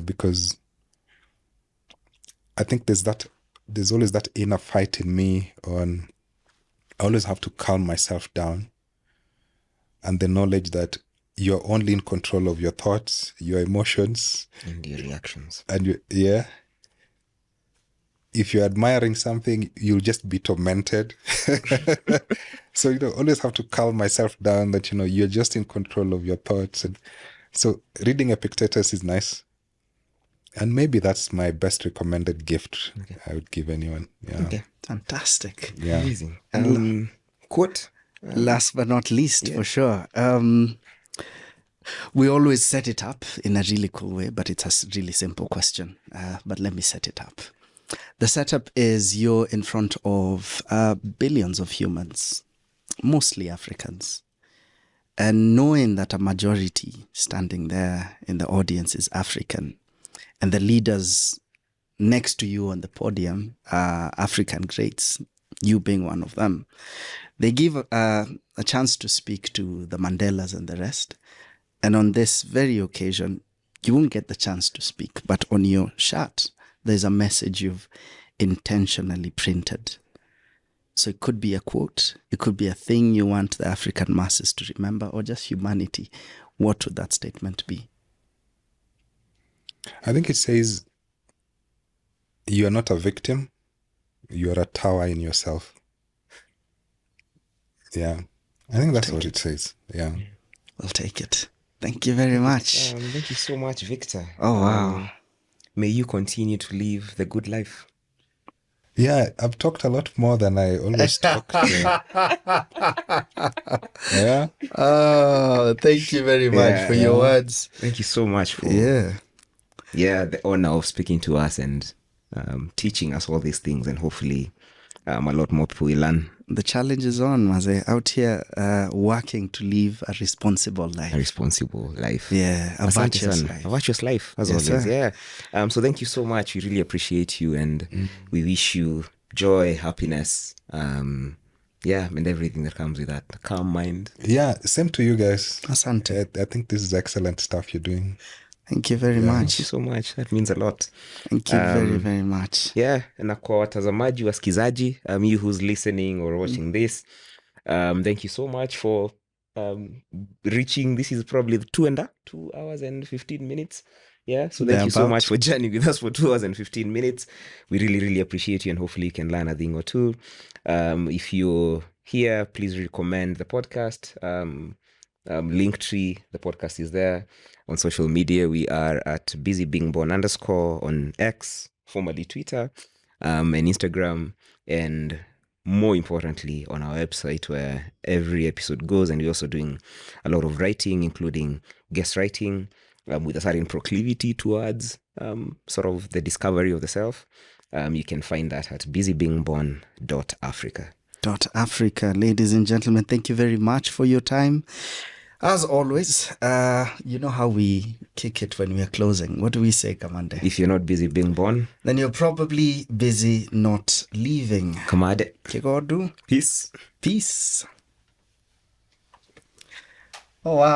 Because I think there's always that inner fight in me on I always have to calm myself down, and the knowledge that you're only in control of your thoughts, your emotions,
and your reactions.
And if you're admiring something, you'll just be tormented. So always have to calm myself down that you're just in control of your thoughts. And so reading Epictetus is nice. And maybe that's my best recommended gift I would give anyone.
Okay, fantastic.
Amazing. Quote?
Last but not least, for sure. We always set it up in a really cool way, but it's a really simple question. But let me set it up. The setup is you're in front of billions of humans, mostly Africans. And knowing that a majority standing there in the audience is African, and the leaders next to you on the podium are African greats, you being one of them, they give a chance to speak to the Mandelas and the rest. And on this very occasion, you won't get the chance to speak, but on your shirt, there's a message you've intentionally printed. So it could be a quote, it could be a thing you want the African masses to remember, or just humanity. What would that statement be?
I think it says, you are not a victim, you are a tower in yourself. Yeah, I think that's what it says. Yeah.
We'll take it. Thank you very much.
Thank you so much, Victor.
Oh, wow.
May you continue to live the good life.
Yeah, I've talked a lot more than I always talk. Yeah.
Oh, thank you very much for your words.
Thank you so much for the honor of speaking to us and teaching us all these things, and hopefully a lot more people will learn.
The challenge is on, Maze, out here working to live a responsible life.
A responsible life.
Yeah, a virtuous life.
A virtuous life, as
Yes,
always.
sir.
Yeah. So thank you so much. We really appreciate you, and we wish you joy, happiness, and everything that comes with that. A calm mind.
Yeah, same to you guys.
Asante.
I think this is excellent stuff you're doing.
Thank you very
Thank
much.
you so much. That means a lot.
Thank you very, very much.
Yeah, na kwa watazamaji, wasikizaji, you who's listening or watching this, thank you so much for reaching. This is probably 2 hours and 15 minutes. Yeah, so thank you so much for journeying with us for 2 hours and 15 minutes. We really, really appreciate you, and hopefully you can learn a thing or two. If you're here, please recommend the podcast. Linktree, the podcast is there. On social media, we are at busybingborn_ on X, formerly Twitter, and Instagram, and more importantly on our website, where every episode goes. And we're also doing a lot of writing, including guest writing, with a certain proclivity towards sort of the discovery of the self. You can find that at busybingborn.africa.
Africa. Ladies and gentlemen, thank you very much for your time. As always, you know how we kick it when we are closing. What do we say, Kamande?
If you're not busy being born,
then you're probably busy not leaving.
Kamade.
Kigodu.
Peace.
Peace. Oh, wow.